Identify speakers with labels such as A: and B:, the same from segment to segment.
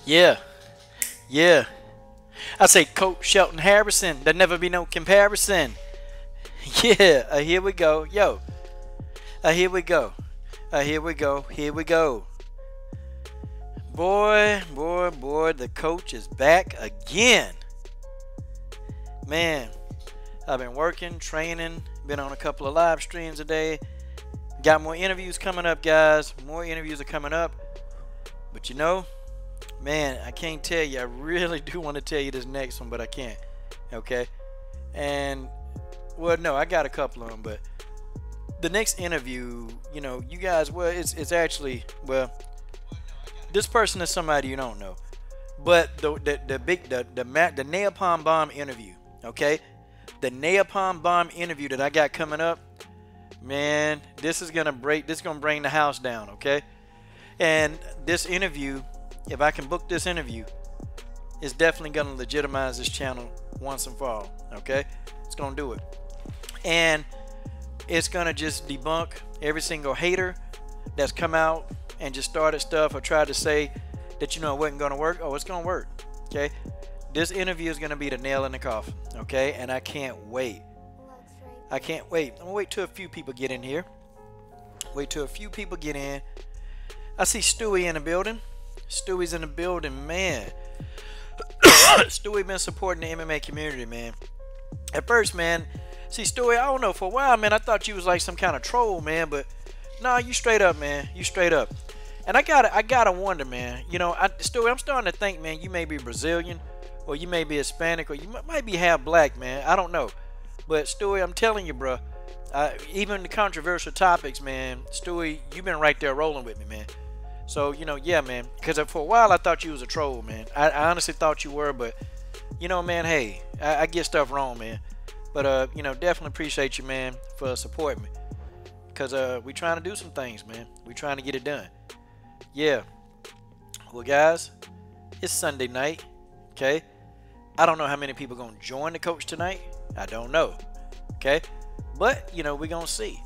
A: Yeah, yeah. I say Coach Shelton Harrison. There never be no comparison. Yeah, here we go. Yo, here we go. Here we go. Here we go. Boy, boy, boy, the coach is back again. Man, I've been working, training, been on a couple of live streams a day. Got more interviews coming up, guys. More interviews are coming up. But you know, man, I can't tell you. I really do want to tell you this next one, but I can't. Okay? And, well, no, I got a couple of them, but the next interview, you know, you guys, well, it's actually, well, this person is somebody you don't know. But the napalm bomb interview, okay? The napalm bomb interview that I got coming up, man, this is gonna bring the house down, okay? And this interview, if I can book this interview, it's definitely gonna legitimize this channel once and for all, okay? It's gonna do it. And it's gonna just debunk every single hater that's come out and just started stuff or tried to say that, you know, it wasn't gonna work. Oh, it's gonna work, okay? This interview is gonna be the nail in the coffin, okay? And I can't wait. I can't wait. I'm gonna wait till a few people get in here. Wait till a few people get in. I see Stewie in the building. Stewie's in the building, man. Stewie been supporting the MMA community, man. At first, man, see, Stewie, I don't know, for a while, man, I thought you was like some kind of troll, man, but nah, you straight up, man. You straight up. And I gotta wonder, man. You know, Stewie, I'm starting to think, man, you may be Brazilian, or you may be Hispanic, or you might be half black, man. I don't know. But Stewie, I'm telling you, bro, even the controversial topics, man, Stewie, you've been right there rolling with me, man. So, you know, yeah, man, because for a while I thought you was a troll, man. I honestly thought you were, but, you know, man, hey, I get stuff wrong, man. But, you know, definitely appreciate you, man, for supporting me. Because we trying to do some things, man. We trying to get it done. Yeah. Well, guys, it's Sunday night, okay? I don't know how many people going to join the coach tonight. I don't know, okay? But, you know, we're going to see.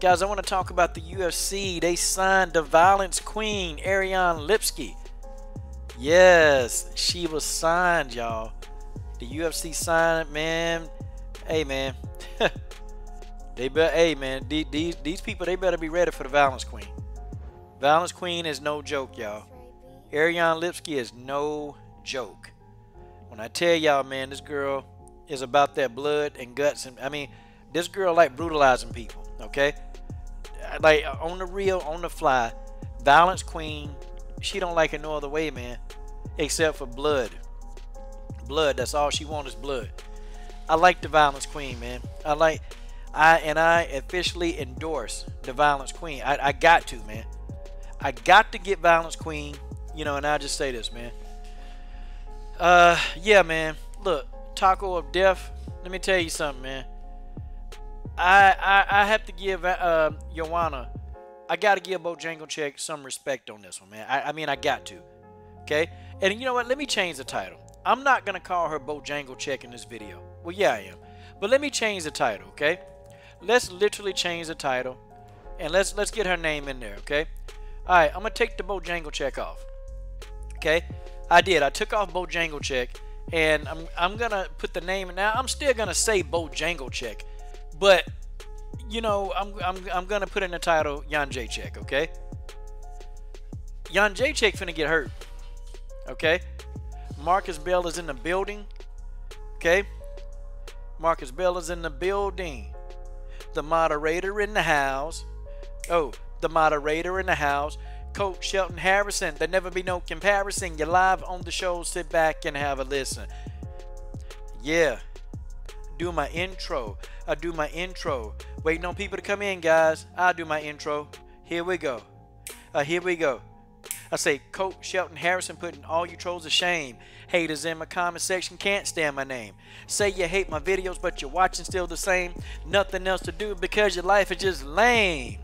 A: Guys, I want to talk about the UFC. They signed the violence queen, Ariane Lipsky. Yes, she was signed, y'all. The UFC signed, man. Hey, man. Hey, man, these people, they better be ready for the violence queen. Violence queen is no joke, y'all. Ariane Lipsky is no joke. When I tell y'all, man, this girl is about that blood and guts. And I mean, this girl like brutalizing people, okay? Like, on the real, on the fly, violence queen, she don't like it no other way, man, except for blood. Blood, that's all she wants is blood. I like the violence queen, man. I officially endorse the violence queen. I got to, man. I got to get violence queen, you know, and I'll just say this, man. Yeah, man. Look, Taco of Death, let me tell you something, man. I have to give Joanna, I got to give Jerdrzejczyk some respect on this one, man. I mean, I got to, okay? And you know what? Let me change the title. I'm not going to call her Jerdrzejczyk in this video. Well, yeah, I am. But let me change the title, okay? Let's literally change the title, and let's get her name in there, okay? All right, I'm going to take the Jerdrzejczyk off, okay? I did. I took off Jerdrzejczyk, and I'm going to put the name in. Now, I'm still going to say Jerdrzejczyk, but, you know, I'm going to put in the title Jerdrzejczyk, okay? Jerdrzejczyk finna get hurt, okay? Marcus Bell is in the building, okay? Marcus Bell is in the building. The moderator in the house. Oh, the moderator in the house. Coach Shelton Harrison. There never be no comparison. You're live on the show. Sit back and have a listen. Yeah. Do my intro. I do my intro. Waiting on people to come in, guys. I'll do my intro. Here we go. Here we go. I say, Coach Shelton Harrison putting all you trolls to shame. Haters in my comment section can't stand my name. Say you hate my videos, but you're watching still the same. Nothing else to do because your life is just lame.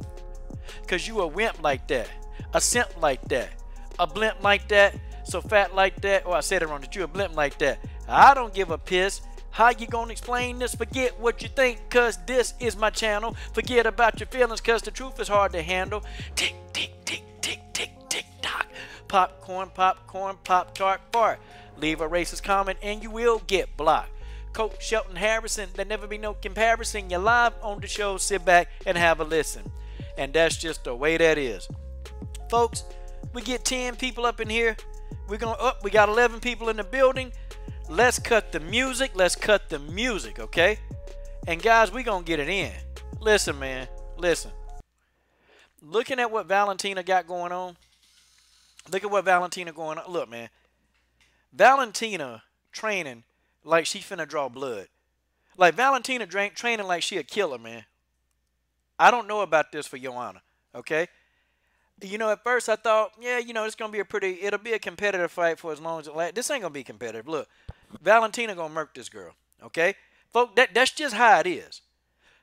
A: Because you a wimp like that. A simp like that. A blimp like that. So fat like that. Oh, I said it wrong. That you a blimp like that. I don't give a piss. How you gonna explain this? Forget what you think, cause this is my channel. Forget about your feelings, cause the truth is hard to handle. Tick, tick, tick, tick, tick, tick, tock. popcorn, pop-tart fart. Leave a racist comment and you will get blocked. Coach Shelton Harrison, there never be no comparison. You're live on the show, sit back and have a listen. And that's just the way that is. Folks, we get 10 people up in here. We got 11 people in the building. Let's cut the music. Let's cut the music, okay? And guys, we gonna get it in. Listen, man. Listen. Looking at what Valentina got going on. Look at what Valentina going on. Look, man. Valentina training like she finna draw blood. Like Valentina training like she a killer, man. I don't know about this for Joanna, okay? You know, at first I thought, yeah, you know, it's going to be it'll be a competitive fight for as long as it lasts. This ain't going to be competitive. Look, Valentina going to murk this girl, okay? Folks, that's just how it is.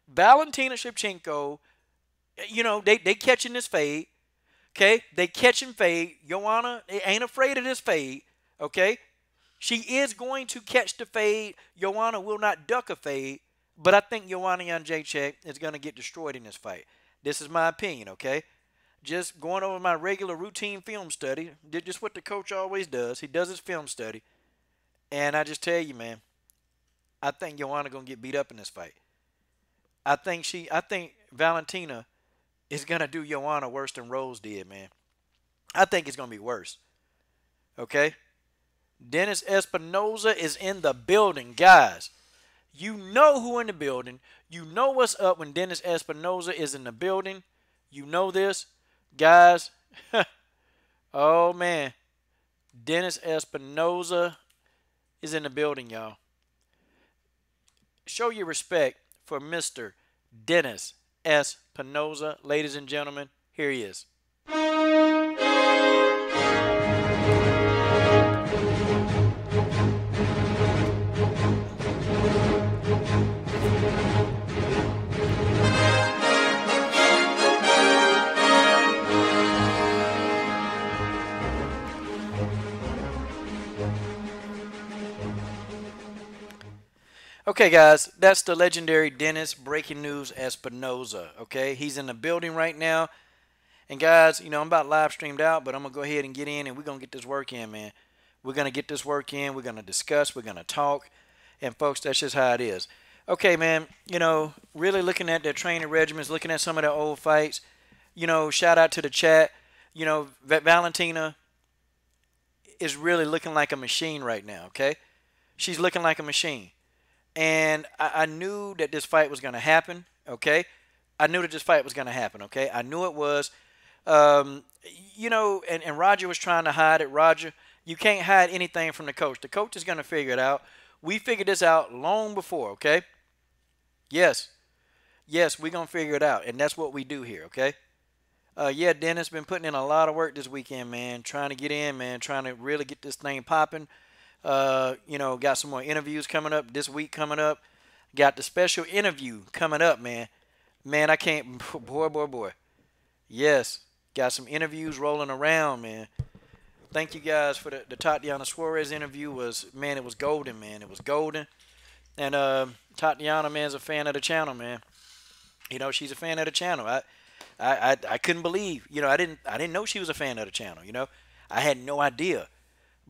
A: Valentina Shevchenko, you know, they catching this fade, okay? They catching fade. Joanna ain't afraid of this fade, okay? She is going to catch the fade. Joanna will not duck a fade, but I think Joanna Jerdrzejczyk is going to get destroyed in this fight. This is my opinion, okay? Just going over my regular routine film study, just what the coach always does. He does his film study. And I just tell you, man, I think Joanna going to get beat up in this fight. I think Valentina is going to do Joanna worse than Rose did, man. I think it's going to be worse. Okay? Dennis Espinoza is in the building, guys. You know who in the building. You know what's up when Dennis Espinoza is in the building. You know this. Guys, oh, man. Dennis Espinoza is in the building, y'all. Show your respect for Mr. Dennis Espinoza. Ladies and gentlemen, here he is. Okay, guys, that's the legendary Dennis Breaking News Espinoza, okay? He's in the building right now. And, guys, you know, I'm about live streamed out, but I'm going to go ahead and get in, and we're going to get this work in, man. We're going to get this work in. We're going to discuss. We're going to talk. And, folks, that's just how it is. Okay, man, you know, really looking at their training regimens, looking at some of their old fights. You know, shout out to the chat. You know, Valentina is really looking like a machine right now, okay? She's looking like a machine. And I knew that this fight was going to happen, okay? I knew that this fight was going to happen, okay? I knew it was. You know, and Roger was trying to hide it. Roger, you can't hide anything from the coach. The coach is going to figure it out. We figured this out long before, okay? Yes. Yes, we're going to figure it out, and that's what we do here, okay? Yeah, Dennis been putting in a lot of work this weekend, man, trying to get in, man, trying to really get this thing popping. You know, got some more interviews coming up this week coming up. Got the special interview coming up, man. Man, I can't, boy. Yes, got some interviews rolling around, man. Thank you guys for the Tatianna Suarez interview. Man, it was golden, man. It was golden. And Tatianna, man, is a fan of the channel, man. You know, she's a fan of the channel. I couldn't believe, you know, I didn't know she was a fan of the channel, you know. I had no idea.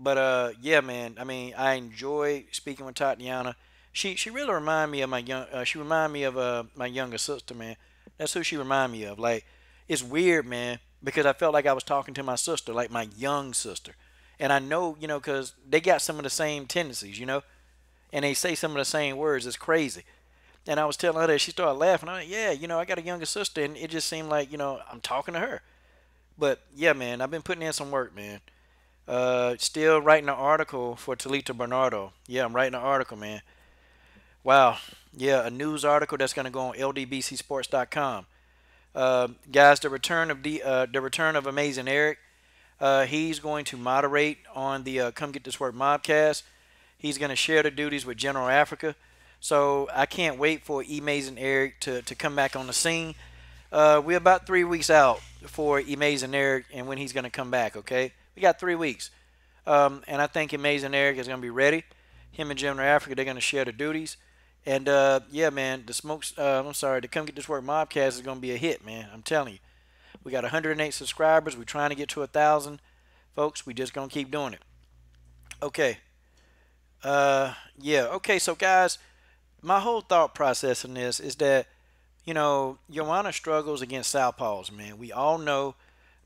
A: But yeah, man. I mean, I enjoy speaking with Tatianna. She really remind me of my younger sister, man. That's who she remind me of. Like, it's weird, man, because I felt like I was talking to my sister, like my young sister. And I know, you know, because they got some of the same tendencies, you know, and they say some of the same words. It's crazy. And I was telling her that. She started laughing. I'm like, yeah, you know, I got a younger sister, and it just seemed like, you know, I'm talking to her. But yeah, man, I've been putting in some work, man. Still writing an article for Talita Bernardo. Yeah, I'm writing an article, man. Wow. Yeah, a news article that's going to go on ldbcsports.com. Guys, the return of Amazing Eric. He's going to moderate on the Come Get This Work mobcast. He's going to share the duties with General Africa. So I can't wait for Amazing Eric to come back on the scene. We're about 3 weeks out for Amazing Eric and when he's going to come back, okay? We got 3 weeks. And I think Amazing Eric is going to be ready. Him and General Africa, they're going to share the duties. And, yeah, man, the Come Get This Work mobcast is going to be a hit, man. I'm telling you. We got 108 subscribers. We're trying to get to 1,000. folks. We just gonna keep doing it. Okay. Yeah. Okay. So guys, my whole thought process in this is that, Joanna struggles against southpaws, man. We all know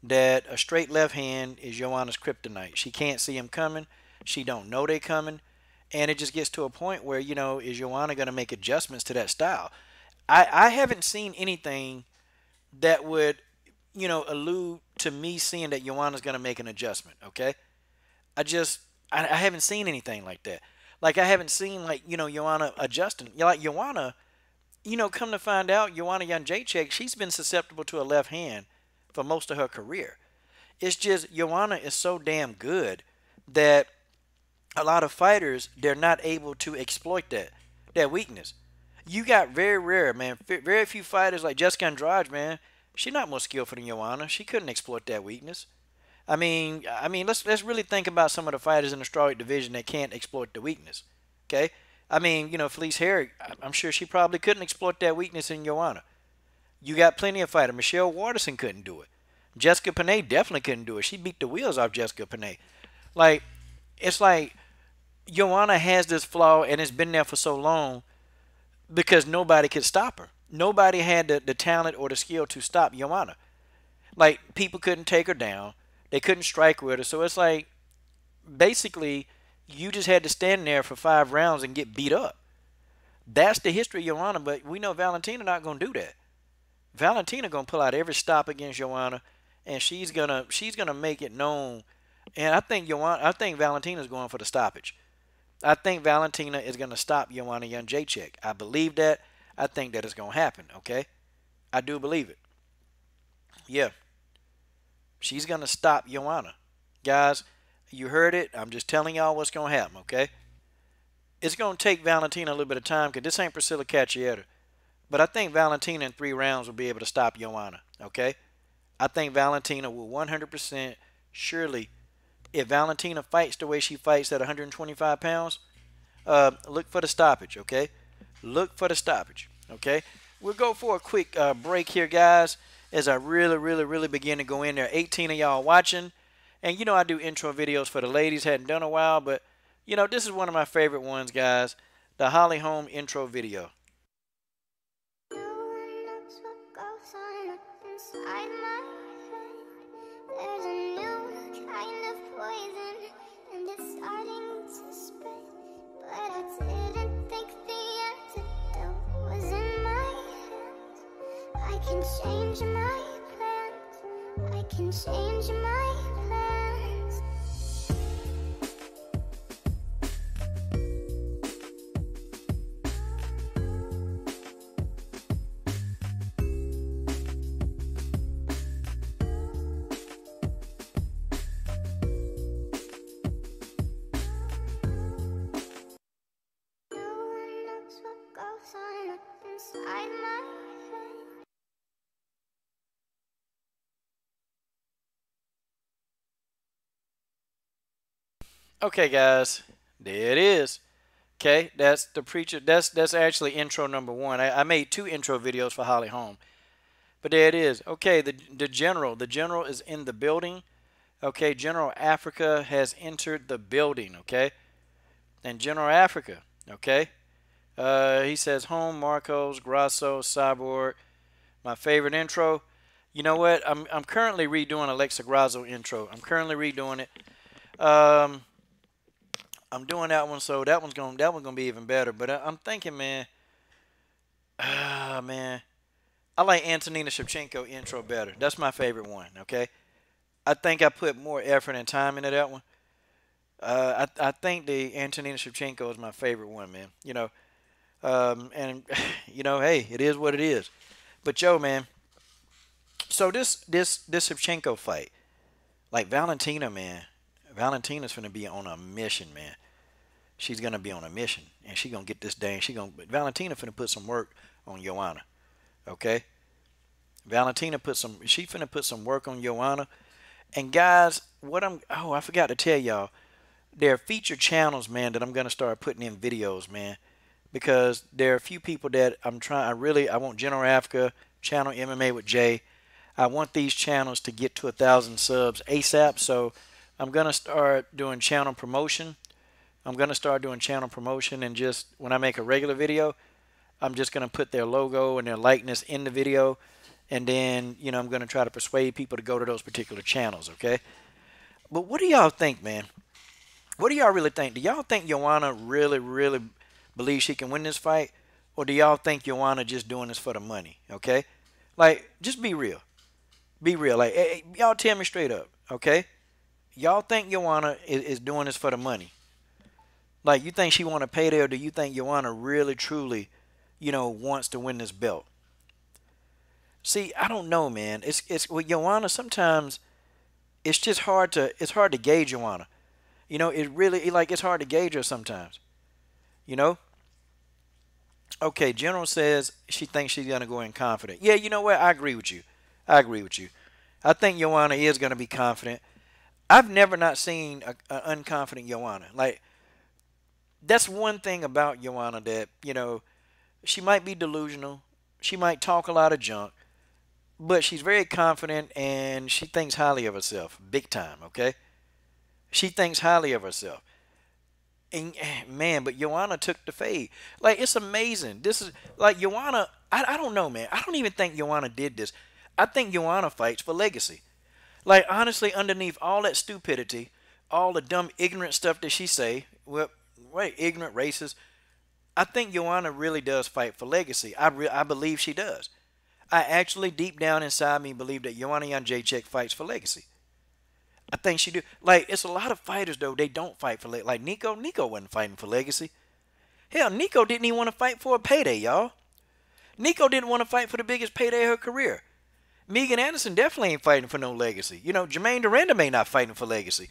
A: that a straight left hand is Joanna's kryptonite. She can't see them coming. She don't know they coming. And it just gets to a point where, is Joanna going to make adjustments to that style? I haven't seen anything that would, allude to me seeing that Joanna's going to make an adjustment, okay? I haven't seen anything like that. Like, I haven't seen, like, Joanna adjusting. Like, Joanna, come to find out, Joanna Jerdrzejczyk, she's been susceptible to a left hand for most of her career. It's just Joanna is so damn good that a lot of fighters, they're not able to exploit that weakness. You got very rare, man, very few fighters like Jessica Andrade, man. She's not more skillful than Joanna. She couldn't exploit that weakness. I mean, let's really think about some of the fighters in the strawweight division that can't exploit the weakness. Okay, I mean, Felice Herrig, I'm sure she probably couldn't exploit that weakness in Joanna. You got plenty of fighters. Michelle Waterson couldn't do it. Jessica Panay definitely couldn't do it. She beat the wheels off Jessica Panay. Like, it's like Joanna has this flaw, and it's been there for so long because nobody could stop her. Nobody had the talent or the skill to stop Joanna. Like, people couldn't take her down. They couldn't strike with her. So it's like, basically, you just had to stand there for 5 rounds and get beat up. That's the history of Joanna, but we know Valentina not going to do that. Valentina going to pull out every stop against Joanna, and she's gonna make it known. And I think Valentina's going for the stoppage. I think Valentina is going to stop Joanna Jędrzejczyk. I believe that. I think that it's going to happen, okay? I do believe it. Yeah. She's going to stop Joanna. Guys, you heard it. I'm just telling y'all what's going to happen, okay? It's going to take Valentina a little bit of time because this ain't Priscilla Cachietta. But I think Valentina in 3 rounds will be able to stop Joanna, okay? I think Valentina will 100% surely, if Valentina fights the way she fights at 125 pounds, look for the stoppage, okay? Look for the stoppage, okay? We'll go for a quick break here, guys, as I really begin to go in there. 18 of y'all watching. And, I do intro videos for the ladies. Hadn't done a while, but, this is one of my favorite ones, guys. The Holly Holm intro video.
B: No one knows what goes on inside my head. There's a new kind of poison, and it's starting to spread. But I didn't think the antidote was in my hands. I can change my plans. I can change my plans.
A: Okay, guys, there it is. Okay, that's the preacher. That's actually intro number 1. I made 2 intro videos for Holly Holm, but there it is. Okay, the general is in the building. Okay, General Africa has entered the building. Okay, and General Africa. Okay, he says home, Markos, Grasso, Cyborg. My favorite intro. You know what? I'm currently redoing Alexa Grasso intro. I'm currently redoing it. I'm doing that one, so that one's gonna be even better. But I'm thinking, man, man, I like Antonina Shevchenko intro better. That's my favorite one. Okay, I think I put more effort and time into that one. I think the Antonina Shevchenko is my favorite one, man. And hey, it is what it is. But yo, man, so this Shevchenko fight, like Valentina, man. Valentina's gonna be on a mission, man. She's gonna be on a mission, and she gonna get this dang. Valentina finna put some work on Joanna, okay? Valentina finna put some work on Joanna. And guys, I forgot to tell y'all, there are featured channels, man, that I'm gonna start putting in videos, man, because there are a few people that I want General Africa, channel MMA with Jay. I want these channels to get to 1,000 subs ASAP, so I'm going to start doing channel promotion. I'm going to start doing channel promotion, and just when I make a regular video, I'm just going to put their logo and their likeness in the video. And then, I'm going to try to persuade people to go to those particular channels, okay? But what do y'all think, man? What do y'all really think? Do y'all think Joanna really, really believes she can win this fight? Or do y'all think Joanna just doing this for the money, okay? Like, just be real. Be real. Like, hey, y'all tell me straight up, okay? Y'all think Joanna is doing this for the money? Like, you think she want to pay there, or do you think Joanna really, truly, wants to win this belt? See, I don't know, man. It's with Joanna. Sometimes it's just hard to gauge Joanna. It's hard to gauge her sometimes. You know. Okay, General says she thinks she's gonna go in confident. Yeah, you know what? I agree with you. I agree with you. I think Joanna is gonna be confident. I've never not seen an unconfident Joanna. Like, that's one thing about Joanna that she might be delusional. She might talk a lot of junk. But she's very confident, and she thinks highly of herself, big time, okay? She thinks highly of herself. And, man, but Joanna took the fade. Like, it's amazing. This is, like, Joanna, I don't know, man. I don't even think Joanna did this. I think Joanna fights for legacy. Like, honestly, underneath all that stupidity, all the dumb, ignorant stuff that she say, well, right, ignorant, racist, I think Joanna really does fight for legacy. I believe she does. I actually, deep down inside me, believe that Joanna Jerdrzejczyk fights for legacy. I think she do. Like, it's a lot of fighters, though, they don't fight for legacy. Like, Nico wasn't fighting for legacy. Hell, Nico didn't even want to fight for a payday, y'all. Nico didn't want to fight for the biggest payday of her career. Megan Anderson definitely ain't fighting for no legacy. Jermaine Duranda may not fighting for legacy.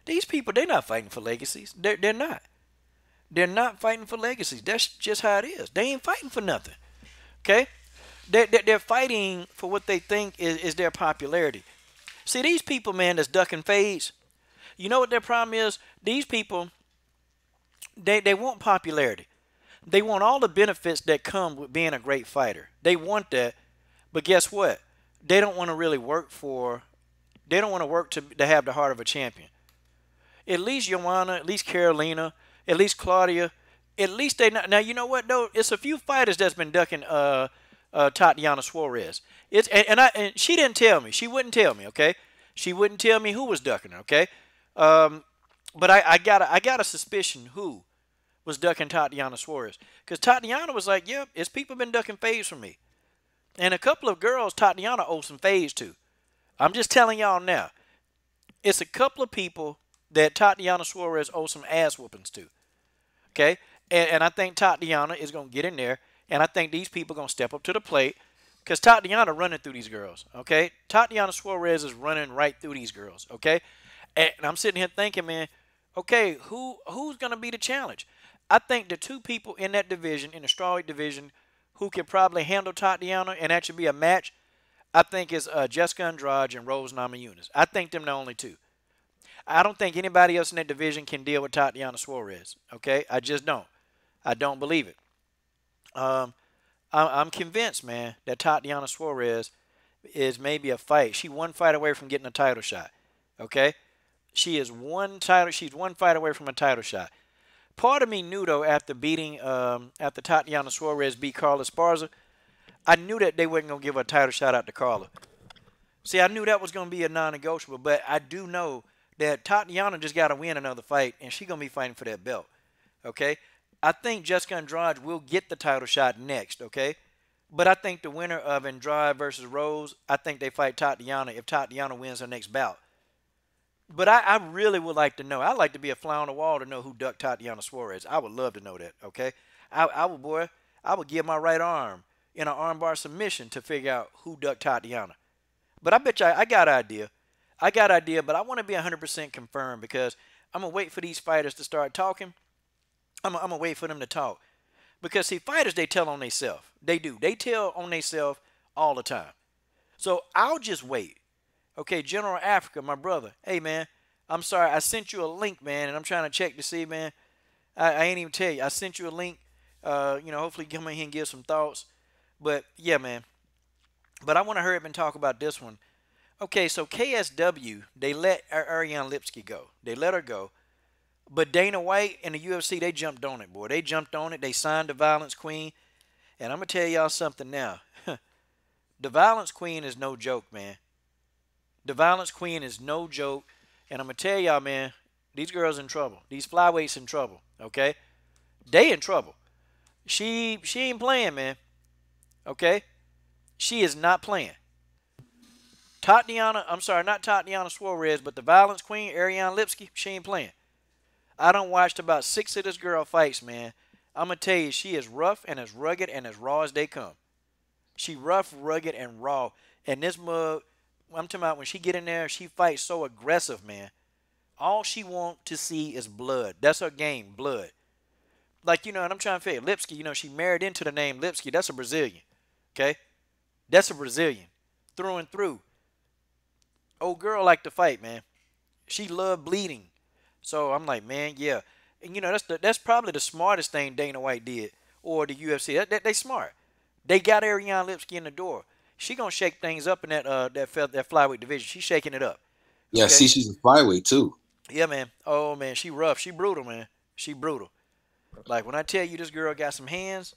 A: These people, they're not fighting for legacies. They're not. They're not fighting for legacies. That's just how it is. They ain't fighting for nothing. Okay? They're fighting for what they think is their popularity. See, these people, man, that's ducking fades, you know what their problem is? These people, they want popularity. They want all the benefits that come with being a great fighter. They want that, but guess what? They don't want to really work they don't want to work to have the heart of a champion. At least Joanna, at least Carolina, at least Claudia, at least they not. Now, you know what, though? It's a few fighters that's been ducking Tatianna Suarez. And she didn't tell me. She wouldn't tell me, okay? She wouldn't tell me who was ducking her, okay? But I got a suspicion who was ducking Tatianna Suarez. Because Tatianna was like, yep, it's people been ducking fades from me. And a couple of girls Tatianna owes some fades to. I'm just telling y'all now. It's a couple of people that Tatianna Suarez owes some ass whoopings to. Okay? And I think Tatianna is going to get in there. And I think these people are going to step up to the plate. Because Tatianna running through these girls. Okay? Tatianna Suarez is running right through these girls. Okay? And I'm sitting here thinking, man, okay, who's going to be the challenge? I think the two people in that division, in the strawweight division, who can probably handle Tatianna and actually be a match, I think is Jessica Andrade and Rose Namajunas. I think them the only two. I don't think anybody else in that division can deal with Tatianna Suarez. Okay? I just don't. I don't believe it. I'm convinced, man, that Tatianna Suarez is maybe a fight. She one fight away from getting a title shot. Okay? She's one fight away from a title shot. Part of me knew, though, after Tatianna Suarez beat Carla Esparza, I knew that they wasn't going to give a title shot out to Carla. See, I knew that was going to be a non-negotiable, but I do know that Tatianna just got to win another fight, and she's going to be fighting for that belt. Okay? I think Jessica Andrade will get the title shot next, okay? But I think the winner of Andrade versus Rose, I think they fight Tatianna if Tatianna wins her next bout. But I really would like to know. I'd like to be a fly on the wall to know who ducked Tatianna Suarez. I would love to know that, okay? I would give my right arm in an armbar submission to figure out who ducked Tatianna. But I bet you I got an idea. But I want to be 100% confirmed because I'm going to wait for these fighters to start talking. I'm going to wait for them to talk. Because, see, fighters, they tell on themselves. They do. They tell on themselves all the time. So I'll just wait. Okay, General Africa, my brother. Hey, man, I'm sorry. I sent you a link, man, and I'm trying to check to see, man. I ain't even tell you. I sent you a link. Hopefully come in here and give some thoughts. But, yeah, man. But I want to hurry up and talk about this one. Okay, so KSW, they let Ariane Lipsky go. They let her go. But Dana White and the UFC, they jumped on it, boy. They jumped on it. They signed the Violence Queen. And I'm going to tell y'all something now. The Violence Queen is no joke, man. The Violence Queen is no joke. And I'm going to tell y'all, man, these girls in trouble. These flyweights in trouble, okay? They in trouble. She ain't playing, man, okay? She is not playing. Tatianna, I'm sorry, not Tatianna Suarez, but the Violence Queen, Ariane Lipsky, she ain't playing. I done watched about 6 of this girl fights, man. I'm going to tell you, she is rough and as rugged and as raw as they come. She rough, rugged, and raw. And this mug, I'm talking about when she get in there, she fights so aggressive, man. All she want to see is blood. That's her game, blood. Like, and I'm trying to say, Lipsky, she married into the name Lipsky. That's a Brazilian, okay? That's a Brazilian, through and through. Old girl like to fight, man. She love bleeding. So I'm like, man, yeah. And, that's probably the smartest thing Dana White did, or the UFC. They smart. They got Ariane Lipsky in the door. She gonna shake things up in that flyweight division. She's shaking it up.
C: Yeah,
A: Okay?
C: see, she's a flyweight too.
A: Yeah, man. Oh man, she rough. She brutal, man. She brutal. Like when I tell you this girl got some hands,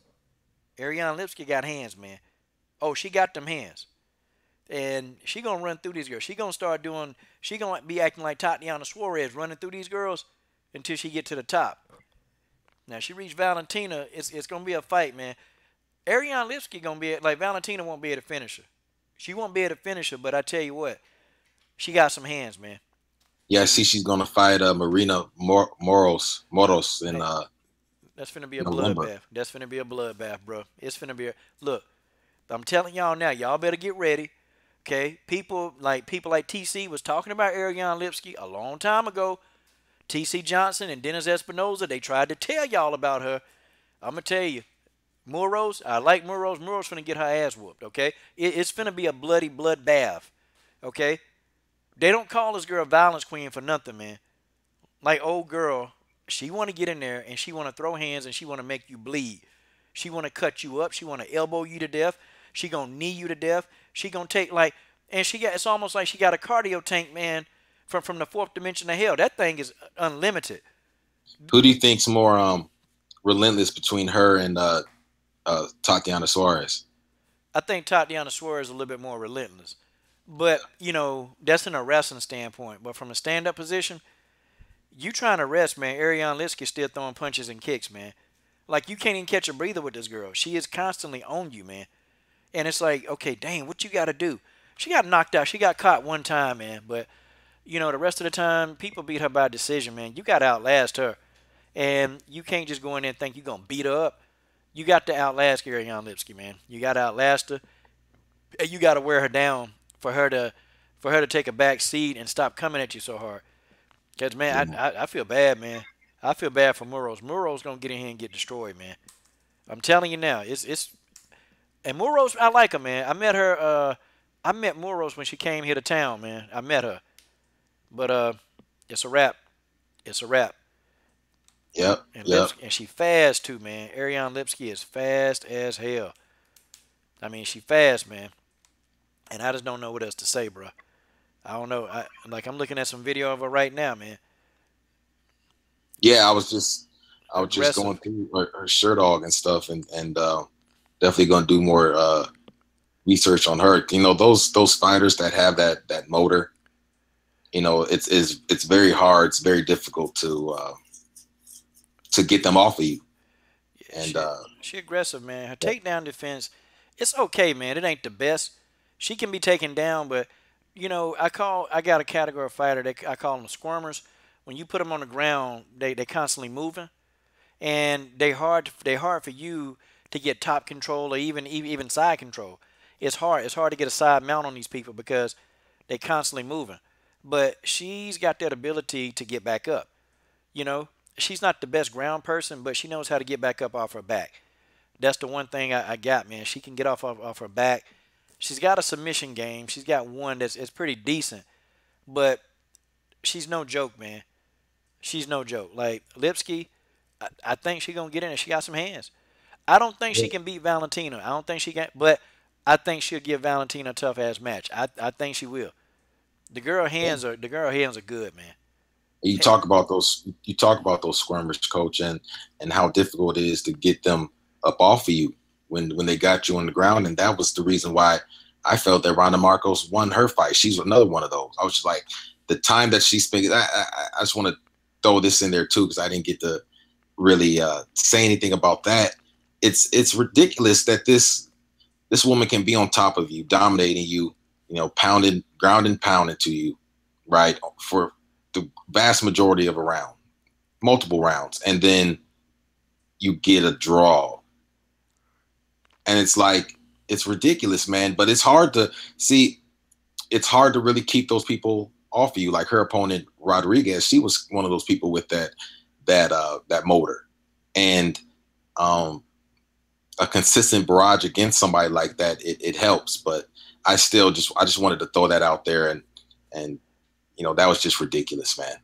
A: Ariane Lipsky got hands, man. Oh, she got them hands. And she gonna run through these girls. She gonna be acting like Tatiana Suarez, running through these girls until she get to the top. Now she reached Valentina, it's gonna be a fight, man. Ariane Lipsky gonna be like Valentina won't be able to finish her. She won't be able to finish her, but I tell you what, she got some hands, man.
C: Yeah, I see she's gonna fight Marina Moros in
A: that's finna be a
C: November.
A: bloodbath. That's finna be a bloodbath, bro. It's finna be look. I'm telling y'all now, y'all better get ready. Okay? People like TC was talking about Ariane Lipsky a long time ago. TC Johnson and Dennis Espinoza, they tried to tell y'all about her. I'm gonna tell you. Muros, I like Muros. Muros finna get her ass whooped, okay? It's finna be a bloody bloodbath, okay? They don't call this girl Violence Queen for nothing, man. Like old girl, she want to get in there and she want to throw hands and she want to make you bleed. She want to cut you up. She want to elbow you to death. She gonna knee you to death. She gonna take it's almost like she got a cardio tank, man, from the 4th dimension of hell. That thing is unlimited.
C: Who do you think's more relentless between her and Tatiana Suarez?
A: I think Tatiana Suarez is a little bit more relentless. But, that's in a wrestling standpoint. But from a stand-up position, you trying to rest, man. Ariane Lipsky still throwing punches and kicks, man. Like, you can't even catch a breather with this girl. She is constantly on you, man. And it's like, okay, dang, what you got to do? She got knocked out. She got caught one time, man. But, the rest of the time, people beat her by decision, man. You got to outlast her. And you can't just go in there and think you're going to beat her up. You got to outlast Ariane Lipsky, man. You got to outlast her. And you got to wear her down for her to take a back seat and stop coming at you so hard. Because, man, I feel bad, man. I feel bad for Muros. Muros going to get in here and get destroyed, man. I'm telling you now. And Muros, I like her, man. I met Muros when she came here to town, man. I met her. But it's a wrap. It's a wrap.
C: Yep.
A: And she fast too, man. Ariane Lipsky is fast as hell. I mean, she fast, man. And I just don't know what else to say, bro. I don't know. I'm looking at some video of her right now, man.
C: Yeah, I was just going through her shirt dog and stuff, and definitely gonna do more research on her. Those fighters that have that motor. It's very hard. It's very difficult to get them off of you. And
A: she aggressive, man. Her takedown defense, it's okay, man. It ain't the best. She can be taken down, but I got a category of fighter. I call them squirmers. When you put them on the ground, they constantly moving, and they hard for you to get top control or even side control. It's hard. It's hard to get a side mount on these people because they constantly moving. But she's got that ability to get back up. She's not the best ground person, but she knows how to get back up off her back. That's the one thing I got, man. She can get off her back. She's got a submission game. She's got one that's pretty decent. But she's no joke, man. She's no joke. Like, Lipsky, I think she's going to get in there. She got some hands. I don't think she can beat Valentina. I don't think she can. But I think she'll give Valentina a tough-ass match. I think she will. The girl hands are good, man.
C: You talk about those squirmers, coach, and how difficult it is to get them up off of you when they got you on the ground. And that was the reason why I felt that Randa Markos won her fight. She's another one of those. I was just like, the time that she spent, I just want to throw this in there too, because I didn't get to really say anything about that. It's ridiculous that this woman can be on top of you, dominating you, pounding, ground and pounding to you, right, for the vast majority of a round, multiple rounds, and then you get a draw. And it's like, it's ridiculous, man. But it's hard to see. It's hard to really keep those people off of you. Like her opponent, Rodriguez, she was one of those people with that motor, and a consistent barrage against somebody like that, it helps. But I just wanted to throw that out there, and that was just ridiculous, man.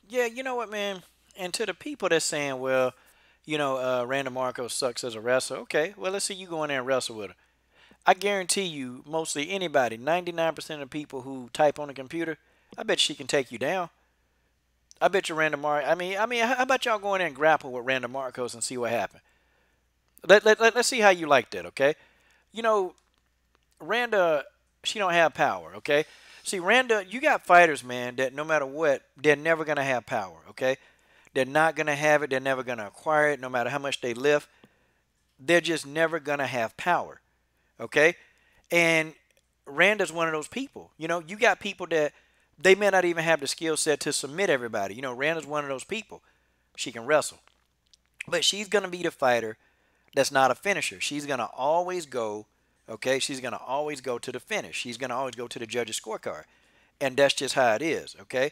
A: Yeah, you know what, man? And to the people that's saying, well, Randa Markos sucks as a wrestler. Okay, well, let's see you go in there and wrestle with her. I guarantee you, mostly anybody, 99% of people who type on a computer, I bet she can take you down. I bet you Randa Markos. I mean, how about y'all go in there and grapple with Randa Markos and see what happens? Let's see how you like that, okay? Randa, she don't have power, okay? See, Randa, you got fighters, man, that no matter what, they're never going to have power, okay? They're not going to have it. They're never going to acquire it no matter how much they lift. They're just never going to have power, okay? And Randa's one of those people. You got people that they may not even have the skill set to submit everybody. Randa's one of those people. She can wrestle. But she's going to be the fighter that's not a finisher. She's going to always go, okay? She's going to always go to the finish. She's going to always go to the judge's scorecard. And that's just how it is, okay?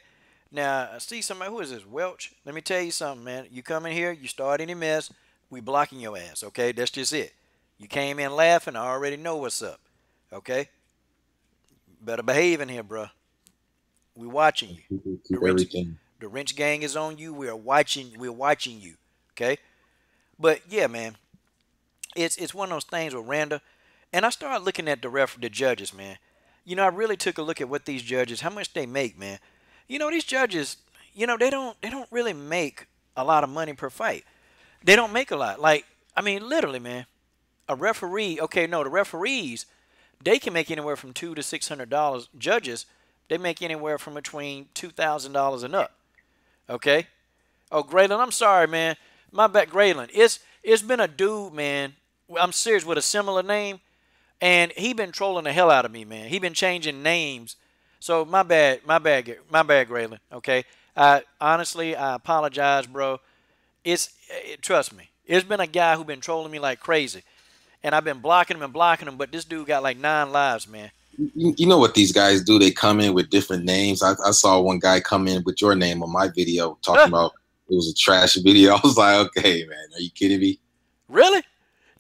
A: Now, I see somebody, who is this, Welch? Let me tell you something, man. You come in here, you start any mess, we blocking your ass, okay? That's just it. You came in laughing, I already know what's up, okay? Better behave in here, bro. We watching you. The wrench gang is on you. We're watching you, okay? But, yeah, man, it's one of those things with Randa. And I started looking at the judges, man. I really took a look at what these judges, how much they make, man. These judges, they don't really make a lot of money per fight. They don't make a lot. Like, I mean, literally, man, a referee, the referees, they can make anywhere from $200 to $600. Judges, they make anywhere from between $2,000 and up. Okay? Oh, Graylin, I'm sorry, man. My bad, Graylin. It's been a dude, man, I'm serious, with a similar name, and he been trolling the hell out of me, man. He been changing names. So my bad, Graylin, okay? Honestly, I apologize, bro. Trust me, it's been a guy who been trolling me like crazy. And I've been blocking him, but this dude got like 9 lives, man.
C: You know what these guys do? They come in with different names. I saw one guy come in with your name on my video talking about it was a trash video. I was like, okay, man, are you kidding me?
A: Really?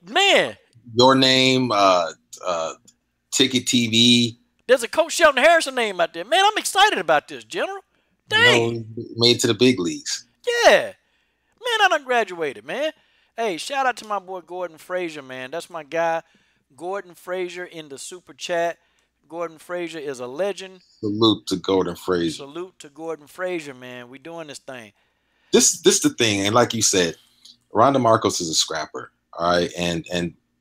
A: Man.
C: Your name, Ticket TV.
A: There's a Coach Shelton Harrison name out there. Man, I'm excited about this, General. Dang.
C: Made to the big leagues.
A: Yeah. Man, I done graduated, man. Hey, shout out to my boy Gordon Frazier, man. That's my guy, Gordon Frazier, in the super chat. Gordon Frazier is a legend.
C: Salute to Gordon Frazier.
A: Salute to Gordon Frazier, man. We doing this thing.
C: This the thing, and like you said, Randa Markos is a scrapper, all right? And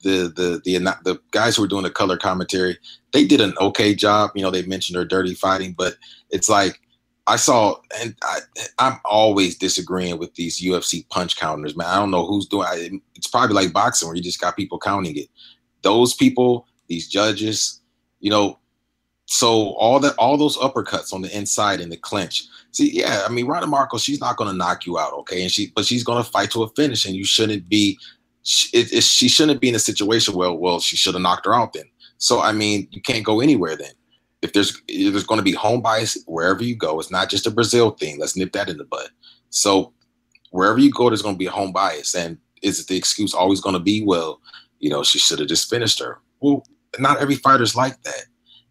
C: the guys who were doing the color commentary, they did an okay job. They mentioned her dirty fighting, but it's like I saw, and I'm always disagreeing with these UFC punch counters, man. I don't know who's doing it. It's probably like boxing where you just got people counting it. Those people, these judges, so all those uppercuts on the inside in the clinch. See, yeah, I mean, Randa Markos, she's not going to knock you out, okay? But she's going to fight to a finish, and you shouldn't be. She shouldn't be in a situation where, well, she should have knocked her out then. So I mean, you can't go anywhere then. If there's going to be home bias wherever you go, it's not just a Brazil thing. Let's nip that in the bud. So wherever you go, there's going to be a home bias, and is the excuse always going to be, well, she should have just finished her? Well, not every fighter's like that.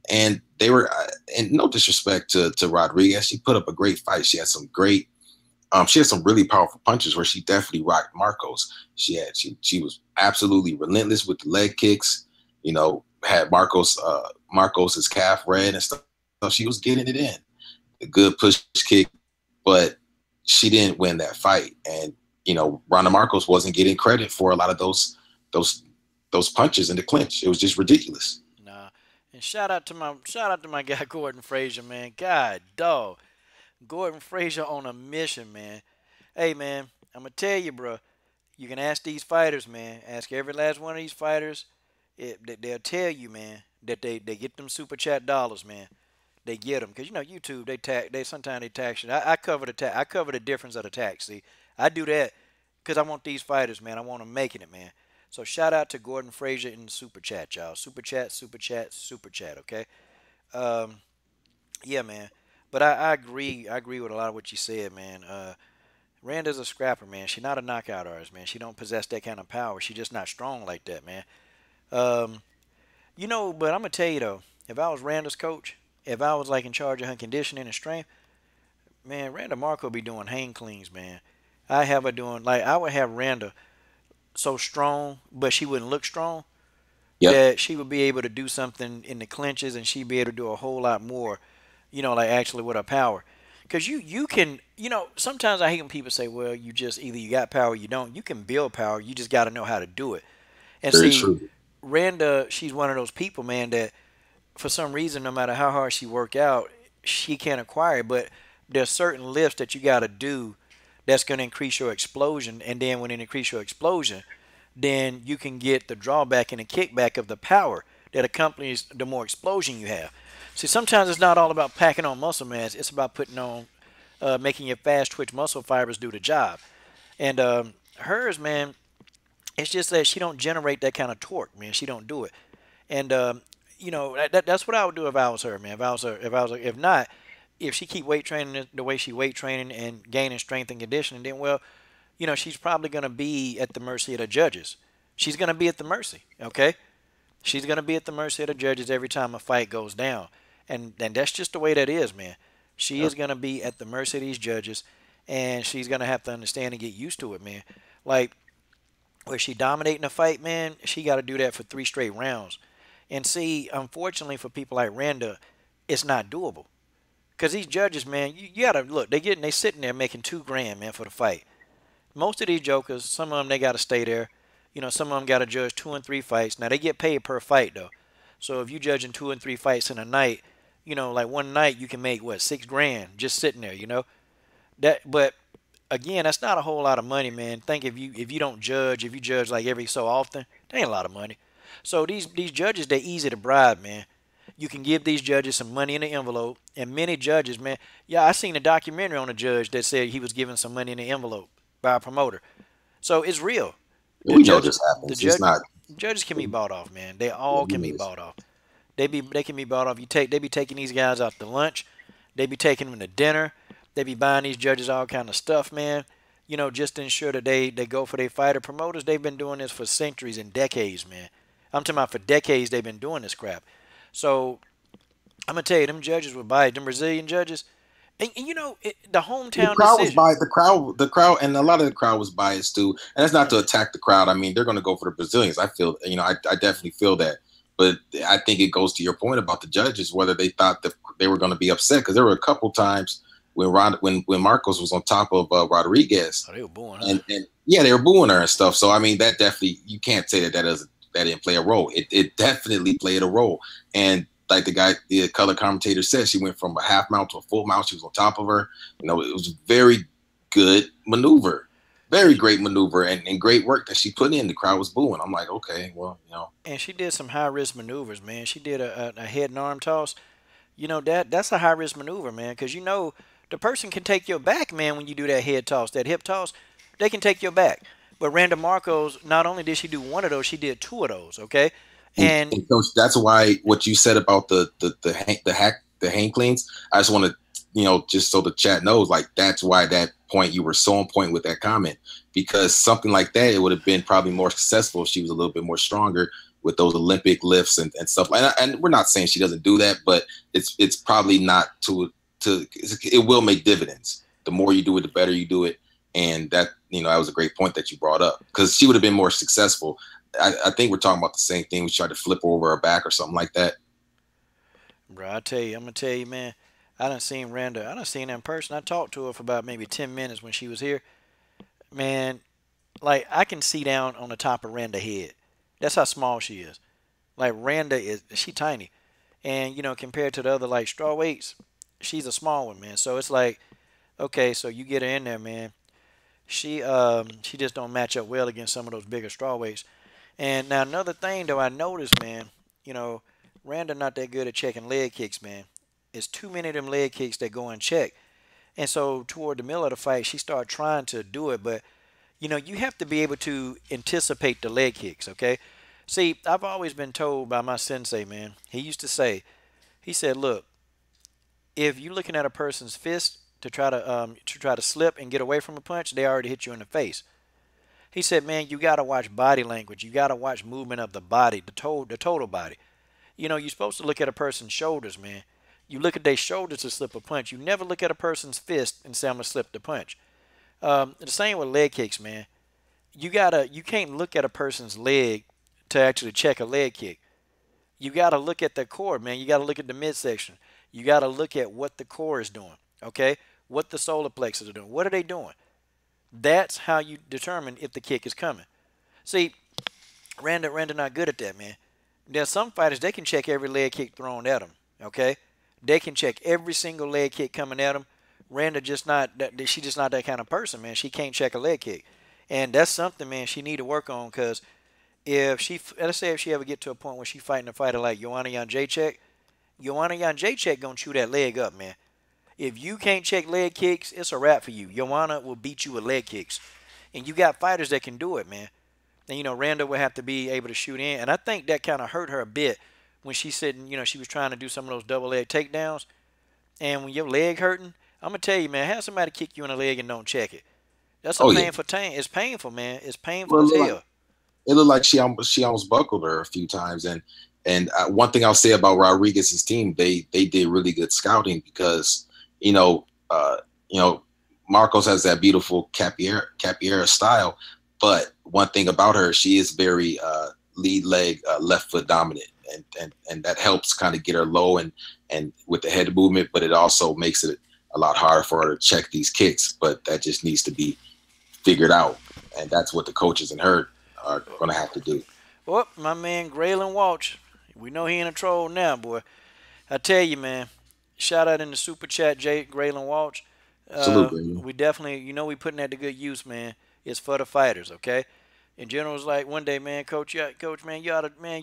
C: And they were, and no disrespect to Rodriguez, she put up a great fight. She had some great, she had some really powerful punches where she definitely rocked Markos. She was absolutely relentless with the leg kicks. Had Markos's calf red and stuff she was getting it in. A good push kick, but she didn't win that fight. And, you know, Randa Markos wasn't getting credit for a lot of those punches in the clinch. It was just ridiculous.
A: Nah. And shout out to my guy Gordon Frazier, man. God dog. Gordon Frazier on a mission, man. Hey, man, I'm gonna tell you, bro. You can ask these fighters, man. Ask every last one of these fighters. They'll tell you, man, that they get them super chat dollars, man. They get them because, you know, YouTube, they sometimes they tax you. I cover the difference of the tax. See, I do that because I want these fighters, man. I want them making it, man. So shout out to Gordon Frazier in the super chat, y'all. Super chat, super chat, super chat. Okay. Yeah, man. But I agree. I agree with a lot of what you said, man. Randa's a scrapper, man. She's not a knockout artist, man. She don't possess that kind of power. She's just not strong like that, man. You know, but I'm gonna tell you though, if I was Randa's coach, if I was like in charge of her conditioning and strength, man, Randa Markos be doing hang cleans, man. I have her doing I would have Randa so strong, but she wouldn't look strong. Yep. That she would be able to do something in the clinches, and she'd be able to do a whole lot more, you know, like actually with her power. Because you can, you know, sometimes I hate when people say, well, you just either you got power or you don't. You can build power. You just got to know how to do it. And
C: Very
A: see,
C: true.
A: Randa, she's one of those people, man, that for some reason, no matter how hard she work out, she can't acquire it. But there's certain lifts that you got to do that's going to increase your explosion. And then when it increases your explosion, then you can get the drawback and the kickback of the power that accompanies the more explosion you have. See, sometimes it's not all about packing on muscle mass. It's about putting on, making your fast twitch muscle fibers do the job. And hers, man, it's just that she don't generate that kind of torque, man. She don't do it. And you know, that's what I would do if I was her, man. If not, if she keep weight training the way she weight training and gaining strength and conditioning, then well, you know, she's probably gonna be at the mercy of the judges. She's gonna be at the mercy, okay? She's gonna be at the mercy of the judges every time a fight goes down. And that's just the way that is, man. She is going to be at the mercy of these judges, and she's going to have to understand and get used to it, man. Like, where she dominating a fight, man, she got to do that for 3 straight rounds. And see, unfortunately for people like Randa, it's not doable. Because these judges, man, you got to look. They sitting there making $2,000, man, for the fight. Most of these jokers, some of them, they got to stay there. You know, some of them got to judge 2 and 3 fights. Now, they get paid per fight, though. So if you judging 2 and 3 fights in a night, you know, like one night you can make what, $6,000 just sitting there, you know. But again, that's not a whole lot of money, man. Think if you don't judge, if you judge like every so often, that ain't a lot of money. So these judges, they're easy to bribe, man. You can give these judges some money in the envelope, and many judges, man. Yeah, I seen a documentary on a judge that said he was giving some money in the envelope by a promoter. So it's real.
C: We know this happens. It's not.
A: Judges can be bought off, man. They all can be bought off. They can be bought off. They be taking these guys out to lunch. They be taking them to dinner. They be buying these judges all kind of stuff, man. You know, just to ensure that they go for their fighter. Promoters, they've been doing this for centuries and decades, man. I'm talking about for decades they've been doing this crap. So I'm gonna tell you, them judges were biased. Them Brazilian judges, and you know, the hometown
C: the crowd
A: decision.
C: was biased. The crowd, and a lot of the crowd was biased too. And that's not to attack the crowd. I mean, they're going to go for the Brazilians. I feel, you know, I definitely feel that. But I think it goes to your point about the judges, whether they thought that they were going to be upset, because there were a couple times when Markos was on top of Rodriguez.
A: Oh, they were booing her.
C: And yeah, they were booing her and stuff. So I mean, that definitely, you can't say that didn't play a role. It definitely played a role. And like the color commentator said, she went from a half mount to a full mount. She was on top of her. You know, it was a very good maneuver. Very great maneuver and great work that she put in. The crowd was booing. I'm like, okay, well, you know.
A: And she did some high-risk maneuvers, man. She did a head and arm toss. You know, that's a high-risk maneuver, man, because, you know, the person can take your back, man, when you do that head toss, that hip toss. They can take your back. But Randa Markos, not only did she do one of those, she did 2 of those, okay? And
C: Coach, that's why what you said about the hang cleans, I just want to, you know, just so the chat knows, like, that's why that point, you were so on point with that comment, because something like that, it would have been probably more successful if she was a little bit more stronger with those Olympic lifts and stuff. And we're not saying she doesn't do that, but it's probably not it will make dividends. The more you do it, the better you do it. And that, you know, that was a great point that you brought up, because she would have been more successful. I think we're talking about the same thing. We tried to flip her over her back or something like that.
A: Bro, I'm gonna tell you, man. I done seen Randa. I done seen her in person. I talked to her for about maybe 10 minutes when she was here. Man, like I can see down on the top of Randa head. That's how small she is. Like Randa is, she tiny, and compared to the other like straw weights, she's a small one, man. So it's like, okay, so you get her in there, man. She just don't match up well against some of those bigger straw weights. And now another thing though I noticed, man, you know, Randa not that good at checking leg kicks, man. It's too many of them leg kicks that go unchecked. And so toward the middle of the fight, she started trying to do it, but you have to be able to anticipate the leg kicks, okay? See, I've always been told by my sensei, man. He used to say, he said, look, if you're looking at a person's fist to try to slip and get away from a punch, they already hit you in the face. He said, man, you got to watch body language. You got to watch movement of the body, the total body. You're supposed to look at a person's shoulders, man. You look at their shoulders to slip a punch. You never look at a person's fist and say, I'm going to slip the punch. The same with leg kicks, man. You can't look at a person's leg to actually check a leg kick. You got to look at the core, man. You got to look at the midsection. You got to look at what the core is doing, okay? What the solar plexus are doing. What are they doing? That's how you determine if the kick is coming. See, Randa not good at that, man. There's some fighters, they can check every leg kick thrown at them, okay? They can check every single leg kick coming at them. Randa just not that. She just not that kind of person, man. She can't check a leg kick, and that's something, man. She need to work on because let's say if she ever get to a point where she fighting a fighter like Joanna Jędrzejczyk gonna chew that leg up, man. If you can't check leg kicks, it's a wrap for you. Joanna will beat you with leg kicks, and you got fighters that can do it, man. And Randa would have to be able to shoot in, and I think that kind of hurt her a bit when she said, she was trying to do some of those double leg takedowns, and when your leg hurting. I'm gonna tell you, man, have somebody kick you in the leg and don't check it. That's a painful thing. It's painful, man. It's painful as hell.
C: It looked like she almost buckled her a few times. And one thing I'll say about Rodriguez's team, they did really good scouting because Markos has that beautiful capoeira style, but one thing about her, she is very lead leg, left foot dominant, and that helps kind of get her low and with the head movement, but it also makes it a lot harder for her to check these kicks, but that just needs to be figured out, and that's what the coaches and her are going to have to do.
A: Well, my man Graylin Walsh, we know he in a troll now, boy. I tell you, man, shout out in the super chat, Graylin Walsh.
C: Absolutely.
A: We definitely, we putting that to good use, man. It's for the fighters, okay? And General was like, one day, man, coach, man,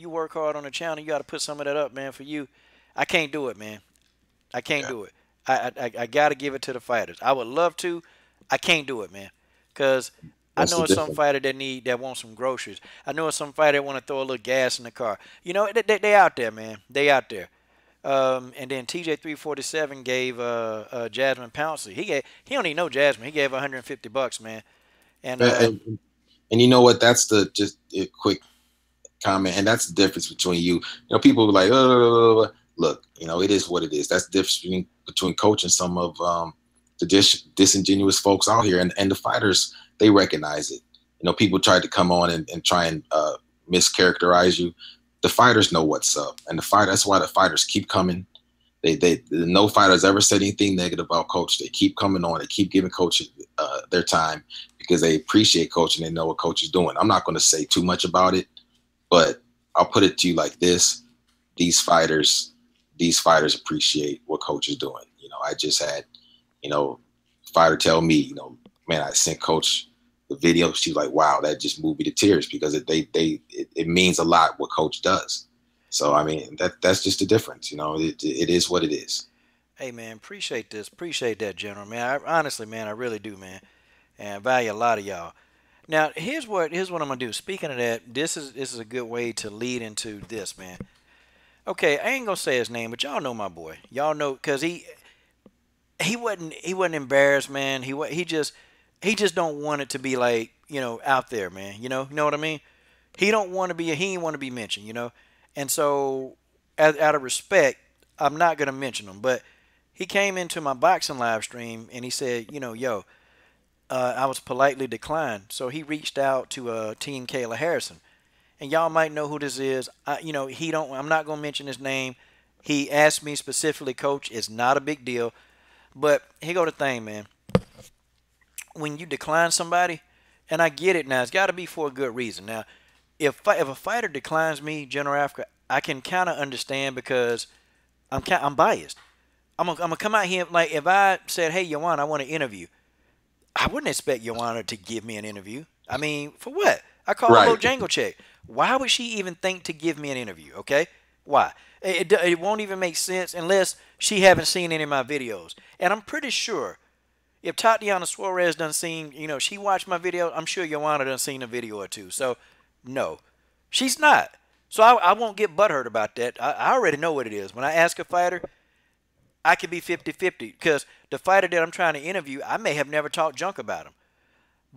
A: you work hard on the channel. You got to put some of that up, man, for you. I can't do it, man. I can't do it. I got to give it to the fighters. I would love to. I can't do it, man. Because I know it's some fighter that want some groceries. I know it's some fighter that want to throw a little gas in the car. They out there, man. They out there. And then TJ347 gave Jasmine Pouncey. He don't even know Jasmine. He gave $150, man. And
C: you know what? That's just a quick comment, and that's the difference between you. People are like, look, it is what it is. That's the difference between coaching some of the disingenuous folks out here, and the fighters, they recognize it. People tried to come on and try and mischaracterize you. The fighters know what's up, and that's why the fighters keep coming. No fighters ever said anything negative about coach. They keep coming on. They keep giving coach their time because they appreciate coach and they know what coach is doing. I'm not going to say too much about it, but I'll put it to you like this: these fighters appreciate what coach is doing. I just had, fighter tell me, man, I sent coach the video. She was like, wow, that just moved me to tears because it means a lot what coach does. So, I mean, that's just the difference. It is what it is.
A: Hey, man, appreciate this. Appreciate that, General, man. Honestly, man, I really do, man. And I value a lot of y'all. Now, here's what I'm going to do. Speaking of that, this is a good way to lead into this, man. Okay, I ain't going to say his name, but y'all know my boy. Y'all know, because he wasn't embarrassed, man. He just don't want it to be like, out there, man. You know what I mean? He ain't want to be mentioned, And so, out of respect, I'm not going to mention him. But he came into my boxing live stream and he said, I was politely declined. So he reached out to Team Kayla Harrison. And y'all might know who this is. I'm not going to mention his name. He asked me specifically, Coach, it's not a big deal. But here go the thing, man. When you decline somebody, and I get it now, it's got to be for a good reason. Now, if a fighter declines me, General Africa, I can kind of understand because I'm biased. I'm gonna come out here like if I said, "Hey, Joanna, I want to interview," I wouldn't expect Joanna to give me an interview. I mean, for what? I call her Jerdrzejczyk. Why would she even think to give me an interview? Okay, why? It won't even make sense unless she haven't seen any of my videos. And I'm pretty sure if Tatianna Suarez done seen, she watched my video, I'm sure Joanna done seen a video or two. So, no, she's not. So I won't get butthurt about that. I already know what it is. When I ask a fighter, I could be 50-50 because the fighter that I'm trying to interview, I may have never talked junk about him.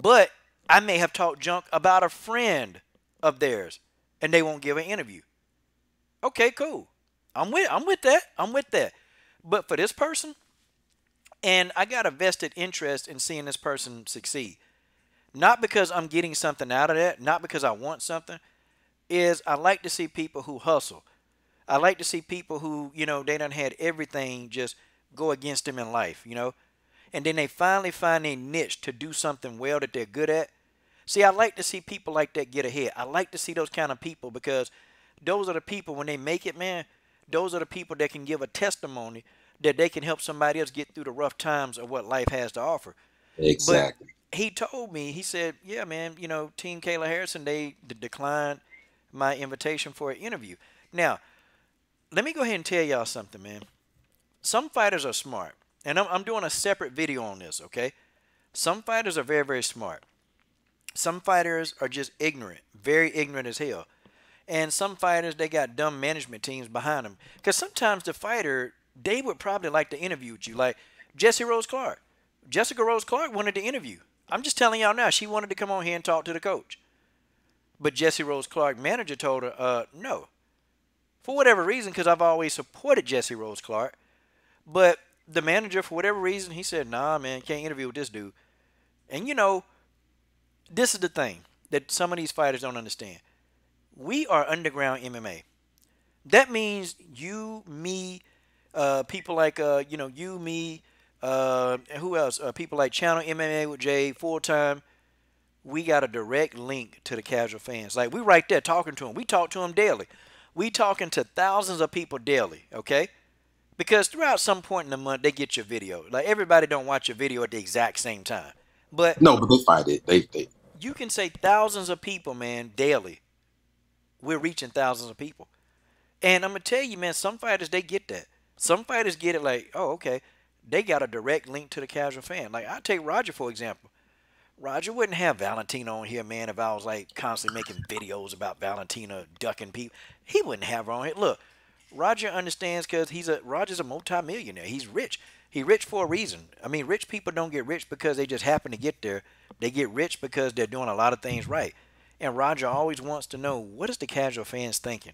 A: But I may have talked junk about a friend of theirs, and they won't give an interview. Okay, cool. I'm with that. I'm with that. But for this person, and I got a vested interest in seeing this person succeed. Not because I'm getting something out of that, not because I want something, is I like to see people who hustle. I like to see people who, they done had everything just go against them in life, and then they finally find a niche to do something well that they're good at. See, I like to see people like that get ahead. I like to see those kind of people because those are the people, when they make it, man, those are the people that can give a testimony that they can help somebody else get through the rough times of what life has to offer.
C: Exactly.
A: But he told me, he said, yeah, man, Team Kayla Harrison, they declined my invitation for an interview. Now, let me go ahead and tell y'all something, man. Some fighters are smart, and I'm doing a separate video on this, okay? Some fighters are very, very smart. Some fighters are just ignorant, very ignorant as hell. And some fighters, they got dumb management teams behind them. Because sometimes the fighter, they would probably like to interview with you. Like Jessie Rose Clark. Jessica Rose Clark wanted to interview. I'm just telling y'all now, she wanted to come on here and talk to the coach. But Jessie Rose Clark manager told her, no. For whatever reason, because I've always supported Jessie Rose Clark. But the manager, for whatever reason, he said, nah, man, can't interview with this dude. And this is the thing that some of these fighters don't understand. We are underground MMA. That means you, me, people like, you, me, who else? People like Channel MMA with Jay, Full Time. We got a direct link to the casual fans. Like, we right there talking to them. We talk to them daily. We talking to thousands of people daily, okay? Because throughout some point in the month, they get your video. Like, everybody don't watch your video at the exact same time. But
C: no, but they find it. They
A: You can say thousands of people, man, daily. We're reaching thousands of people. And I'm going to tell you, man, some fighters, they get that. Some fighters get it like, oh, okay. They got a direct link to the casual fan. Like, I take Roger, for example. Roger wouldn't have Valentina on here, man, if I was, like, constantly making videos about Valentina ducking people. He wouldn't have her on here. Look, Roger understands because Roger's a multimillionaire. He's rich. He's rich for a reason. I mean, rich people don't get rich because they just happen to get there. They get rich because they're doing a lot of things right. And Roger always wants to know, what is the casual fans thinking?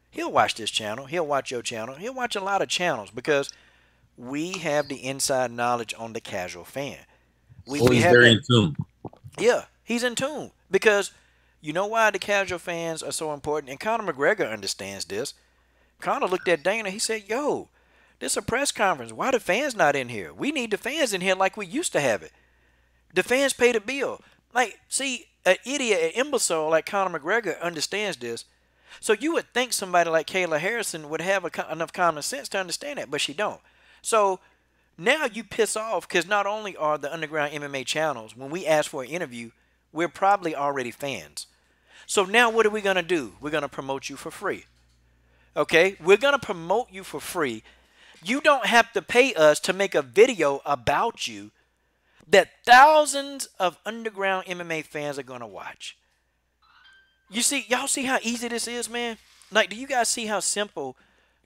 A: He'll watch this channel. He'll watch your channel. He'll watch a lot of channels because we have the inside knowledge on the casual fan. We
D: he's very in tune.
A: Yeah, he's in tune. Because you know why the casual fans are so important? And Conor McGregor understands this. Conor looked at Dana. He said, yo, this is a press conference. Why the fans not in here? We need the fans in here like we used to have it. The fans pay the bill. Like, see, an idiot, an imbecile like Conor McGregor understands this. So you would think somebody like Kayla Harrison would have enough common sense to understand that, but she don't. So now you piss off because not only are the underground MMA channels, when we ask for an interview, we're probably already fans. So now what are we going to do? We're going to promote you for free. Okay? We're going to promote you for free. You don't have to pay us to make a video about you that thousands of underground MMA fans are going to watch. You see, y'all see how easy this is, man? Like, do you guys see how simple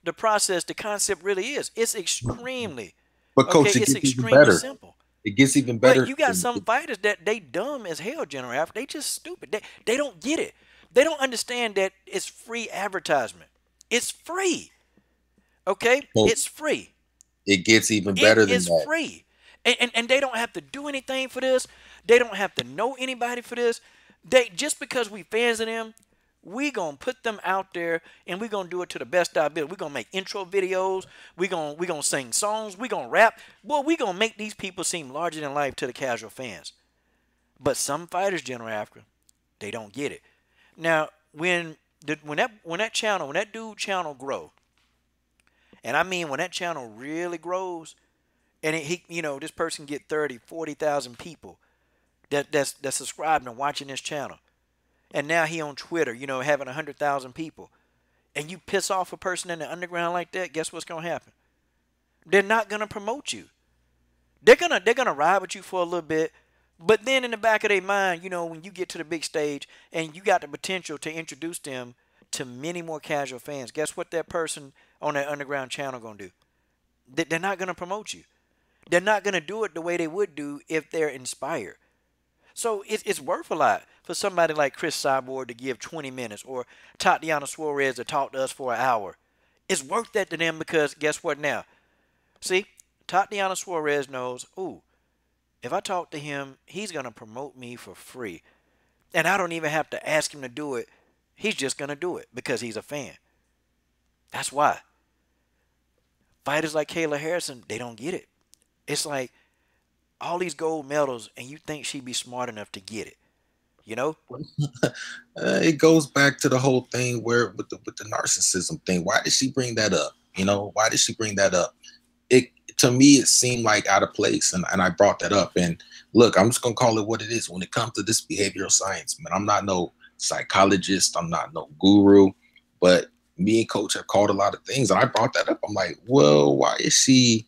A: the process, the concept really is? It's extremely,
C: but Coach,
A: okay,
C: it's
A: extremely
C: better.
A: Simple.
C: It gets even better.
A: But you got some fighters that they dumb as hell, General Af. They just stupid. They don't get it. They don't understand that it's free advertisement. It's free. Okay?
C: Coach,
A: it's free.
C: It gets even better than that.
A: It's free. And they don't have to do anything for this. They don't have to know anybody for this. Just because we fans of them, We gonna put them out there, and we gonna do it to the best of our ability. We gonna make intro videos. We gonna sing songs. We gonna rap. Boy, we gonna make these people seem larger than life to the casual fans. But some fighters, General Africa, they don't get it. Now, when that dude channel grow, and I mean when that channel really grows, and this person get 30, 40,000 people that's subscribing and watching this channel. And now he on Twitter, having 100,000 people. And you piss off a person in the underground like that, guess what's going to happen? They're not going to promote you. They're gonna ride with you for a little bit, but then in the back of their mind, when you get to the big stage and you got the potential to introduce them to many more casual fans, guess what that person on that underground channel going to do? They're not going to promote you. They're not going to do it the way they would do if they're inspired. So it's worth a lot for somebody like Chris Cyborg to give 20 minutes or Tatianna Suarez to talk to us for an hour. It's worth that to them because guess what now? See, Tatianna Suarez knows, ooh, if I talk to him, he's going to promote me for free. And I don't even have to ask him to do it. He's just going to do it because he's a fan. That's why. Fighters like Kayla Harrison, they don't get it. It's like all these gold medals, and you think she'd be smart enough to get it,
C: It goes back to the whole thing where with the narcissism thing. Why did she bring that up? Why did she bring that up? To me, it seemed like out of place, and I brought that up. And look, I'm just gonna call it what it is. When it comes to this behavioral science, man, I'm not no psychologist, I'm not no guru, but me and Coach have called a lot of things, and I brought that up. I'm like, well, why is she?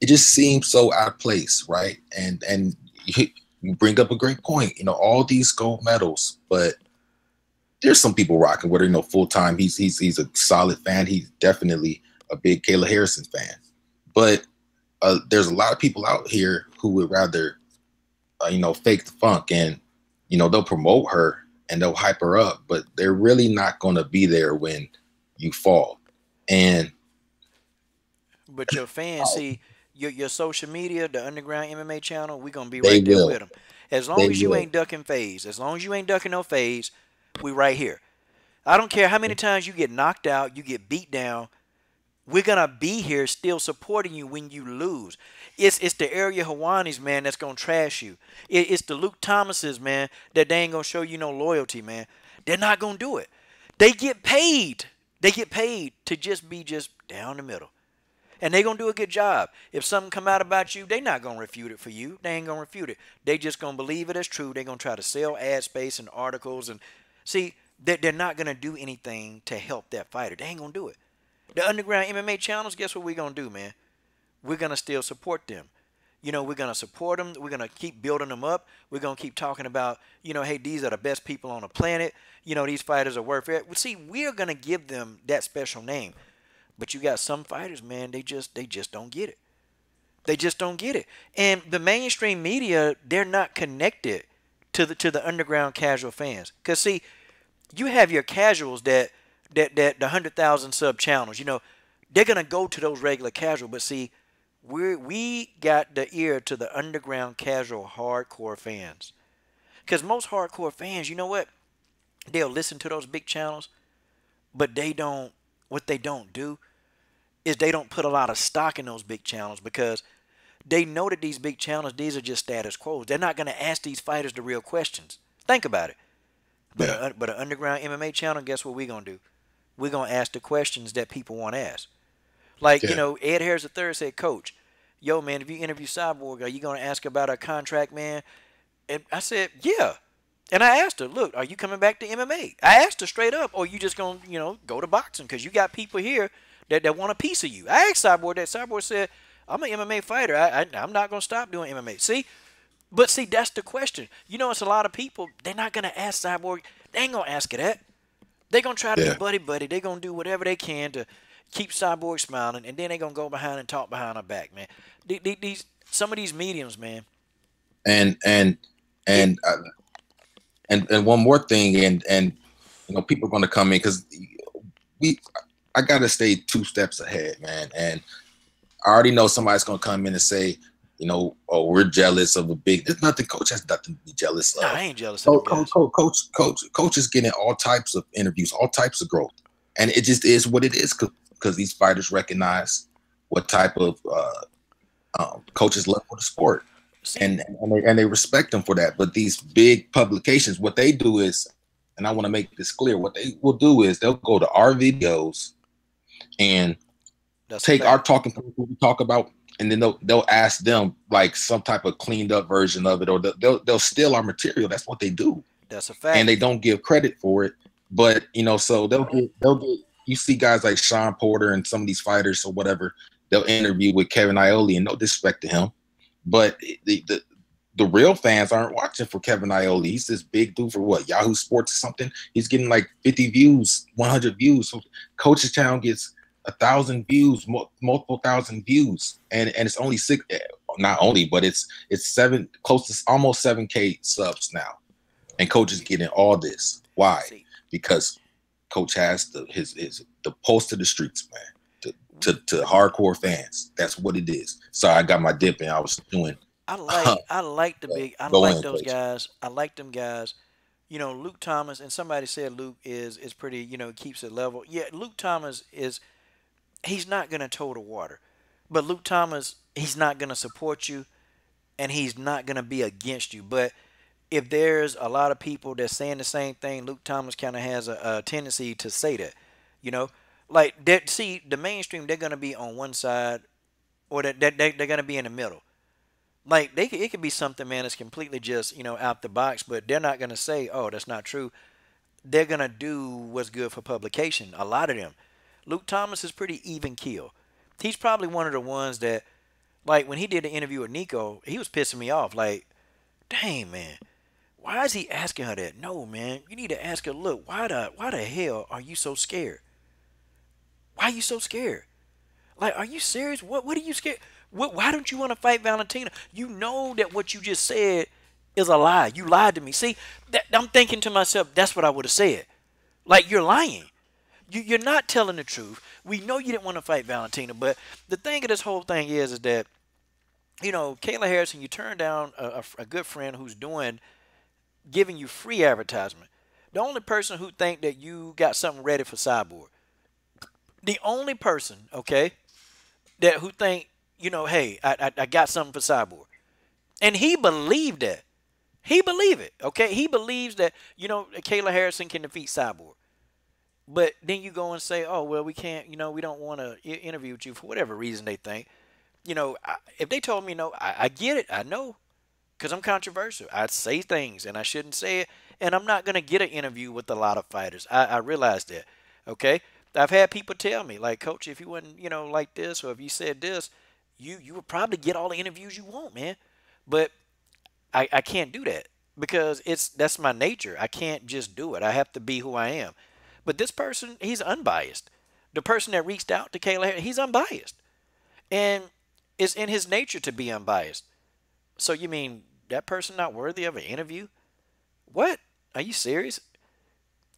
C: It just seems so out of place, right? And you bring up a great point. All these gold medals, but there's some people rocking with her. Full time. He's a solid fan. He's definitely a big Kayla Harrison fan. But there's a lot of people out here who would rather, fake the funk, and they'll promote her and they'll hype her up, but they're really not going to be there when you fall.
A: But your fans see. Your social media, the Underground MMA channel, we're going to be right there with them. As long as you ain't ducking phase, as long as you ain't ducking no phase, we right here. I don't care how many times you get knocked out, you get beat down, we're going to be here still supporting you when you lose. It's the area Hawani's, man, that's going to trash you. It's the Luke Thomases, man, that they ain't going to show you no loyalty, man. They're not going to do it. They get paid. They get paid to just be down the middle. And they going to do a good job. If something come out about you, they not going to refute it for you. They ain't going to refute it. They just going to believe it as true. They going to try to sell ad space and articles. And see, they're not going to do anything to help that fighter. They ain't going to do it. The Underground MMA channels, guess what we going to do, man? We're going to still support them. We're going to support them. We're going to keep building them up. We're going to keep talking about, hey, these are the best people on the planet. These fighters are worth it. See, we're going to give them that special name. But you got some fighters, man, they just don't get it. They just don't get it. And the mainstream media, they're not connected to the underground casual fans. Because, see, you have your casuals that the 100,000 sub channels, they're going to go to those regular casual. But, see, we got the ear to the underground casual hardcore fans. Because most hardcore fans, you know what? They'll listen to those big channels, but what they don't do is they don't put a lot of stock in those big channels because they know that these big channels, these are just status quo. They're not going to ask these fighters the real questions. Think about it. But an Underground MMA channel, guess what we're going to do? We're going to ask the questions that people want to ask. Like, Ed Harris III said, Coach, yo, man, if you interview Cyborg, are you going to ask about our contract, man? And I said, yeah. And I asked her, look, are you coming back to MMA? I asked her straight up, or you just going to, go to boxing? Because you got people here that want a piece of you. I asked Cyborg that. Cyborg said, I'm an MMA fighter. I'm not going to stop doing MMA. See? But see, that's the question. It's a lot of people, they're not going to ask Cyborg. They ain't going to ask her that. They're going to try to be buddy-buddy. They're going to do whatever they can to keep Cyborg smiling, and then they're going to go behind and talk behind her back, man. Some of these mediums, man.
C: And one more thing, and people are going to come in because I got to stay 2 steps ahead, man. And I already know somebody's going to come in and say, oh, we're jealous of a big. There's nothing. Coach has nothing to be jealous of.
A: Nah, I ain't jealous of them guys.
C: Coach is getting all types of interviews, all types of growth, and it just is what it is because these fighters recognize what type of coaches love for the sport, and they respect them for that. But these big publications, what they do is, and I want to make this clear, what they will do is they'll go to our videos and take our talking points we talk about, and then they'll ask them like some type of cleaned up version of it, or they'll steal our material. That's what they do.
A: That's a fact.
C: And they don't give credit for it. But so they'll get. You see guys like Sean Porter and some of these fighters or whatever. They'll interview with Kevin Iole, and no disrespect to him, but the real fans aren't watching for Kevin Iole. He's this big dude for what, Yahoo Sports or something. He's getting like 50 views, 100 views. So Coach's channel gets 1,000 views, multiple thousand views, and it's only six. Not only, but it's seven, close to almost 7K subs now, and Coach is getting all this. Why? Because Coach has the pulse to the streets, man. To hardcore fans, that's what it is. Sorry, I got my dip in. I was doing.
A: I like those guys. I like them guys. Luke Thomas, and somebody said Luke is pretty. Keeps it level. Yeah, Luke Thomas he's not gonna toe the water, but Luke Thomas, he's not gonna support you, and he's not gonna be against you. But if there's a lot of people that's saying the same thing, Luke Thomas kind of has a tendency to say that, Like, the mainstream, they're going to be on one side, or they're going to be in the middle. Like, it could be something, man, that's completely just, out the box, but they're not going to say, oh, that's not true. They're going to do what's good for publication, a lot of them. Luke Thomas is pretty even keel. He's probably one of the ones that, like, when he did the interview with Nico, he was pissing me off. Like, dang, man, why is he asking her that? No, man, you need to ask her, look, why the hell are you so scared? Why are you so scared? Like, are you serious? What are you scared? Why don't you want to fight Valentina? You know that what you just said is a lie. You lied to me. See, I'm thinking to myself, that's what I would have said. Like, you're lying. You're not telling the truth. We know you didn't want to fight Valentina, but the thing of this whole thing is that, Kayla Harrison, you turned down a good friend who's giving you free advertisement. The only person who think that you got something ready for Cyborg. The only person, okay, who think, hey, I got something for Cyborg. And he believed that. He believed it, okay? He believes that, Kayla Harrison can defeat Cyborg. But then you go and say, oh, well, we can't, we don't want to interview with you for whatever reason they think. If they told me no, I get it. I know, because I'm controversial. I say things, and I shouldn't say it. And I'm not going to get an interview with a lot of fighters. I realize that, okay? I've had people tell me, like, Coach, if you wasn't, like this, or if you said this, you would probably get all the interviews you want, man. But I can't do that because that's my nature. I can't just do it. I have to be who I am. But this person, he's unbiased. The person that reached out to Kayla, he's unbiased. And it's in his nature to be unbiased. So you mean that person not worthy of an interview? What? Are you serious?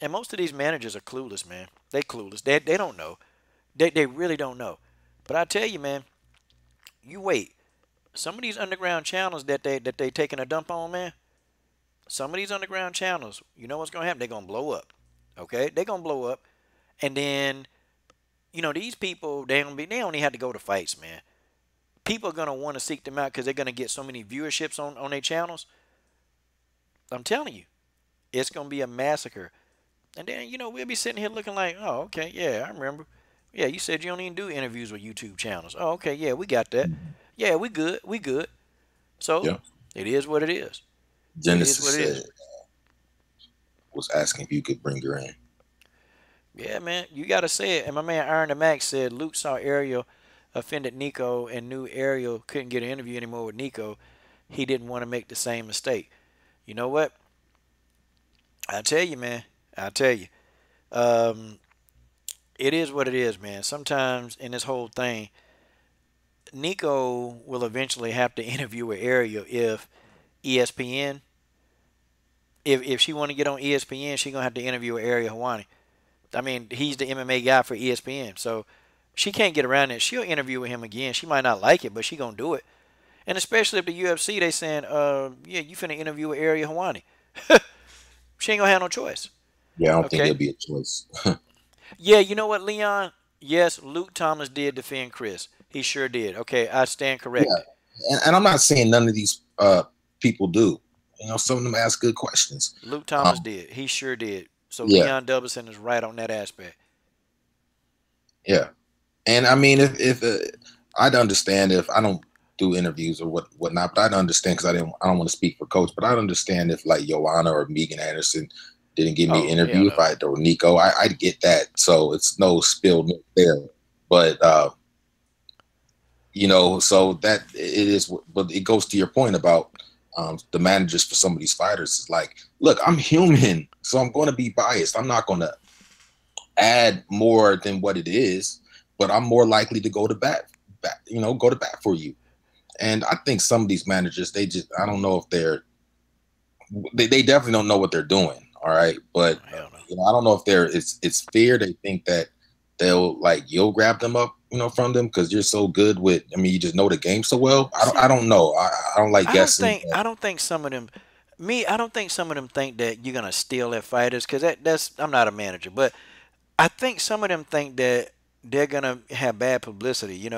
A: And most of these managers are clueless, man. They clueless. They don't know. They really don't know. But I tell you, man, you wait. Some of these underground channels that they taking a dump on, man. Some of these underground channels, you know what's gonna happen? They're gonna blow up. Okay? They're gonna blow up. And then, these people, they only have to go to fights, man. People are gonna want to seek them out because they're gonna get so many viewerships on their channels. I'm telling you, it's gonna be a massacre. And then, we'll be sitting here looking like, oh, okay, yeah, I remember. Yeah, you said you don't even do interviews with YouTube channels. Oh, okay, yeah, we got that. Yeah, we good. So, yeah. It is what it is.
C: Genesis was asking if you could bring her in.
A: Yeah, man, you got to say it. And my man Iron the Max said Luke saw Ariel offended Nico and knew Ariel couldn't get an interview anymore with Nico. He didn't want to make the same mistake. You know what? I tell you, man. I tell you, it is what it is, man. Sometimes in this whole thing, Nico will eventually have to interview with Ariel if ESPN, if she want to get on ESPN, she's going to have to interview with Ariel Helwani. I mean, he's the MMA guy for ESPN, so she can't get around it. She'll interview with him again. She might not like it, but she going to do it. And especially if the UFC, they saying, yeah, you finna interview with Ariane Hawani. She ain't gonna have no choice.
C: Yeah, I don't think
A: Okay.
C: it'll be a choice.
A: Yeah, you know what, Leon? Yes, Luke Thomas did defend Chris. He sure did. Okay, I stand
C: Yeah,
A: corrected.
C: and I'm not saying none of these people do. You know, some of them ask good questions.
A: Luke Thomas did. He sure did. So
C: Yeah,
A: Leon Doubleson is right on that aspect.
C: yeah. And I mean, if I'd understand if I don't do interviews or whatnot, but I'd understand because I don't want to speak for coach, but I'd understand if like Joanna or Megan Anderson didn't give me an
A: Oh, hell
C: interview. If
A: no.
C: I or Nico, I'd get that. So it's no spilled milk there. But you know, so that it is. But it goes to your point about the managers for some of these fighters. It's like, look, I'm human, so I'm going to be biased. I'm not going to add more than what it is, but I'm more likely to go to bat, go to bat for you. And I think some of these managers, I don't know if they definitely don't know what they're doing. All right. But,
A: Hell no.
C: I don't know if it's fear. They think that you'll grab them up, from them because you're so good with, you just know the game so well. I don't know. I don't like guessing.
A: I don't think some of them. I don't think some of them think that you're gonna steal their fighters because that's. I'm not a manager, but I think some of them think that they're gonna have bad publicity.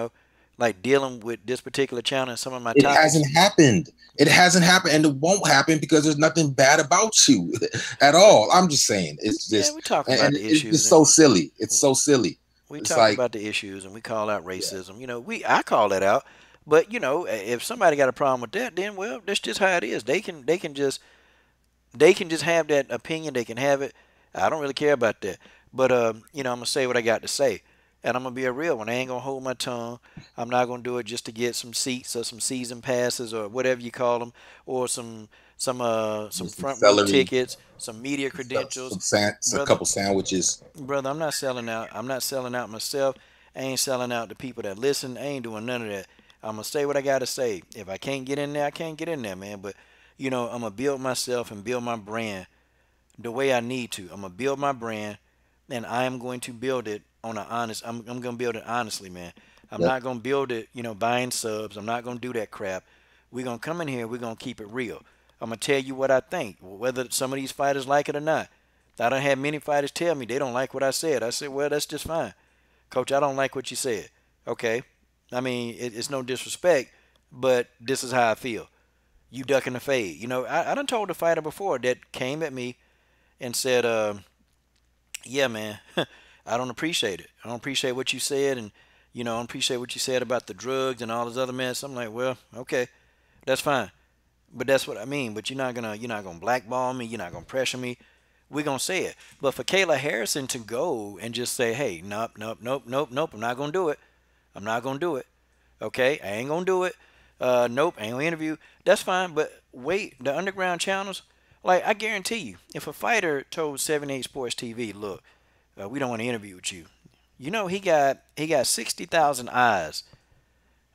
A: Like dealing with this particular channel and some of my
C: It
A: topics.
C: hasn't happened. It hasn't happened, and it won't happen because there's nothing bad about you at all. I'm just saying, it's
A: Yeah,
C: just,
A: we talk
C: and
A: about the
C: it's
A: issues.
C: just so silly. It's so silly.
A: We
C: It's
A: talk
C: like,
A: about the issues and we call out
C: yeah,
A: racism. I call that out. But if somebody got a problem with that, then well, that's just how it is. They can just have that opinion. They can have it. I don't really care about that. But I'm gonna say what I got to say, and I'm gonna be a real one. I ain't gonna hold my tongue. I'm not gonna do it just to get some seats or some season passes or whatever you call them, or some
C: just some
A: front row
C: celery,
A: tickets, some media credentials,
C: a
A: brother.
C: couple sandwiches.
A: Brother, I'm not selling out. I'm not selling out myself. I ain't selling out the people that listen. I ain't doing none of that. I'm gonna say what I gotta say. If I can't get in there, I can't get in there, man. But I'm gonna build myself and build my brand the way I need to. I'm gonna build my brand, and I am going to build it on an honest. I'm gonna build it honestly, man. I'm
C: Yep.
A: not gonna build it, buying subs. I'm not gonna do that crap. We're gonna come in here. We're gonna keep it real. I'm gonna tell you what I think, whether some of these fighters like it or not. I done had many fighters tell me they don't like what I said. I said, well, that's just fine, Coach. I don't like what you said. Okay, I mean it's no disrespect, but this is how I feel. You ducking the fade. I done told a fighter before that came at me and said, yeah, man, I don't appreciate it. I don't appreciate what you said, and I don't appreciate what you said about the drugs and all this other mess. I'm like, well, okay, that's fine, but that's what I mean. But you're not gonna blackball me. You're not gonna pressure me. We're gonna say it. But for Kayla Harrison to go and just say, hey, nope, nope, nope, nope, nope, I'm not gonna do it. I'm not gonna do it. Okay, I ain't gonna do it. Nope, I ain't gonna interview. That's fine. But wait, the underground channels, like I guarantee you, if a fighter told 78 Sports TV, look, we don't want to interview with you, he got 60,000 eyes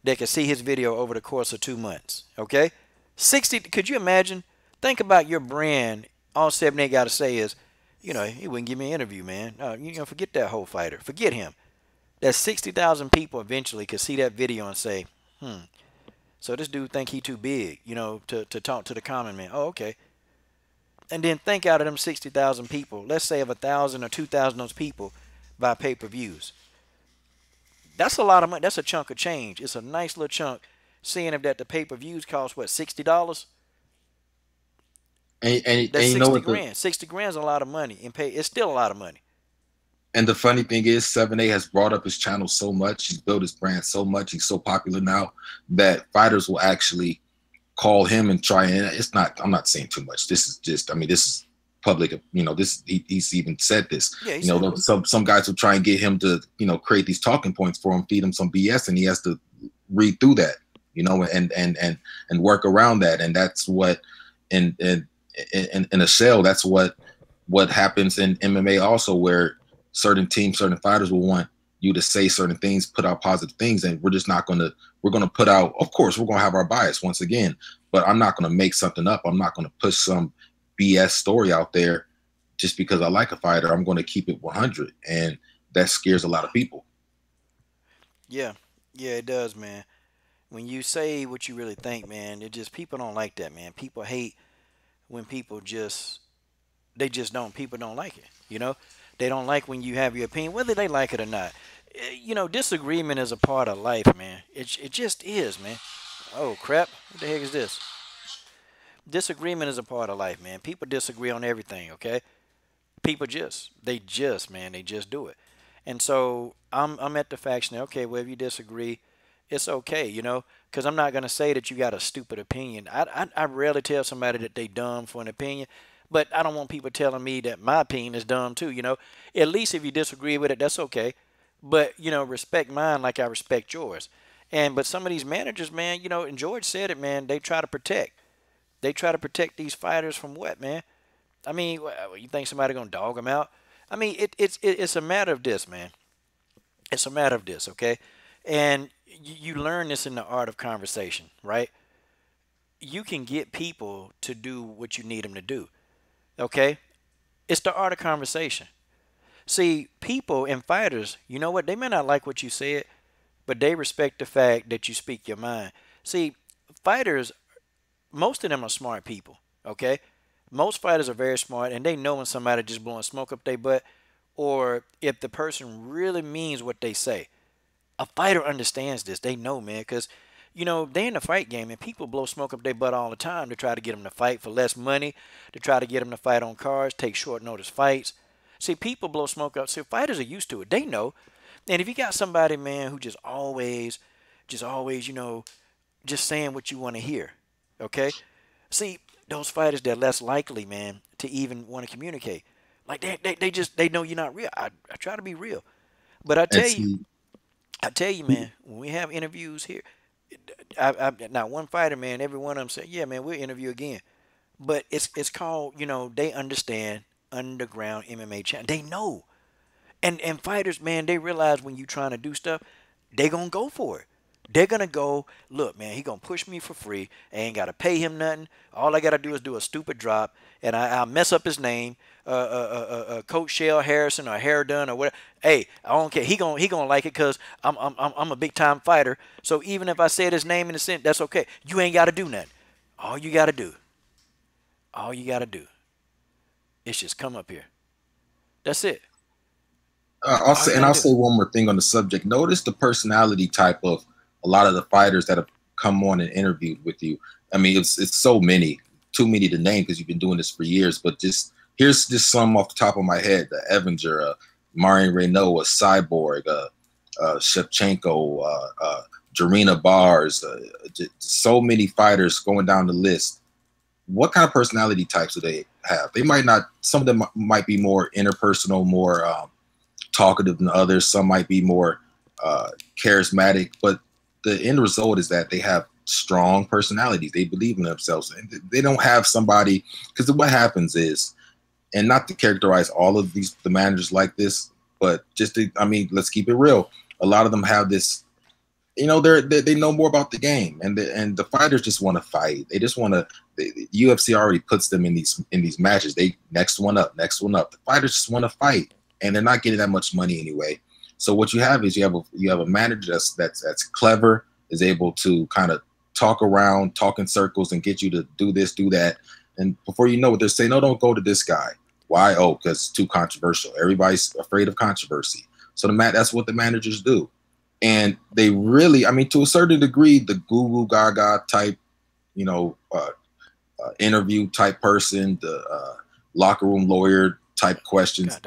A: that could see his video over the course of 2 months. Okay, 60. Could you imagine? Think about your brand. All 78 got to say is, he wouldn't give me an interview, man. Forget that whole fighter. Forget him. That 60,000 people eventually could see that video and say, so this dude think he too big, to talk to the common man. Oh, okay. And then think out of them 60,000 people. Let's say of 1,000 or 2,000 of those people buy pay-per-views. That's a lot of money. That's a chunk of change. It's a nice little chunk. Seeing if that the pay-per-views cost what, $60?
C: And
A: That's
C: you know
A: 60
C: what
A: grand. 60 grand is a lot of money. And pay. It's still a lot of money.
C: and the funny thing is 7A has brought up his channel so much, he's built his brand so much, he's so popular now that fighters will actually call him and try, and I'm not saying too much. This is just, this is public, he's even said this.
A: Yeah,
C: Some guys will try and get him to, create these talking points for him, feed him some BS, and he has to read through that, and work around that. And that's what in a shell, that's what happens in MMA also, where certain teams, certain fighters will want you to say certain things, put out positive things, and we're going to put out, of course, we're going to have our bias once again, but I'm not going to make something up. I'm not going to push some BS story out there just because I like a fighter. I'm going to keep it 100, and that scares a lot of people.
A: Yeah, it does, man. when you say what you really think, man, it just people don't like that, man. People hate when people just they just don't. People don't like it. You know, they don't like when you have your opinion, whether they like it or not. You know, disagreement is a part of life, man. It just is, man. Oh crap! What the heck is this? Disagreement is a part of life, man. People disagree on everything. Okay, people man, they just do it. And so I'm at the faction. Okay, well, if you disagree, it's okay, you know, because I'm not gonna say that you got a stupid opinion. I rarely tell somebody that they dumb for an opinion, but I don't want people telling me that my opinion is dumb too. You know, at least if you disagree with it, that's okay. But you know, respect mine like I respect yours. And but some of these managers, man, you know, and George said it, man. They try to protect. They try to protect these fighters from what, man? I mean, you think somebody gonna dog them out? I mean, it's a matter of this, man. It's a matter of this, okay? And you learn this in the art of conversation, right? You can get people to do what you need them to do, okay? It's the art of conversation. See, people and fighters, you know what? They may not like what you said, but they respect the fact that you speak your mind. See, fighters, most of them are smart people, okay? Most fighters are very smart, and they know when somebody just blowing smoke up their butt, or if the person really means what they say. A fighter understands this. They know, man, because you know they in the fight game, and people blow smoke up their butt all the time to try to get them to fight for less money, to try to get them to fight on cards, take short notice fights. See, people blow smoke up. See, fighters are used to it. They know. And if you got somebody, man, who just always, you know, just saying what you want to hear, okay? See, those fighters, they're less likely, man, to even want to communicate. Like they just they know you're not real. I try to be real, but
C: And see,
A: I tell you, man, when we have interviews here, not one fighter, man, every one of them say, yeah, man, we'll interview again. But it's called, you know, they understand underground MMA channel. They know, and fighters, man, they realize when you trying to do stuff, they gonna go for it. They're gonna go, look, man, he gonna push me for free. I ain't gotta pay him nothing. All I gotta do is do a stupid drop, and I'll mess up his name, Coach Shell Harrison or Harradon or whatever. Hey, I don't care. He gonna like it because I'm a big time fighter. So even if I said his name in a sentence, that's okay. You ain't gotta do nothing. All you gotta do, all you gotta do, is just come up here. That's it. All you
C: I'll
A: gotta do.
C: say one more thing on the subject. Notice the personality type of a lot of the fighters that have come on and interviewed with you. I mean, it's so many, too many to name because you've been doing this for years. But just here's just some off the top of my head: the Evanger, Marion Renault, Cyborg, Shevchenko, Jarena Bars. Just so many fighters going down the list. What kind of personality types do they have? They might not. Some of them might be more interpersonal, more talkative than others. Some might be more charismatic, but the end result is that they have strong personalities. They believe in themselves, and they don't have somebody. Because what happens is, and not to characterize all of the managers like this, but just to, I mean, let's keep it real. A lot of them have this. You know, they know more about the game, and the fighters just want to fight. They just want to. The UFC already puts them in these matches. They next one up, next one up. The fighters just want to fight, and they're not getting that much money anyway. So what you have is you have a manager that's clever, is able to kind of talk around, talk in circles, and get you to do this, do that, and before you know it, they're saying, no, don't go to this guy. Why? Oh, because it's too controversial. Everybody's afraid of controversy. So that's what the managers do. And they really, I mean, to a certain degree, the goo goo gaga type, you know, interview type person, the locker room lawyer type questions,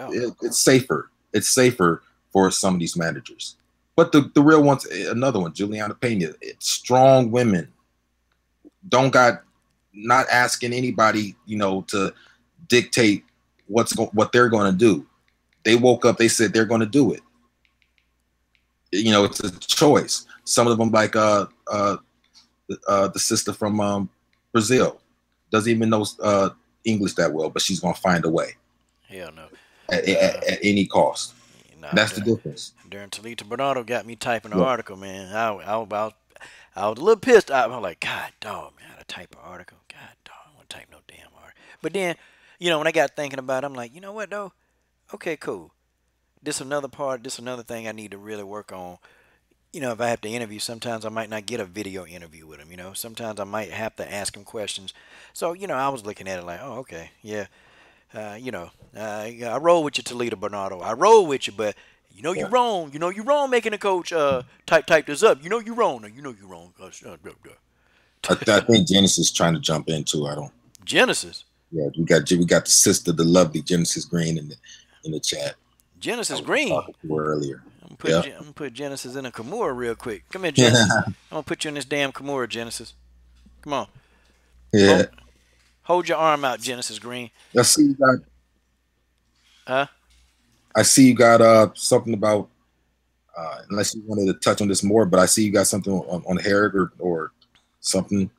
C: it's safer. It's safer for some of these managers. But the real ones, another one, Juliana Pena, it's strong women. Not asking anybody, you know, to dictate what they're going to do. They woke up, they said they're going to do it. You know, it's a choice. Some of them, like the sister from Brazil, doesn't even know English that well, but she's gonna find a way.
A: Hell no.
C: At any cost.
A: Nah,
C: that's the difference.
A: During Talita Bernardo got me typing an article, man. I was a little pissed. I was like, God, dog, man, I type an article. God, dog, I don't want to type no damn article. But then, you know, when I got thinking about it, I'm like, you know what, though? Okay, cool. This another thing I need to really work on. if I have to interview, sometimes I might not get a video interview with him. Sometimes I might have to ask him questions. So, I was looking at it like, oh, okay, yeah, yeah, I roll with you, Toledo Bernardo. I roll with you, but you
C: Yeah.
A: wrong. You wrong making the coach type this up. You wrong. You wrong.
C: I think Genesis trying to jump into. I don't.
A: Genesis.
C: Yeah, we got the sister, the lovely Genesis Green in the chat. I
A: Genesis
C: was
A: Green.
C: talking to her earlier.
A: I'm gonna put Genesis in a Kimura real quick. Come here, Genesis. I'm gonna put you in this damn Kimura, Genesis. Come on.
C: Yeah.
A: Hold your arm out, Genesis Green.
C: I see you got.
A: Huh?
C: I see you got something about. Unless you wanted to touch on this more, but I see you got something on Herrig or something.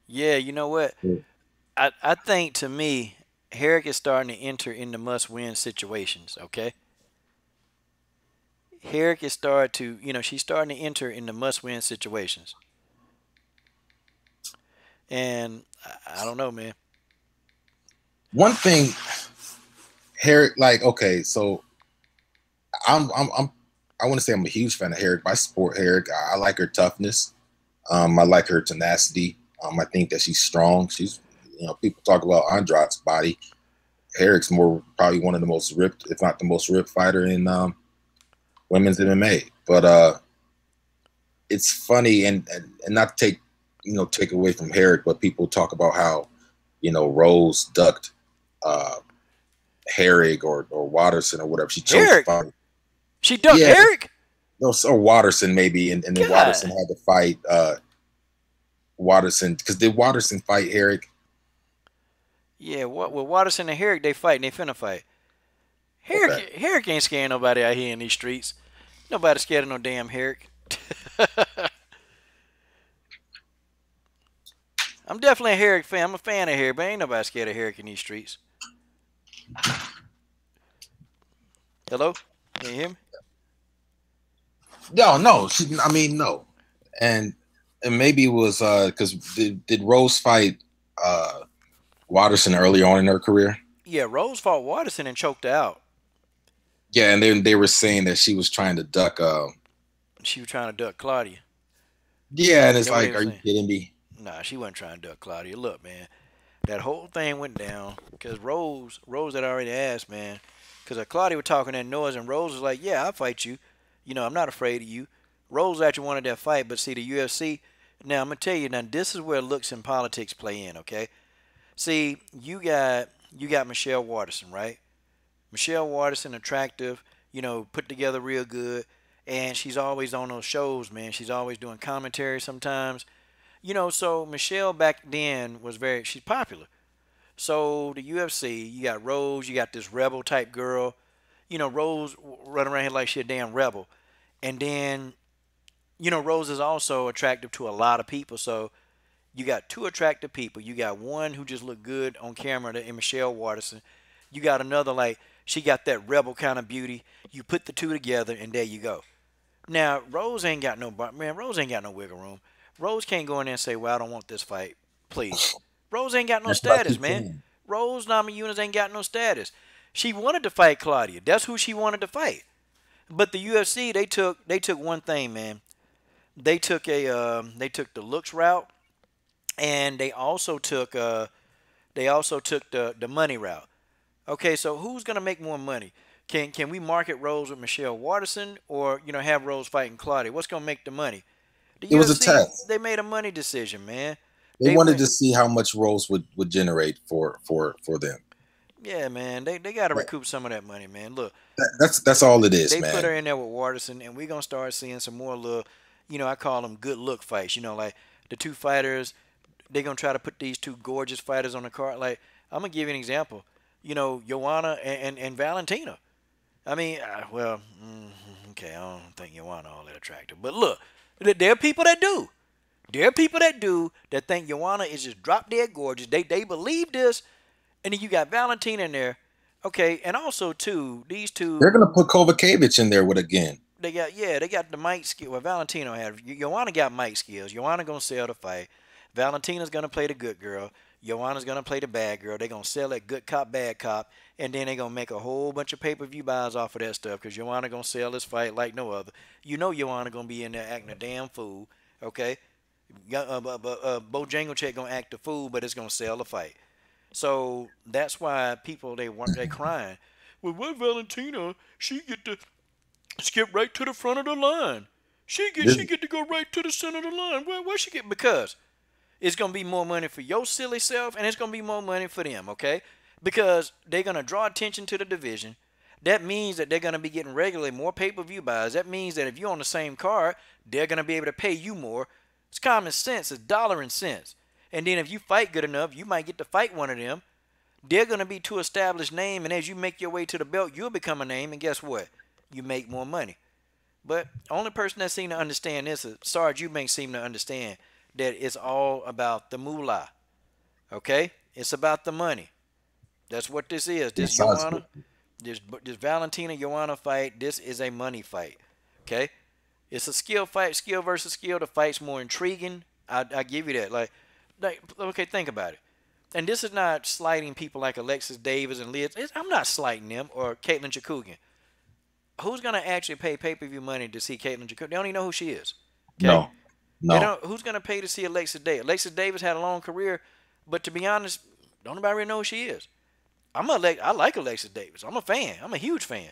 A: Yeah, you know what?
C: Yeah.
A: I think to me, Herrick is starting to enter into must-win situations. Okay. Herrick is she's starting to enter into must-win situations. And I don't know, man.
C: One thing, Herrig, like, okay, so I want to say I'm a huge fan of Herrig. I support Herrig. I like her toughness. I like her tenacity. I think that she's strong. She's, people talk about Andrade's body. Herrick's probably one of the most ripped, if not the most ripped fighter in women's MMA. But it's funny and not to take away from Herrig, but people talk about how, Rose ducked Herrig or Watterson or whatever. She chose to fight.
A: She ducked Herrig?
C: No, so Watterson maybe, and then Watterson had to fight Watterson, because did Watterson fight Herrig?
A: Yeah, with Watterson and Herrig, they fight and they finna fight. Herrig ain't scaring nobody out here in these streets. Nobody scared of no damn Herrig. I'm definitely a Herrig fan. I'm a fan of Herrig, but ain't nobody scared of Herrig in these streets. Hello? Can you hear me?
C: No. No. And maybe it was because did Rose fight Watterson earlier on in her career?
A: Yeah, Rose fought Watterson and choked her out.
C: Yeah, and then they were saying that she was trying to duck.
A: She was trying to duck Claudia.
C: Yeah, and it's like, are you kidding me?
A: Nah, she wasn't trying to duck Claudia. Look, man, that whole thing went down because Rose had already asked, man, because Claudia was talking that noise, and Rose was like, "Yeah, I'll fight you. I'm not afraid of you." Rose actually wanted that fight, but see, the UFC. Now I'm gonna tell you, now this is where looks and politics play in. Okay, see, you got Michelle Watterson, right? Michelle Watterson, attractive, put together real good, and she's always on those shows, man. She's always doing commentary sometimes. So Michelle back then she's popular. So the UFC, you got Rose, you got this rebel type girl. Rose running around here like she a damn rebel. And then, Rose is also attractive to a lot of people. So you got two attractive people. You got one who just looked good on camera in Michelle Watterson. You got another, like, she got that rebel kind of beauty. You put the two together, and there you go. Now, Rose ain't got no wiggle room. Rose can't go in there and say, well, I don't want this fight. Please. Rose ain't got no status, man. Rose Namajunas ain't got no status. She wanted to fight Claudia. That's who she wanted to fight. But the UFC, they took one thing, man. They took the looks route, and they also took the money route. Okay, so who's gonna make more money? Can we market Rose with Michelle Watterson, or have Rose fighting Claudia? What's gonna make the money? The
C: UFC, was a test.
A: They made a money decision, man.
C: They wanted to see how much Rose would generate for them.
A: Yeah, man. They got to recoup some of that money, man. Look,
C: that's all it is,
A: man.
C: They
A: put her in there with Watterson, and we're gonna start seeing some more little, I call them good look fights. Like the two fighters, they're gonna try to put these two gorgeous fighters on the card. Like, I'm gonna give you an example. Joanna and Valentina. I mean, okay, I don't think Joanna all that attractive, but look. There are people that do. There are people that think Joanna is just drop dead gorgeous. They believe this, and then you got Valentina in there. Okay, and also too, these two.
C: They're gonna put Kovacevic in there with again.
A: They got the mic skill. Well, Valentina had. Joanna got mic skills. Joanna gonna sell the fight. Valentina's gonna play the good girl. Joanna's going to play the bad girl. They're going to sell that good cop, bad cop, and then they're going to make a whole bunch of pay-per-view buys off of that stuff because Joanna going to sell this fight like no other. You know Joanna going to be in there acting a damn fool, okay? Bojangles going to act a fool, but it's going to sell the fight. So that's why people, they crying. Well, what Valentina, she get to skip right to the front of the line. She get to go right to the center of the line. Where she get? Because it's going to be more money for your silly self, and it's going to be more money for them, okay? Because they're going to draw attention to the division. That means that they're going to be getting regularly more pay-per-view buys. That means that if you're on the same card, they're going to be able to pay you more. It's common sense. It's dollar and cents. And then if you fight good enough, you might get to fight one of them. They're going to be too established name, and as you make your way to the belt, you'll become a name, and guess what? You make more money. But only person that seem to understand this is Sarge Eubanks seem to understand that it's all about the moolah. Okay? It's about the money. That's what this is. This Joanna, this Valentina Joanna fight, this is a money fight. Okay? It's a skill fight, skill versus skill. The fight's more intriguing. I give you that. Like, okay, think about it. And this is not slighting people like Alexis Davis and Liz. I'm not slighting them or Caitlin Chookagian. Who's going to actually pay pay-per-view money to see Caitlin Chookagian? They don't even know who she is. Okay?
C: No.
A: Who's going to pay to see Alexis Davis? Alexis Davis had a long career, but to be honest, don't nobody really know who she is. I like Alexis Davis. I'm a fan. I'm a huge fan.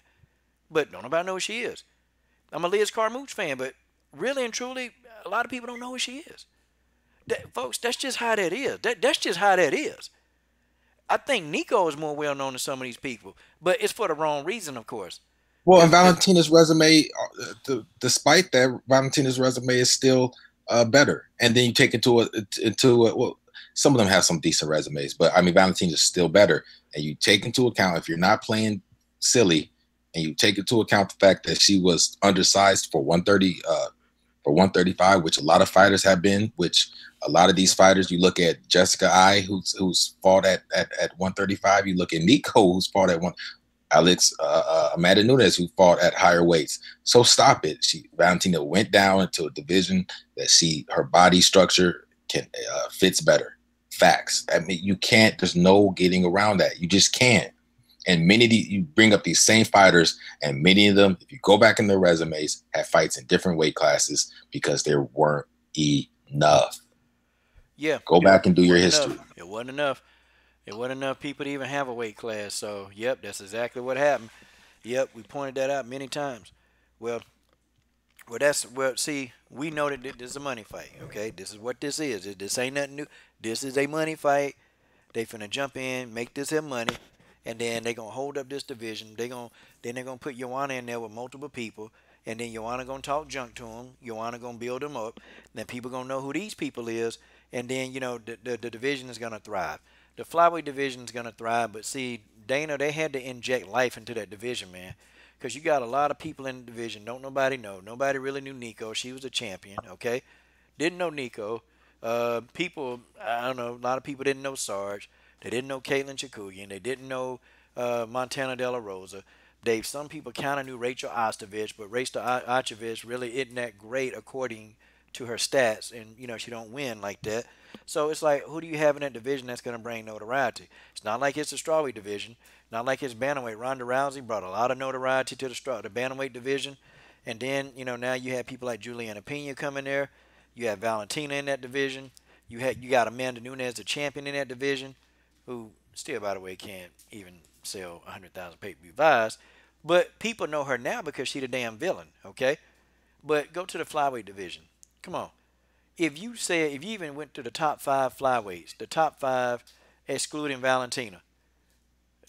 A: But don't nobody know who she is. I'm a Liz Carmouche fan, but really and truly, a lot of people don't know who she is. Folks, that's just how that is. That's just how that is. I think Nico is more well-known than some of these people, but it's for the wrong reason, of course.
C: Well, and Valentina's resume, despite that, Valentina's resume is still better. And then you take well, some of them have some decent resumes, but I mean, Valentina's still better. And you take into account, if you're not playing silly, and you take into account the fact that she was undersized for 130, for 135, which a lot of fighters have been, which a lot of these fighters, you look at Jessica I, who's fought at 135, you look at Nico, who's fought at Amanda Nunes, who fought at higher weights. So stop it. Valentina went down into a division that her body structure fits better. Facts. I mean, you can't, there's no getting around that. You just can't. And many of you bring up these same fighters, and many of them, if you go back in their resumes, have fights in different weight classes because there weren't enough.
A: Yeah.
C: Go back and do your history.
A: It wasn't enough. It wasn't enough people to even have a weight class. So, yep, that's exactly what happened. Yep, we pointed that out many times. Well, see, we know that this is a money fight, okay? This is what this is. This ain't nothing new. This is a money fight. They finna jump in, make this their money, and then they gonna hold up this division. They're gonna put Joanna in there with multiple people, and then Joanna gonna talk junk to them. Joanna gonna build them up. Then people gonna know who these people is, and then the division is gonna thrive. The flyweight division is gonna thrive, but see, Dana, they had to inject life into that division, man, because you got a lot of people in the division. Don't nobody know. Nobody really knew Nico. She was a champion, okay? Didn't know Nico. People, I don't know, a lot of people didn't know Sarge. They didn't know Caitlin Chookagian. They didn't know Montana De La Rosa. Some people kind of knew Rachel Ostovich, but Rachel Ostovich really isn't that great according to her stats, and she don't win like that. So it's like, who do you have in that division that's going to bring notoriety? It's not like it's a strawweight division, not like it's bantamweight. Ronda Rousey brought a lot of notoriety to the bantamweight division, and then now you have people like Juliana Pena come in there. You have Valentina in that division. You got Amanda Nunes, the champion in that division, who still, by the way, can't even sell 100,000 pay-per-view buys. But people know her now because she's the damn villain, okay? But go to the flyweight division. Come on. If you even went to the top 5 flyweights, the top 5 excluding Valentina,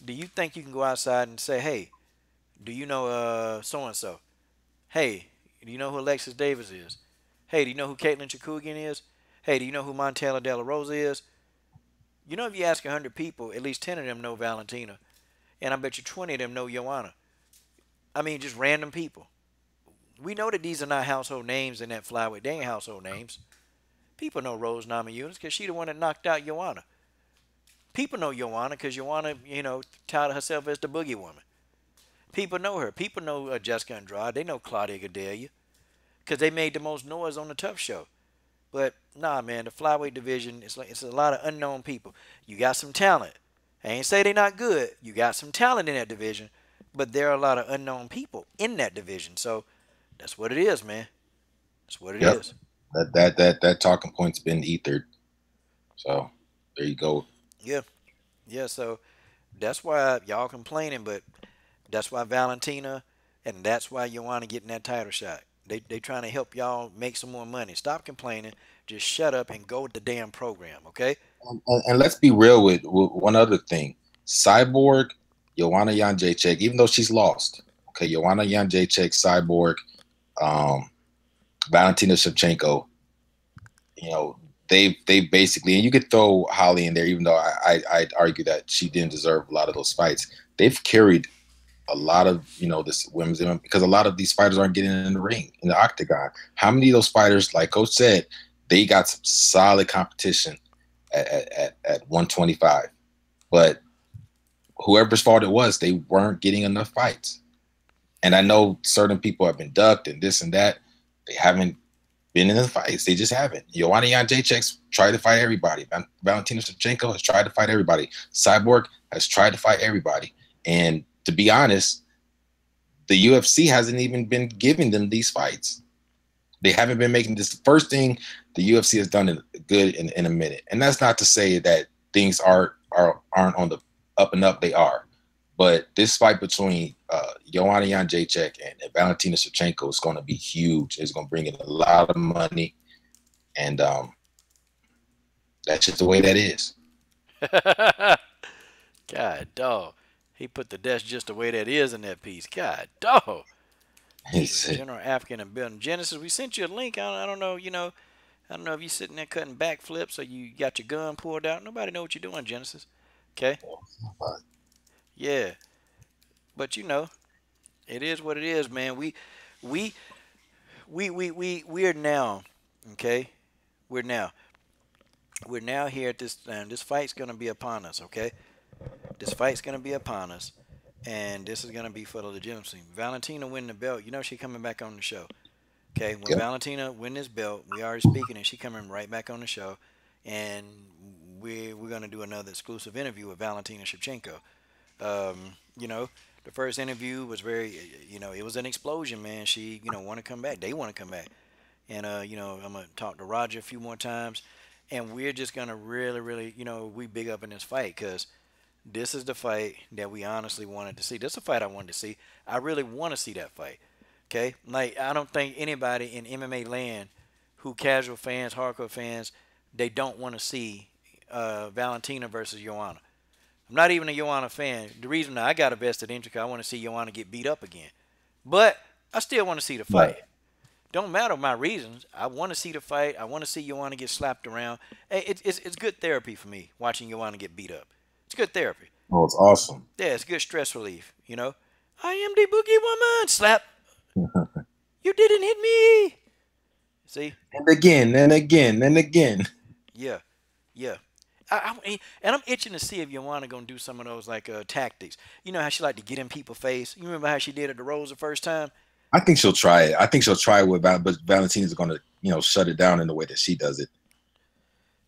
A: do you think you can go outside and say, hey, do you know so-and-so? Hey, do you know who Alexis Davis is? Hey, do you know who Caitlin Chookagian is? Hey, do you know who Montana De La Rosa is? If you ask 100 people, at least 10 of them know Valentina. And I bet you 20 of them know Joanna. I mean, just random people. We know that these are not household names in that flyweight. They ain't household names. People know Rose Namajunas because she's the one that knocked out Joanna. People know Joanna because Joanna, touted herself as the boogie woman. People know her. People know Jessica Andrade. They know Claudia Gadelia because they made the most noise on the Tough Show. But nah, man, the flyweight division it's a lot of unknown people. You got some talent. I ain't say they not good. You got some talent in that division, but there are a lot of unknown people in that division. So that's what it is, man. That's what it
C: Yep.
A: is.
C: That talking point's been ethered. So there you go.
A: Yeah, yeah. So that's why y'all complaining, but that's why Valentina and that's why Joanna getting that title shot. They trying to help y'all make some more money. Stop complaining. Just shut up and go with the damn program, okay?
C: And let's be real with one other thing. Cyborg, Joanna Jędrzejczyk, even though she's lost, okay, Joanna Jędrzejczyk, Cyborg, um, Valentina Shevchenko, you know, they basically, and you could throw Holly in there, even though I'd argue that she didn't deserve a lot of those fights. They've carried a lot of, this women's MMA because a lot of these fighters aren't getting in the ring, in the octagon. How many of those fighters, like Coach said, they got some solid competition at 125, but whoever's fault it was, they weren't getting enough fights. And I know certain people have been ducked and this and that. They haven't been in the fights. They just haven't. Joanna Jędrzejczyk's tried to fight everybody. Valentina Shevchenko has tried to fight everybody. Cyborg has tried to fight everybody. And to be honest, the UFC hasn't even been giving them these fights. They haven't been making this. The first thing the UFC has done good in a minute. And that's not to say that things aren't on the up and up. They are. But this fight between Joanna Jędrzejczyk and Valentina Shevchenko is going to be huge. It's going to bring in a lot of money. And that's just the way that is.
A: God, dog. He put the "that's just the way that is" in that piece. God, dog. General African and building Genesis. We sent you a link. I don't know. I don't know if you're sitting there cutting backflips or you got your gun pulled out. Nobody know what you're doing, Genesis. Okay. Yeah, but it is what it is, man. We're now, okay. We're now here at this time. This fight's gonna be upon us, okay. This fight's gonna be upon us, and this is gonna be for the legitimacy. Valentina win the belt. She coming back on the show. Okay, when Valentina win this belt, we already speaking, and she coming right back on the show, and we're gonna do another exclusive interview with Valentina Shevchenko. The first interview was very, it was an explosion, man. She, want to come back. They want to come back. And, I'm going to talk to Roger a few more times. And we're just going to really, really, we big up in this fight because this is the fight that we honestly wanted to see. This is a fight I wanted to see. I really want to see that fight. Okay? Like, I don't think anybody in MMA land who casual fans, hardcore fans, they don't want to see Valentina versus Joanna. I'm not even a Joanna fan. The reason I got a vested interest, I want to see Joanna get beat up again. But I still want to see the fight. Right. Don't matter my reasons. I want to see the fight. I want to see Joanna get slapped around. It's good therapy for me, watching Joanna get beat up. It's good therapy.
C: Oh, it's awesome.
A: Yeah, it's good stress relief, I am the boogie woman. Slap. You didn't hit me. See?
C: And again, and again, and again.
A: Yeah. Yeah. And I'm itching to see if Joanna gonna do some of those like tactics. You know how she like to get in people's face. You remember how she did at the Rose the first time?
C: I think she'll try it. I think she'll try it but Valentina's gonna shut it down in the way that she does it.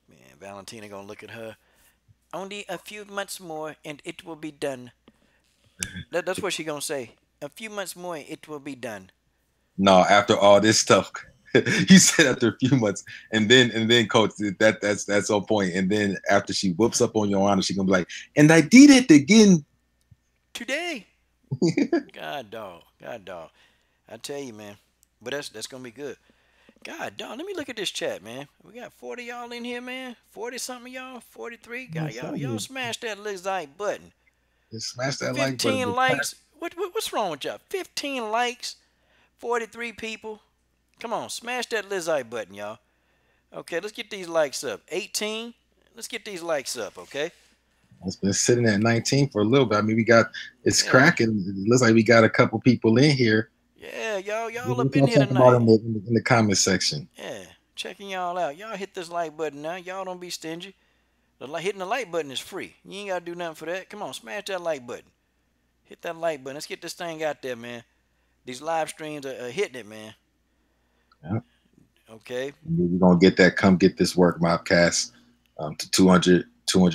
A: Man, Valentina gonna look at her. Only a few months more and it will be done. That's what she gonna say. A few months more, it will be done.
C: No, after all this stuff. He said after a few months, and then coach, that's on point. And then after she whoops up on Joanna, she gonna be like, and I did it again
A: today. God dog. I tell you, man. But that's gonna be good. God dog. Let me look at this chat, man. We got 40 y'all in here, man. 40 something y'all. 43. God, y'all smash that like button.
C: Just smash that like button.
A: 15 likes. What's wrong with y'all? 15 likes. 43 people. Come on, smash that like button, y'all. Okay, let's get these likes up. 18. Let's get these likes up, okay?
C: It's been sitting at 19 for a little bit. I mean, it's cracking. It looks like we got a couple people in here.
A: Yeah, y'all up in here tonight.
C: In the comment section.
A: Yeah, checking y'all out. Y'all hit this like button now. Y'all don't be stingy. Hitting the like button is free. You ain't got to do nothing for that. Come on, smash that like button. Hit that like button. Let's get this thing out there, man. These live streams are hitting it, man.
C: Yeah.
A: Okay.
C: We're gonna get that. Come get this work, Mobcast, to 200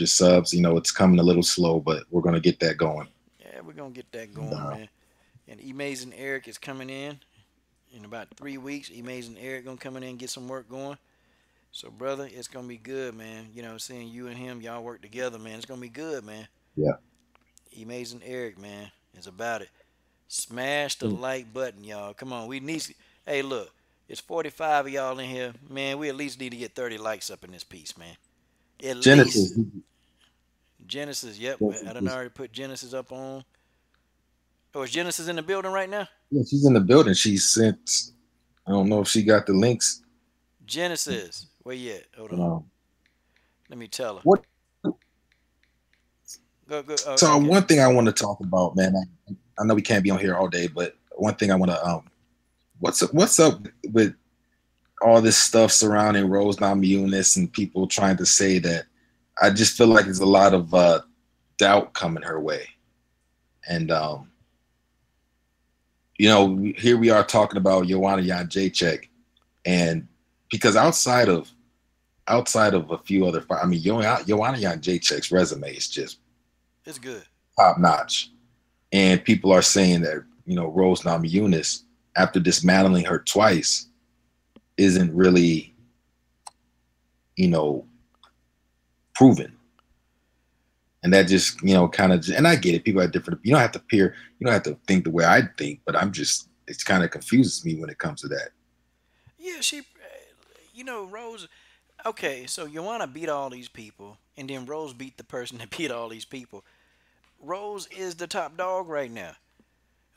C: subs. You know, it's coming a little slow, but we're gonna get that going.
A: Yeah, we're gonna get that
C: And,
A: going, man. And Amazing Eric is coming in about 3 weeks. Amazing Eric gonna come in and get some work going. So, brother, it's gonna be good, man. You know, seeing you and him, y'all work together, man. It's gonna be good, man.
C: yeah.
A: Amazing Eric, man, is about it. Smash the like button, y'all. Come on, we need. Hey, look, it's 45 of y'all in here, man. We at least need to get 30 likes up in this piece, man. At
C: Genesis.
A: least. Genesis, yep. I done already put Genesis up on. Oh, is Genesis in the building right now?
C: Yeah, she's in the building. She sent. I don't know if she got the links.
A: Genesis, where you at? Hold on. Let me tell her.
C: What?
A: Go. Oh,
C: So
A: okay.
C: one thing I want to talk about, man. I know we can't be on here all day, but one thing I want to what's up with all this stuff surrounding Rose Namajunas and people trying to say that. I just feel like there's a lot of doubt coming her way, and you know, here we are talking about Joanna Jerdrzejczyk, and because outside of a few other, I mean, Joanna Jerdrzejczyk's resume is just
A: It's good,
C: top notch, and people are saying that, you know, Rose Namajunas, after dismantling her twice, isn't really, you know, proven. And that just, you know, kind of, and I get it. People are different. You don't have to think the way I think, but it's kind of confuses me when it comes to that.
A: yeah. You know, Rose. Okay, so Joanna beat all these people, and then Rose beat the person that beat all these people. Rose is the top dog right now.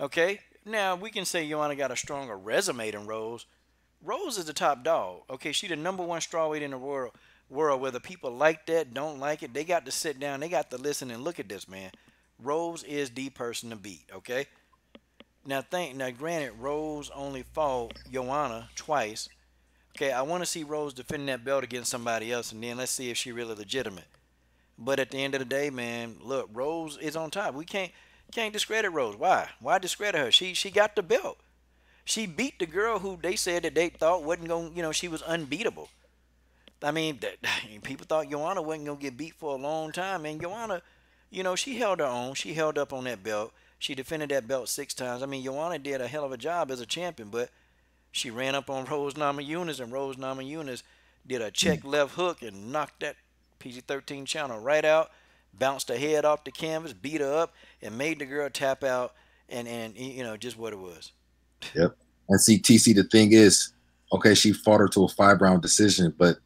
A: Okay, now we can say Joanna got a stronger resume than Rose. Rose is the top dog. Okay, she the number one strawweight in the world. Whether people like that, don't like it, they got to sit down, they got to listen and look at this, man. Rose is the person to beat. Okay. Now granted, Rose only fought Joanna twice. Okay, I want to see Rose defend that belt against somebody else, and then let's see if she really legitimate. But at the end of the day, man, look, Rose is on top. We can't discredit Rose. Why? Why discredit her? She got the belt. She beat the girl who they said that they thought wasn't going. You know, she was unbeatable. I mean, people thought Joanna wasn't gonna get beat for a long time, and Joanna, you know, she held her own. She held up on that belt. She defended that belt 6 times. I mean, Joanna did a hell of a job as a champion, but she ran up on Rose Namajunas, and Rose Namajunas did a check left hook and knocked that PG-13 channel right out, bounced her head off the canvas, beat her up, and made the girl tap out, and you know, just what it was.
C: Yep. And see, TC, the thing is, okay, she fought her to a 5-round decision, but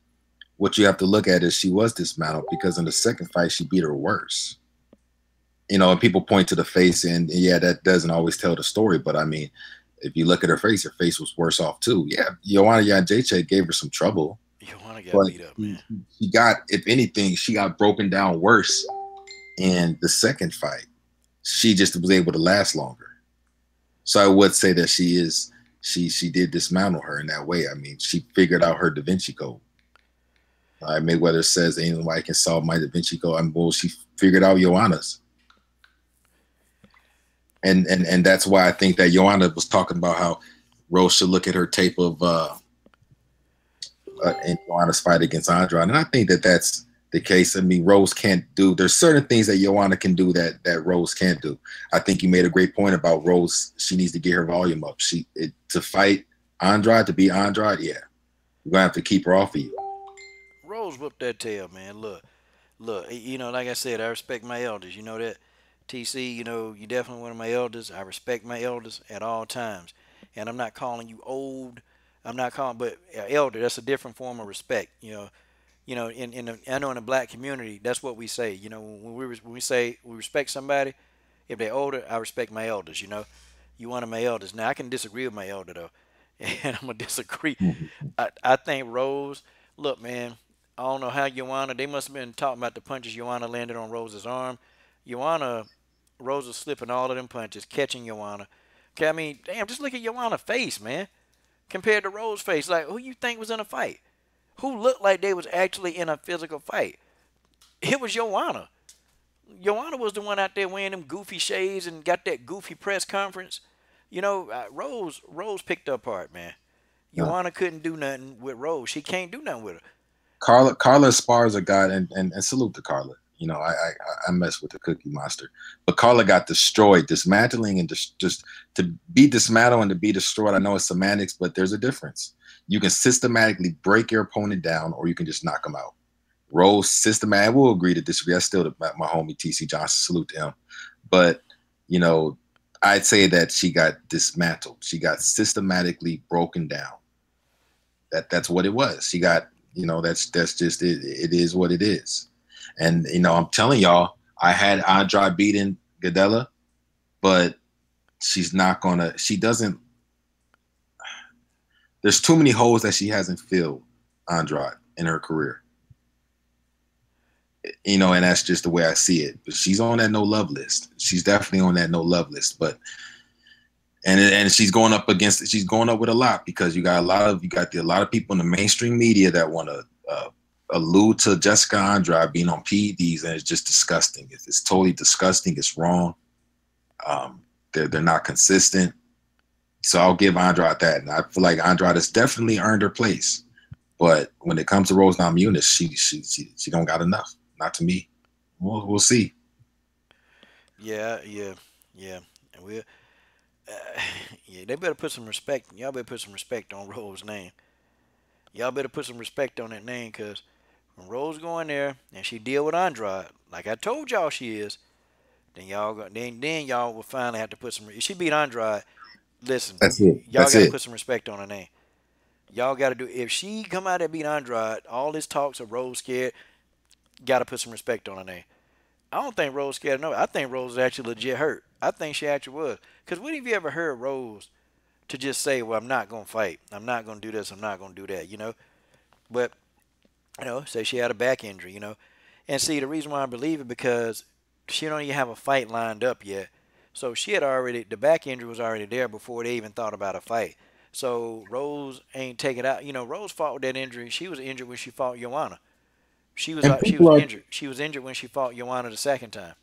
C: what you have to look at is she was dismantled, because in the second fight she beat her worse. You know, and people point to the face, and yeah, that doesn't always tell the story. But I mean, if you look at her face was worse off too. Yeah, Joanna Jerdrzejczyk gave her some trouble.
A: Joanna got beat up, man.
C: She got, if anything, she got broken down worse in the second fight. She just was able to last longer. So I would say that she did dismantle her in that way. I mean, she figured out her Da Vinci Code. Mayweather says ain't nobody can solve my Da Vinci Code. I mean, well, she figured out Joanna's. And that's why I think that Joanna was talking about how Rose should look at her tape of in Joanna's fight against Andrade. And I think that that's the case. I mean, Rose can't do, there's certain things that Joanna can do that Rose can't do. I think you made a great point about Rose. She needs to get her volume up. To fight Andrade, to beat Andrade, yeah, you're gonna have to keep her off of you.
A: Rose whooped that tail, man. Look, you know, like I said, I respect my elders. You know that, TC, you know, you definitely one of my elders. I respect my elders at all times. And I'm not calling you old. I'm not calling, but elder, that's a different form of respect. You know, I know in the black community, that's what we say. You know, when we say we respect somebody, if they're older, I respect my elders. You know, you one of my elders. Now I can disagree with my elder though, and I'm gonna disagree. I think Rose. Look, man, I don't know how Joanna. They must have been talking about the punches Joanna landed on Rose's arm. Rose was slipping all of them punches, catching Joanna. Okay, I mean, damn, just look at Joanna's face, man, compared to Rose's face. Like, who you think was in a fight? Who looked like they was actually in a physical fight? It was Joanna. Joanna was the one out there wearing them goofy shades and got that goofy press conference. You know, Rose picked her apart, man. Joanna couldn't do nothing with Rose. She can't do nothing with her.
C: Carla spars a guy, and salute to Carla. You know, I mess with the Cookie Monster, but Carla got destroyed, dismantling, and just to be dismantled and to be destroyed. I know it's semantics, but there's a difference. You can systematically break your opponent down, or you can just knock them out. Rose systematic. We'll agree to disagree. That's still my homie TC Johnson. Salute to him, but you know, I'd say that she got dismantled. She got systematically broken down. That's what it was. She got, you know, that's just it. It is what it is. And, you know, I'm telling y'all, I had Andrade beating Gadella, but she's not gonna, she doesn't, there's too many holes that she hasn't filled, Andrade, in her career. You know, and that's just the way I see it. But she's on that no love list. She's definitely on that no love list. But and she's going up against, she's going up with a lot, because you got a lot of people in the mainstream media that want to allude to Jessica Andrade being on PEDs, and it's just disgusting. It's totally disgusting. It's wrong. They're not consistent. So I'll give Andrade that, and I feel like Andrade has definitely earned her place. But when it comes to Rose Namajunas, she don't got enough. Not to me. We'll see.
A: Yeah. And we, yeah, they better put some respect. Y'all better put some respect on Rose's name. Y'all better put some respect on that name, because when Rose go in there and she deal with Andrade, like I told y'all she is, then y'all will finally have to put some. If she beat Andrade, listen,
C: That's it.
A: y'all
C: That's
A: got to
C: it.
A: put some respect on her name. Y'all got to do. If she come out and beat Andrade, all this talks of Rose scared, got to put some respect on her name. I don't think Rose scared no. I think Rose is actually legit hurt. I think she actually was. Because when have you ever heard Rose to just say, well, I'm not going to fight. I'm not going to do this. I'm not going to do that, you know? But, you know, say she had a back injury, you know? And see, the reason why I believe it, because she don't even have a fight lined up yet. So she had already, the back injury was already there before they even thought about a fight. So Rose ain't taking out. You know, Rose fought with that injury. She was injured when she fought Joanna. She was
C: And
A: injured. She was injured when she fought Joanna the second time.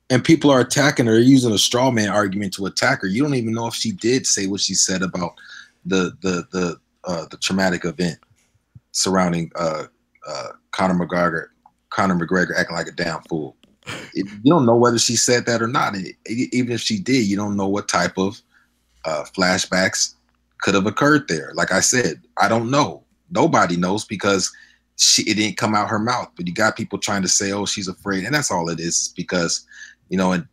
C: And people are attacking her. They're using a straw man argument to attack her. You don't even know if she did say what she said about the traumatic event surrounding Conor McGregor acting like a damn fool. You don't know whether she said that or not. Even if she did, you don't know what type of flashbacks could have occurred there. Like I said, I don't know. Nobody knows, because it didn't come out her mouth. But you got people trying to say, oh, she's afraid. And that's all it is because, you know, and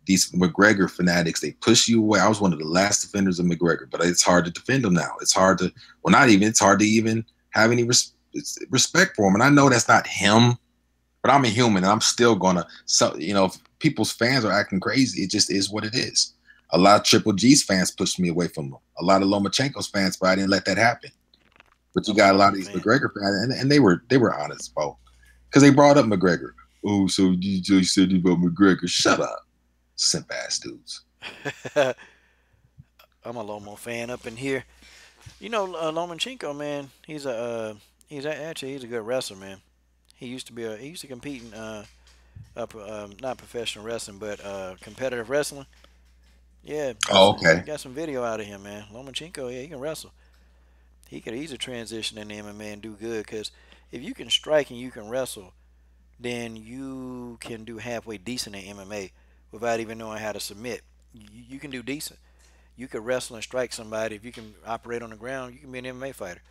C: these McGregor fanatics, they push you away. I was one of the last defenders of McGregor, but it's hard to defend him now. It's hard to, well, not even, it's hard to even have any respect for him. And I know that's not him, but I'm a human, and I'm still gonna, so, you know, if people's fans are acting crazy, it just is what it is. A lot of Triple G's fans pushed me away from him. A lot of Lomachenko's fans, but I didn't let that happen. But you got a lot of these McGregor fans, and they were honest, bro, because they brought up McGregor. Oh, so you just said about McGregor? Shut up, simp ass dudes.
A: I'm a Lomo fan up in here. You know, Lomachenko, man, he's a good wrestler, man. He used to compete in not professional wrestling, but competitive wrestling. Yeah.
C: Oh, okay.
A: Got some video out of him, man. Lomachenko, yeah, he can wrestle. He could easily transition into MMA and do good, because if you can strike and you can wrestle, then you can do halfway decent in MMA without even knowing how to submit. You can do decent. You could wrestle and strike somebody. If you can operate on the ground, you can be an MMA fighter.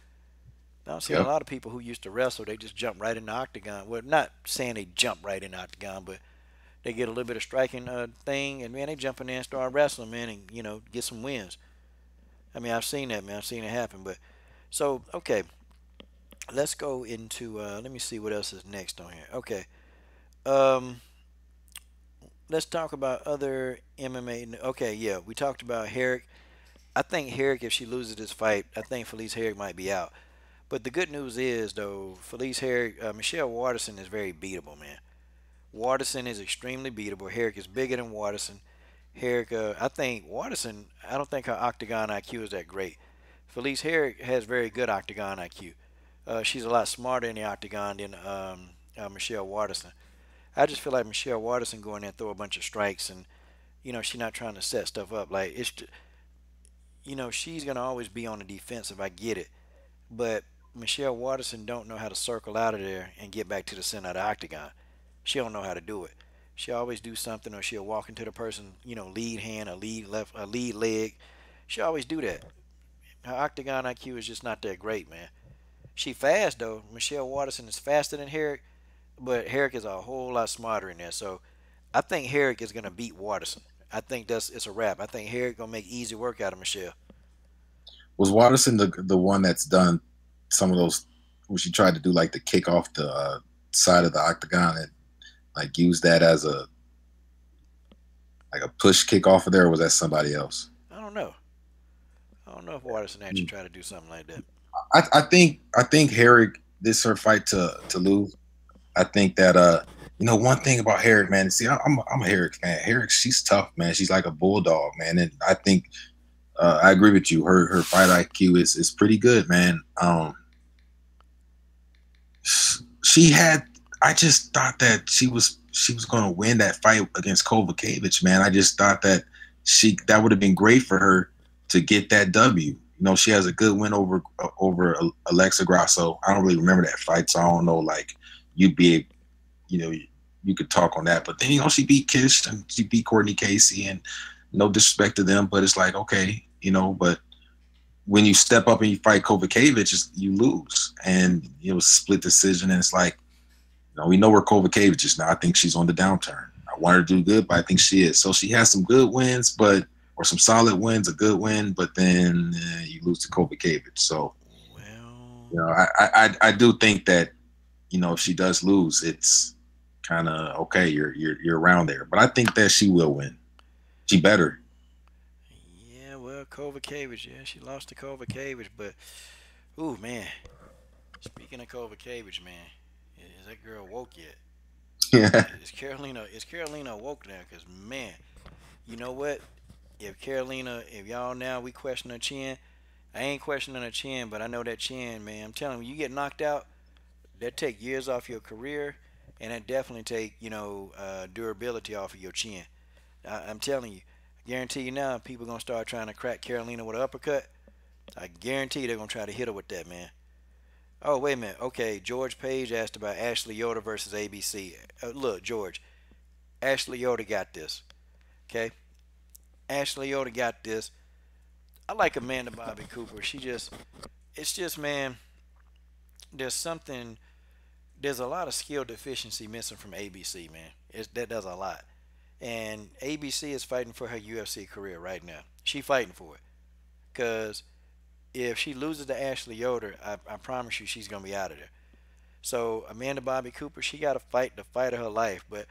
A: Now, I've seen a lot of people who used to wrestle, they just jump right in the octagon. Well, not saying they jump right in the octagon, but they get a little bit of striking thing, and, man, they jump in there and start wrestling, man, and, you know, get some wins. I mean, I've seen that, man. I've seen it happen. But so, okay, let's go into, let me see what else is next on here. Okay. Let's talk about other MMA. Okay, yeah, we talked about Herrig. I think Herrig, if she loses this fight, I think Felice Herrig might be out. But the good news is, though, Felice Herrig, Michelle Waterson is very beatable, man. Waterson is extremely beatable. Herrig is bigger than Waterson. Herrig, I think Waterson, I don't think her octagon IQ is that great. Felice Herrig has very good octagon IQ. She's a lot smarter in the octagon than Michelle Waterson. I just feel like Michelle Waterson go in there and throw a bunch of strikes, and, you know, she's not trying to set stuff up. Like, you know, she's gonna always be on the defensive. I get it, but Michelle Waterson don't know how to circle out of there and get back to the center of the octagon. She don't know how to do it. She always do something, or she'll walk into the person, you know, lead hand, a lead left, a lead leg. She always do that. Her octagon IQ is just not that great, man. She fast though. Michelle Waterson is faster than Herrig, but Herrig is a whole lot smarter in there. So I think Herrig is gonna beat Waterson. I think it's a wrap. I think Herrig gonna make easy work out of Michelle.
C: Was Waterson the one that's done some of those where she tried to do like the kick off the side of the octagon and like use that as a push kick off of there, or was that somebody else?
A: I don't know. I don't know if Waterson actually tried to do something like that.
C: I think Herrig, this is her fight to lose. I think that you know, one thing about Herrig, man. See, I'm a Herrig fan. Herrig, she's tough, man. She's like a bulldog, man. And I think I agree with you. Her fight IQ is pretty good, man. She had. I just thought that she was going to win that fight against Kovacevic, man. I just thought that that would have been great for her to get that W. You know, she has a good win over Alexa Grasso. I don't really remember that fight, so I don't know. Like, you'd be, you know, you could talk on that. But then, you know, she beat Kish and she beat Courtney Casey, and no disrespect to them, but it's like, okay, you know, but when you step up and you fight Kovacevic, you lose. And, you know, split decision, and it's like, you know, we know where Kovacevic is now. I think she's on the downturn. I want her to do good, but I think she is. So she has some good wins, or some solid wins, a good win, but then you lose to Kovacevic. So,
A: Well,
C: you know, I do think that, you know, if she does lose, it's kind of okay. You're around there, but I think that she will win. She better.
A: yeah, well, Kovacevic, yeah, she lost to Kovacevic, but, ooh, man. Speaking of Kovacevic, man, is that girl woke yet?
C: Yeah.
A: Is Carolina woke now? Because, man, you know what? If y'all now, we question her chin. I ain't questioning her chin, but I know that chin, man. I'm telling you, you get knocked out, that take years off your career, and that definitely take, you know, durability off of your chin. I'm telling you, I guarantee you now, people gonna start trying to crack Carolina with an uppercut. I guarantee they're gonna try to hit her with that, man. Oh, wait a minute. Okay, George Page asked about Ashley Yoder versus ABC. Look, George, Ashley Yoder got this. Okay, Ashley Yoder got this. I like Amanda Bobby Cooper. It's just, man, there's a lot of skill deficiency missing from ABC, man. That does a lot. And ABC is fighting for her UFC career right now. She fighting for it. Because if she loses to Ashley Yoder, I promise you she's going to be out of there. So Amanda Bobby Cooper, she got to fight the fight of her life. But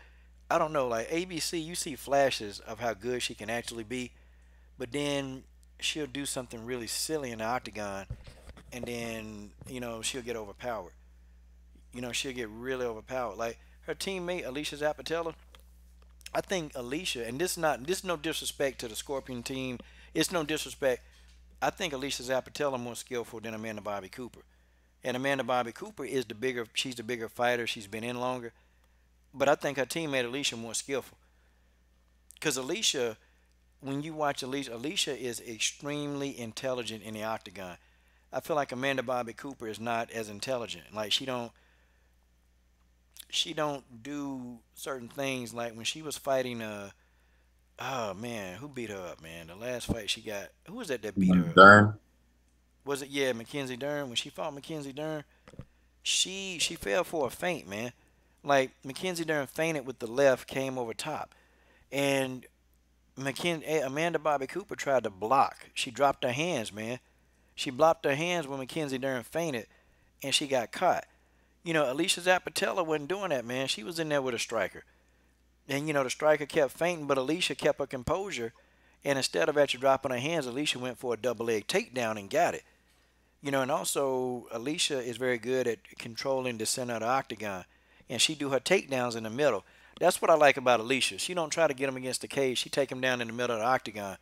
A: I don't know, like ABC, you see flashes of how good she can actually be. But then she'll do something really silly in the octagon. And then, you know, she'll get overpowered. You know, she'll get really overpowered. Like her teammate, Alicia Zapatella, I think Alicia, and this is no disrespect to the Scorpion team. It's no disrespect. I think Alicia Zapatella more skillful than Amanda Bobby Cooper. And Amanda Bobby Cooper she's the bigger fighter. She's been in longer. But I think her teammate Alicia more skillful. Because Alicia, when you watch Alicia is extremely intelligent in the octagon. I feel like Amanda Bobby Cooper is not as intelligent. Like she don't do certain things. Like when she was fighting oh man, who beat her up, man? The last fight she got, who was that beat her up?
C: Dern.
A: Was it, yeah, Mackenzie Dern? When she fought Mackenzie Dern, she fell for a feint, man. Like Mackenzie Dern fainted with the left, came over top. And Amanda Bobby Cooper tried to block. She dropped her hands, man. She blocked her hands when Mackenzie Dern fainted, and she got caught. You know, Alicia Zapatella wasn't doing that, man. She was in there with a striker. And, you know, the striker kept fainting, but Alicia kept her composure. And instead of actually dropping her hands, Alicia went for a double leg takedown and got it. You know, and also Alicia is very good at controlling the center of the octagon. And she do her takedowns in the middle. That's what I like about Alicia. She don't try to get them against the cage. She take them down in the middle of the octagon.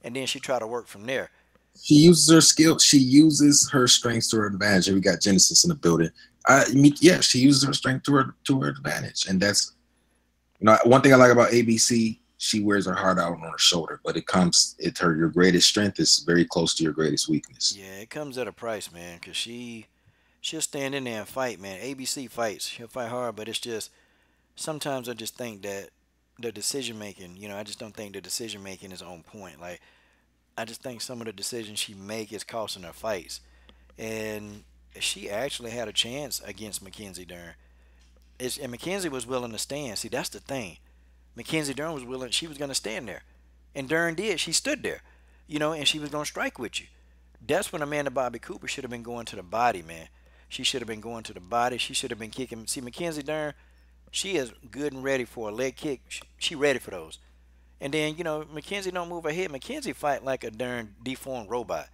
A: And then she try to work from there.
C: She uses her skill. She uses her strengths to her advantage. We got Genesis in the building. Yeah, she uses her strength to her advantage. And that's, you know, one thing I like about ABC, she wears her heart out on her shoulder, but your greatest strength is very close to your greatest weakness.
A: Yeah, it comes at a price, man, because she'll stand in there and fight, man. ABC fights. She'll fight hard, but it's just sometimes I just think that the decision making, I just don't think the decision making is on point. Like I just think some of the decisions she make is costing her fights. And she actually had a chance against Mackenzie Dern. And Mackenzie was willing to stand. See, that's the thing. Mackenzie Dern was willing. She was going to stand there. And Dern did. She stood there, and she was going to strike with you. That's when Amanda Bobby Cooper should have been going to the body, man. She should have been going to the body. She should have been kicking. See, Mackenzie Dern, she is good and ready for a leg kick. She ready for those. And then, Mackenzie don't move her head. Mackenzie fight like a darn deformed robot.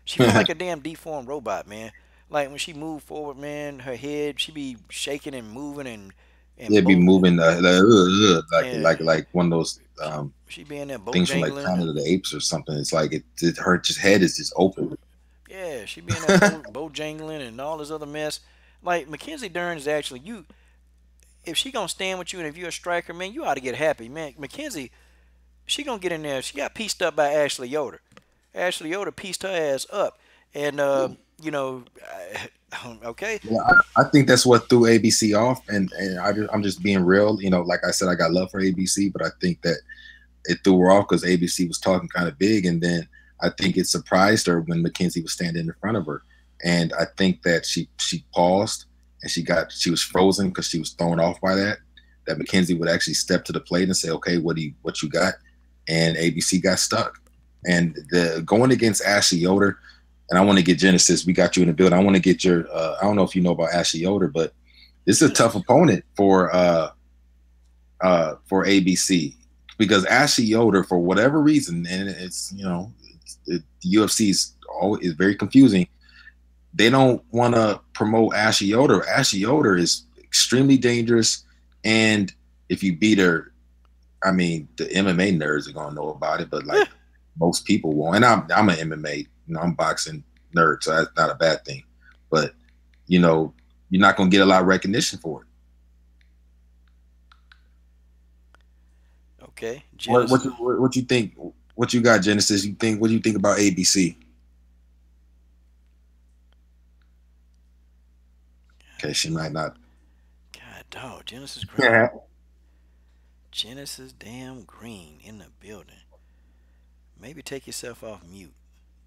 A: She felt like a damn deformed robot, man. Like when she moved forward, man, her head, she be shaking and moving and
C: yeah, be moving
A: yeah.
C: like one of those
A: she be in there
C: things from like Planet of the Apes or something. It's like her just head is just open.
A: Yeah, she be in there bojangling and all this other mess. Like Mackenzie Dern is actually if she gonna stand with you and if you're a striker, man, you ought to get happy, man. Mackenzie, she gonna get in there. She got pieced up by Ashley Yoder. Ashley Yoder pieced her ass up, and okay.
C: Yeah, I think that's what threw ABC off, and I'm just being real. Like I said, I got love for ABC, but I think that it threw her off because ABC was talking kind of big, and then I think it surprised her when Mackenzie was standing in front of her, and I think that she paused and she was frozen because she was thrown off by that. That Mackenzie would actually step to the plate and say, "Okay, what you got?" And ABC got stuck. And going against Ashley Yoder, and I want to get Genesis. We got you in the building. I want to get your. I don't know if you know about Ashley Yoder, but this is a tough opponent for ABC because Ashley Yoder, for whatever reason, and it's the UFC is very confusing. They don't want to promote Ashley Yoder. Ashley Yoder is extremely dangerous, and if you beat her, I mean, the MMA nerds are gonna know about it, but like. Most people won't, and I'm an MMA, I'm boxing nerd, so that's not a bad thing. But you're not gonna get a lot of recognition for
A: it. Okay,
C: what you think? What you got, Genesis? What do you think about ABC? Okay, she might not.
A: God, dog, Genesis Green. Yeah. Genesis damn Green in the building. Maybe take yourself off mute,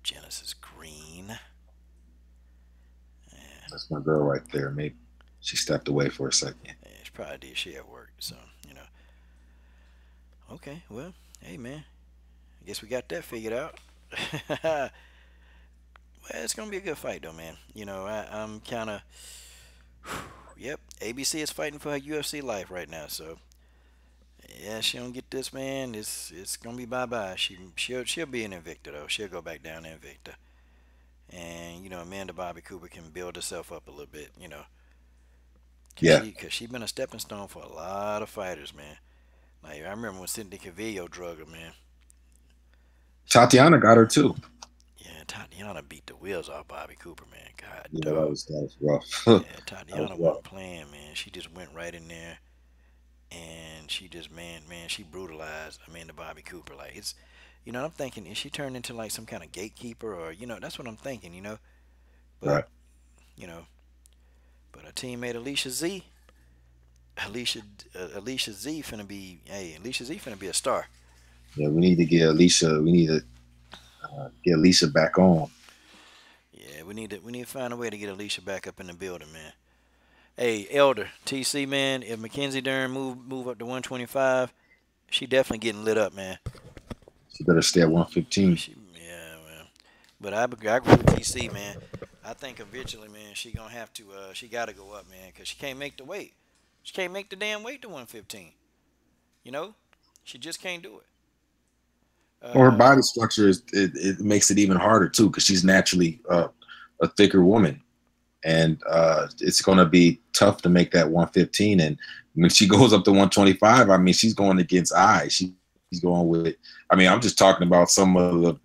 A: Genesis Green. Yeah.
C: That's my girl right there. Maybe she stepped away for a second.
A: Yeah, she probably did. She at work, so Okay, well, hey man, I guess we got that figured out. Well, it's gonna be a good fight though, man. I'm kind of. Yep, ABC is fighting for her UFC life right now, so. Yeah, she don't get this, man. It's gonna be bye-bye. She'll be an Invicta though. She'll go back down to Invicta, and Amanda Bobby Cooper can build herself up a little bit,
C: Yeah.
A: Because she's been a stepping stone for a lot of fighters, man. Like I remember when Cindy Cavillo drug her, man.
C: Tatianna got her too.
A: Yeah, Tatianna beat the wheels off Bobby Cooper, man. God,
C: yeah, that was rough.
A: Yeah, Tatianna wasn't playing, man. She just went right in there. And she just, man, she brutalized Amanda Bobby Cooper. Like, it's, I'm thinking, is she turned into like some kind of gatekeeper or, that's what I'm thinking, But,
C: right.
A: But her teammate Alicia Z finna be, Alicia Z finna be a star.
C: Yeah, we need to get Alicia, get Alicia back on.
A: Yeah, we need to find a way to get Alicia back up in the building, man. Hey, Elder, TC, man, if Mackenzie Dern move up to 125, she definitely getting lit up, man.
C: She better stay at 115.
A: Yeah, man. But I agree with TC, man. I think eventually, man, she going to have to, she got to go up, man, because she can't make the weight. She can't make the damn weight to 115. She just can't do it.
C: Or her body structure, it makes it even harder, too, because she's naturally a thicker woman. And it's going to be tough to make that 115. And when she goes up to 125, I mean, she's going against I. She's going with, I mean, I'm just talking about some of the,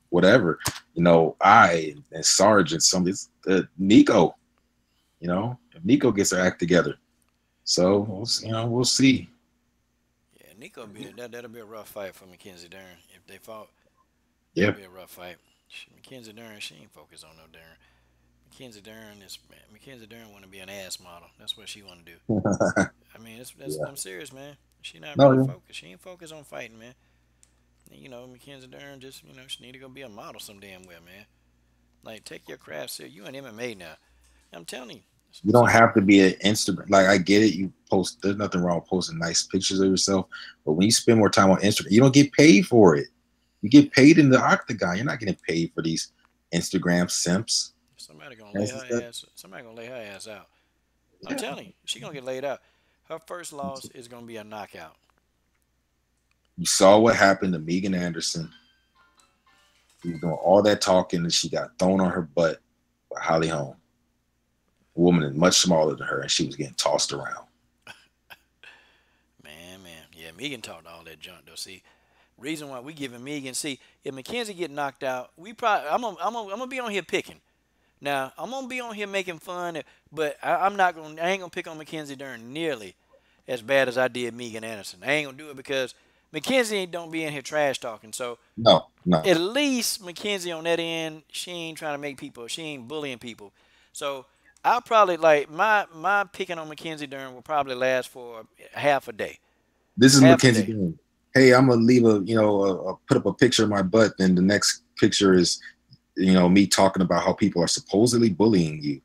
C: whatever, I and Sarge and some of Nico, if Nico gets her act together. So, we'll see.
A: Yeah, Nico that'll be a rough fight for Mackenzie Dern if they fought.
C: Yeah.
A: That'll be a rough fight. Mackenzie Dern, she ain't focused on no Dern. Mackenzie Dern want to be an ass model. That's what she want to do. I mean, I'm serious, man. She not really focused. She ain't focused on fighting, man. And, you know, Mackenzie Dern just, you know, she need to go be a model some damn well, man. Like, take your craft serious. You in MMA now. I'm telling you.
C: You don't have to be an Instagram. Like, I get it. You post. There's nothing wrong with posting nice pictures of yourself. But when you spend more time on Instagram, you don't get paid for it. You get paid in the octagon. You're not getting paid for these Instagram simps.
A: Somebody gonna lay her ass out. Yeah. I'm telling you, she gonna get laid out. Her first loss is gonna be a knockout.
C: You saw what happened to Megan Anderson. She was doing all that talking, and she got thrown on her butt by Holly Holm. A woman is much smaller than her, and she was getting tossed around.
A: Man. Yeah, Megan talked all that junk, though. See, reason why we giving Megan, see, if Mackenzie get knocked out, I'm gonna be on here picking. Now, I'm gonna be on here making fun, but I ain't gonna pick on Mackenzie Dern nearly as bad as I did Megan Anderson. I ain't gonna do it because Mackenzie don't be in here trash talking. So
C: no.
A: At least Mackenzie on that end, she ain't trying to make people, she ain't bullying people. So I'll probably like my picking on Mackenzie Dern will probably last for half a day.
C: This is Mackenzie Dern. Hey, I'm gonna leave put up a picture of my butt, and the next picture is, you know, me talking about how people are supposedly bullying you.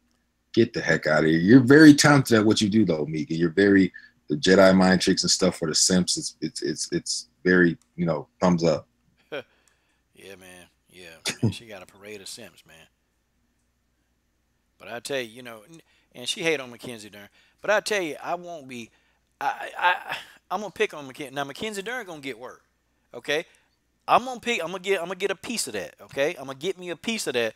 C: Get the heck out of here. You're very talented at what you do, though, Megan. You're very the Jedi mind tricks and stuff for the simps. It's very, you know, thumbs up.
A: Yeah, man. Yeah, man. She got a parade of simps, man. But I tell you, you know, and she hate on Mackenzie Dern. But I tell you, I won't be. I'm gonna pick on Mackenzie. Now Mackenzie Dern gonna get work. Okay. I'm gonna get a piece of that, okay? I'm gonna get me a piece of that,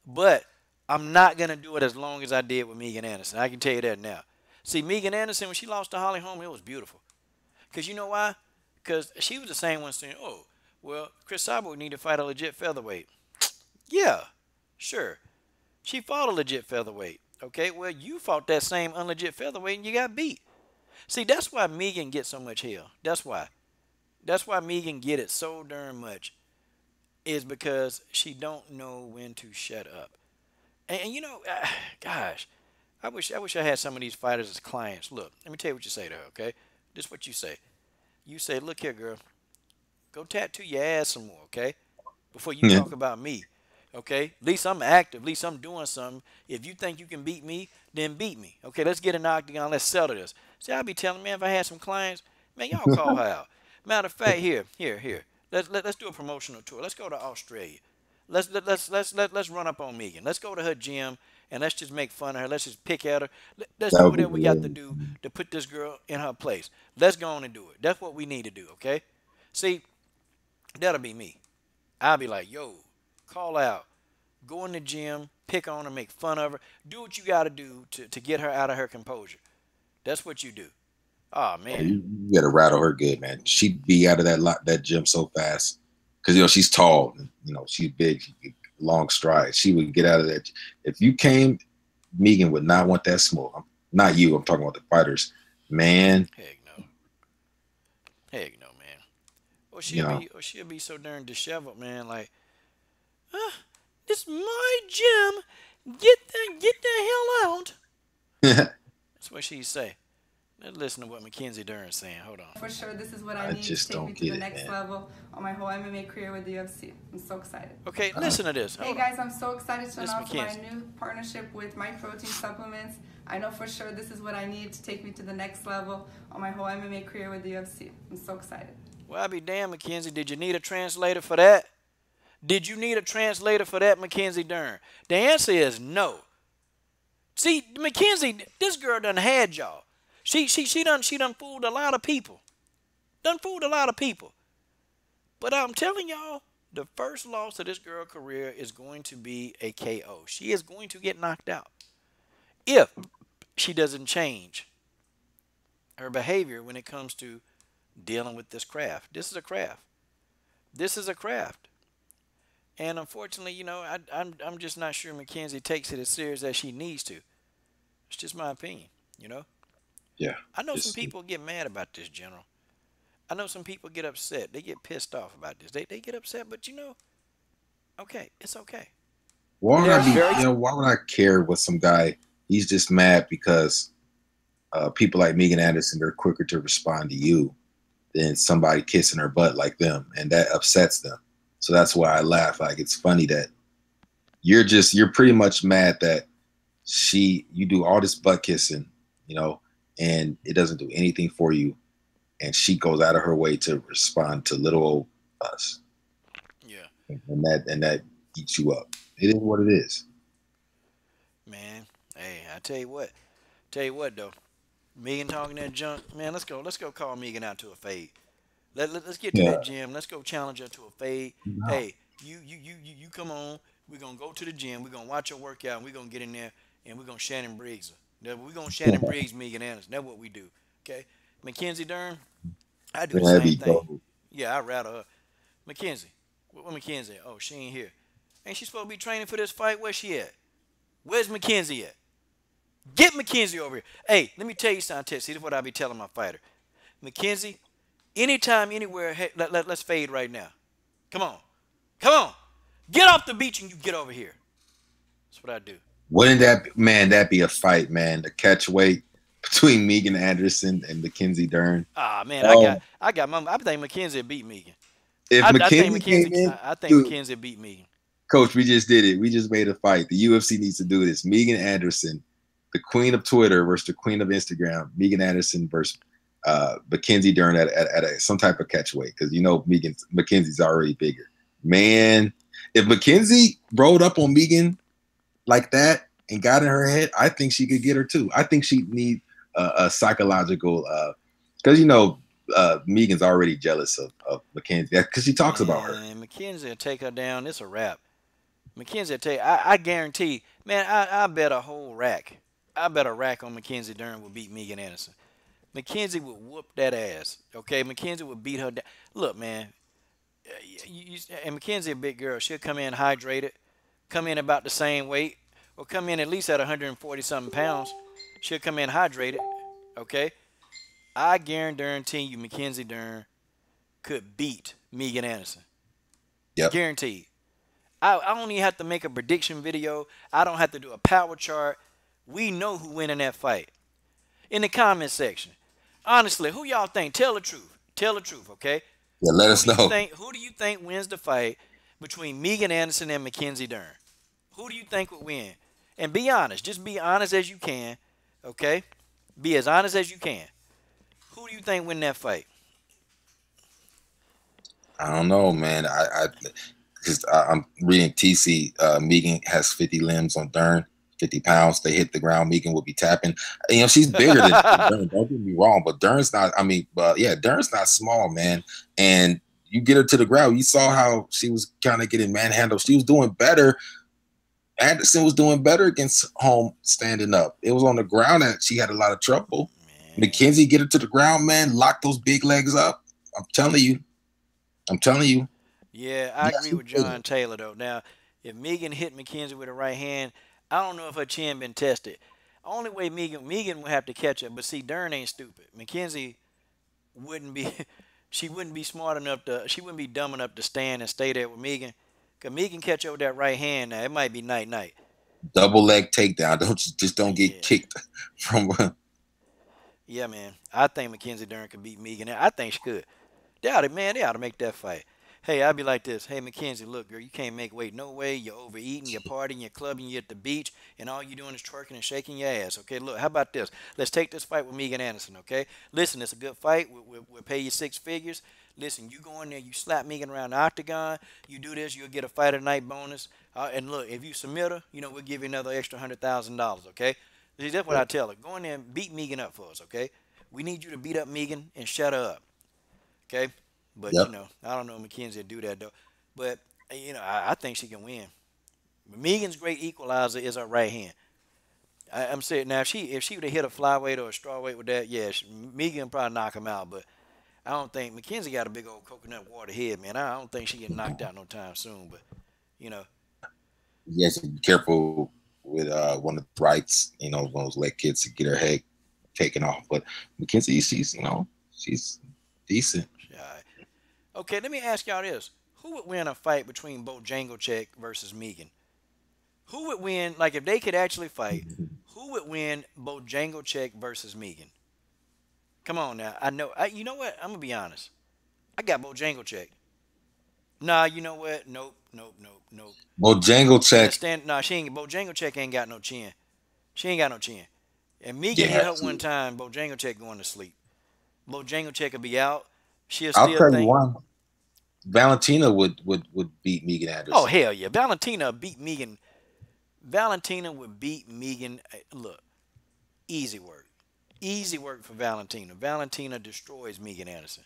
A: but I'm not gonna do it as long as I did with Megan Anderson. I can tell you that now. See, Megan Anderson, when she lost to Holly Holm, it was beautiful. Cause you know why? Cause she was the same one saying, "Oh, well, Chris Cyborg need to fight a legit featherweight." Yeah, sure. She fought a legit featherweight. Okay, well, you fought that same unlegit featherweight and you got beat. See, that's why Megan gets so much hell. That's why. That's why Megan get it so darn much, is because she don't know when to shut up. And you know, gosh, I wish I had some of these fighters as clients. Look, let me tell you what you say to her, okay? This is what you say. You say, look here, girl, go tattoo your ass some more, okay? Before you talk about me, okay? At least I'm active. At least I'm doing something. If you think you can beat me, then beat me. Okay, let's get an octagon. Let's settle this. See, I'll be telling, man, if I had some clients, man, y'all call her out. Matter of fact, here. Let's do a promotional tour. Let's go to Australia. Let's run up on Megan. Let's go to her gym and let's just make fun of her. Let's just pick at her. Let's do whatever we got to do to put this girl in her place. Let's go on and do it. That's what we need to do, okay? See, that'll be me. I'll be like, yo, call out. Go in the gym, pick on her, make fun of her. Do what you got to do to get her out of her composure. That's what you do. Oh man,
C: you gotta rattle her good, man. She'd be out of that gym so fast because you know she's tall, you know she's big, long strides. She would get out of that. If you came, Megan would not want that smoke. Not you. I'm talking about the fighters, man.
A: Heck no, man. Or she'll be so darn disheveled, man. Like, this is my gym. Get the hell out. That's what she'd say. Let's listen to what Mackenzie Dern's saying. Hold on.
D: For sure, this is what I need to take me to the next level on my whole MMA career with the UFC. I'm so excited.
A: Okay, listen to this.
D: Hey guys, I'm so excited to announce my new partnership with My Protein Supplements. I know for sure this is what I need to take me to the next level on my whole MMA career with the UFC. I'm so excited.
A: Well, I'll be damned, Mackenzie. Did you need a translator for that? Did you need a translator for that, Mackenzie Dern? The answer is no. See, Mackenzie, this girl done had y'all. She done fooled a lot of people. But I'm telling y'all, the first loss of this girl's career is going to be a KO. She is going to get knocked out if she doesn't change her behavior when it comes to dealing with this craft. This is a craft. And unfortunately, you know, I'm just not sure Mackenzie takes it as serious as she needs to. It's just my opinion, you know.
C: Yeah.
A: I know some people get mad about this, General. I know some people get upset. They get pissed off about this. They get upset, but you know, okay, it's okay.
C: Why would I be?
A: Very-
C: You know, why would I care what some guy? He's just mad because people like Megan Anderson are quicker to respond to you than somebody kissing her butt like them, and that upsets them. So that's why I laugh. Like, it's funny that you're pretty much mad that you do all this butt kissing, you know, and it doesn't do anything for you, and she goes out of her way to respond to little old us.
A: Yeah.
C: And that eats you up. It is what it is.
A: Man, hey, I tell you what. Tell you what though. Megan talking that junk, man. Let's go call Megan out to a fade. Let's get to that gym. Let's go challenge her to a fade.
C: No.
A: Hey, you come on. We're gonna go to the gym. We're gonna watch her workout, and we're gonna get in there, and we're gonna Shannon Briggs her. We're gonna Shannon Briggs Megan Anderson. That's what we do. Okay, Mackenzie Dern. I do the same thing. Yeah, I rattle her. Mackenzie. Where Mackenzie at? Oh, she ain't here. Ain't she supposed to be training for this fight? Where's she at? Where's Mackenzie at? Get Mackenzie over here. Hey, let me tell you something. See, this is what I be telling my fighter. Mackenzie, anytime, anywhere, hey, let's fade right now. Come on. Come on. Get off the beach and you get over here. That's what I do.
C: Wouldn't that be a fight, man? The catch weight between Megan Anderson and Mackenzie Dern.
A: Ah, man, I think Mackenzie beat Megan.
C: I think
A: Mackenzie beat Megan.
C: Coach, we just did it. We just made a fight. The UFC needs to do this. Megan Anderson, the queen of Twitter versus the queen of Instagram. Megan Anderson versus Mackenzie Dern at some type of catch weight, because you know Mackenzie's already bigger. Man, if Mackenzie rolled up on Megan like that and got in her head, I think she could get her too. I think she'd need a psychological, because you know Megan's already jealous of Mackenzie because she talks about her.
A: And Mackenzie will take her down. It's a wrap. Mackenzie will tell you, I guarantee, man, I bet a whole rack. I bet a rack on Mackenzie Dern will beat Megan Anderson. Mackenzie would whoop that ass. Okay, Mackenzie would beat her down. Look, man, and Mackenzie a big girl. She'll come in hydrated, come in about the same weight, or come in at least at 140-something pounds. She'll come in hydrated, okay? I guarantee you Mackenzie Dern could beat Megan Anderson.
C: Yep.
A: Guaranteed. I don't even have to make a prediction video. I don't have to do a power chart. We know who win in that fight. In the comment section. Honestly, who y'all think? Tell the truth. Tell the truth, okay?
C: Yeah, let us know.
A: Who do you think wins the fight between Megan Anderson and Mackenzie Dern? Who do you think would win? And be honest. Just be honest as you can, okay? Be as honest as you can. Who do you think win that fight?
C: I don't know, man. I'm reading TC. Megan has 50 limbs on Dern, 50 pounds. They hit the ground. Megan will be tapping. You know, she's bigger than Dern. Don't get me wrong, but Dern's not. I mean, Dern's not small, man. And you get her to the ground. You saw how she was kind of getting manhandled. She was doing better. Anderson was doing better against home standing up. It was on the ground that she had a lot of trouble. Man. Mackenzie, get her to the ground, man. Lock those big legs up. I'm telling you.
A: Yeah, I agree with John Taylor, though. Now, if Megan hit Mackenzie with her right hand, I don't know if her chin been tested. Only way Megan would have to catch up. But see, Dern ain't stupid. Mackenzie wouldn't be she wouldn't be smart enough she wouldn't be dumb enough to stand and stay there with Megan. Because Megan catch up with that right hand now. It might be night-night.
C: Double leg takedown. Don't get kicked from
A: Yeah, man. I think Mackenzie Dern could beat Megan. I think she could. They ought to make that fight. Hey, I'd be like this. Hey, Mackenzie, look, girl, you can't make weight. No way. You're overeating, you're partying, you're clubbing, you're at the beach, and all you're doing is twerking and shaking your ass. Okay, look, how about this? Let's take this fight with Megan Anderson, okay? Listen, it's a good fight. We'll pay you 6 figures. Listen, you go in there, you slap Megan around the octagon. You do this, you'll get a fight of the night bonus. And look, if you submit her, you know, we'll give you another extra $100,000, okay? See, that's what I tell her. Go in there and beat Megan up for us, okay? We need you to beat up Megan and shut her up, okay? But, you know, I don't know if Mackenzie will do that, though. But, you know, I think she can win. Megan's great equalizer is her right hand. I'm saying, now, if she would have hit a flyweight or a strawweight with that, yeah, Megan would probably knock him out. But I don't think Mackenzie got a big old coconut water head, man. I don't think she get knocked out no time soon. But, you know.
C: You have to be careful with one of the rights, you know, one of those leg kicks to get her head taken off. But Mackenzie, she's decent.
A: Okay, let me ask y'all this: who would win a fight between Bojangles versus Megan? Who would win? Like, if they could actually fight, who would win Bojangles versus Megan? Come on now. I know. You know what? I'm gonna be honest. I got Bojangles. Nah, you know what? Nope, nope, nope, nope. She ain't
C: Bojangles,
A: stand. Nah, she ain't. Bojangles ain't got no chin. She ain't got no chin. And Megan hit
C: yeah.
A: her one time. Bojangles going to sleep. Bojangles will be out. She'll
C: I'll
A: still
C: tell you
A: think.
C: one. Valentina would beat Megan
A: Oh
C: Anderson.
A: hell yeah, Valentina beat Megan. Valentina would beat Megan. Look, easy work. Easy work for Valentina. Valentina destroys Megan Anderson.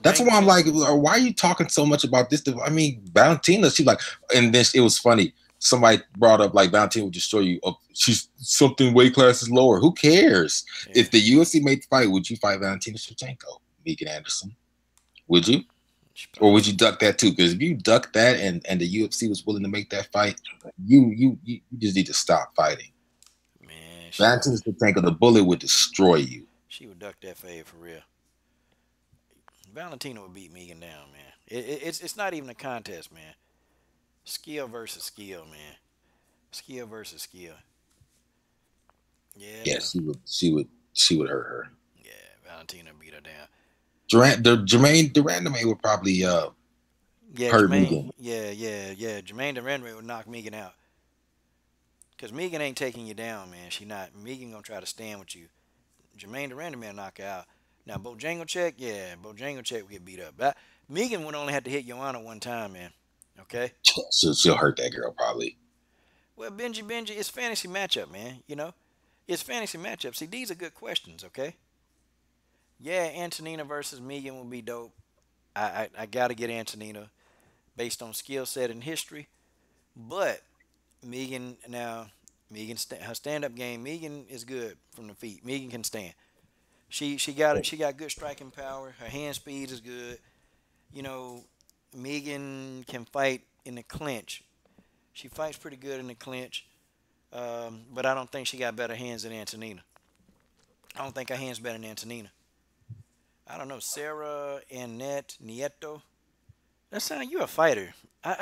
C: That's why I'm
A: Bojangles.
C: like, why are you talking so much about this? I mean, Valentina, she like, and then it was funny. Somebody brought up like Valentina would destroy you. Oh, she's something weight classes lower. Who cares?
A: Yeah.
C: If the UFC made the fight, would you fight Valentina Shevchenko, Megan Anderson? Would you? Or would you duck that too? Because if you duck that and the UFC was willing to make that fight, you just need to stop fighting.
A: Man,
C: Valentina Shevchenko, the bullet would destroy you.
A: she would duck that fade for real. Valentina would beat Megan down, man. It's not even a contest, man. Skill versus skill, man. Skill versus skill. Yeah,
C: Yeah,
A: man.
C: she would hurt her.
A: Yeah, Valentina beat her down.
C: Jermaine Durandame would probably
A: Yeah,
C: hurt
A: Jermaine.
C: Megan.
A: Yeah. Jermaine Durandame would knock Megan out. Cause Megan ain't taking you down, man. She not. Megan gonna try to stand with you. Jermaine Durandame will knock her out. Now Bojangles, yeah, Bojangles will get beat up. But Megan would only have to hit Joanna one time, man. Okay.
C: She'll hurt that girl probably.
A: Well, Benji, it's fantasy matchup, man. You know, it's fantasy matchup. See, these are good questions, okay? Yeah, Antonina versus Megan would be dope. I gotta get Antonina based on skill set and history. But Megan now, her stand up game. Megan is good from the feet. Megan can stand. She got it. She got good striking power. Her hand speed is good. You know, Megan can fight in the clinch. She fights pretty good in the clinch. But I don't think she got better hands than Antonina. I don't think her hands better than Antonina. I don't know. Sarah Annette Nieto. That sounds like you a fighter.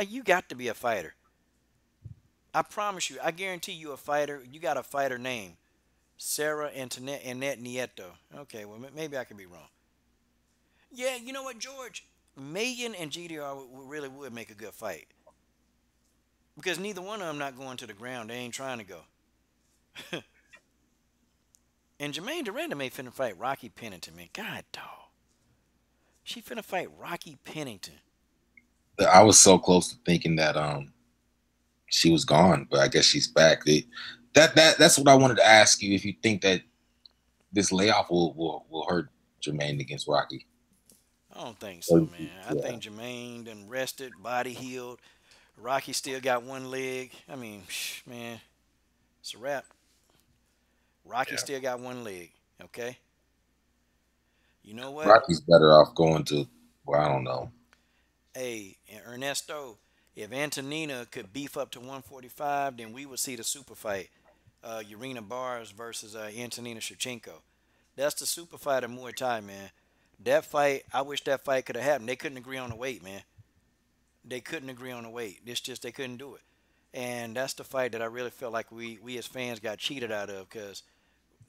A: You got to be a fighter. I promise you. I guarantee you a fighter. You got a fighter name. Sarah Antoinette Annette Nieto. Okay, well maybe I could be wrong. Yeah, you know what, George? Megan and GDR really would make a good fight. Because neither one of them not going to the ground. They ain't trying to go. And Jermaine Durandame may finna fight Rocky Pennington, man. God, dog. She finna fight Rocky Pennington.
C: I was so close to thinking that she was gone, but I guess she's back. That's what I wanted to ask you. If you think that this layoff will hurt Jermaine against Rocky.
A: I don't think so, man. I think Jermaine done rested, body healed. Rocky still got one leg. I mean, man, it's a wrap. Rocky still got one leg, okay? You know what?
C: Rocky's better off going to, well, I don't know.
A: Hey, and Ernesto, if Antonina could beef up to 145, then we would see the super fight. Urena Bars versus Antonina Shevchenko. That's the super fight of Muay Thai, man. That fight, I wish that fight could have happened. They couldn't agree on the weight, man. They couldn't agree on the weight. It's just they couldn't do it. And that's the fight that I really felt like we as fans got cheated out of because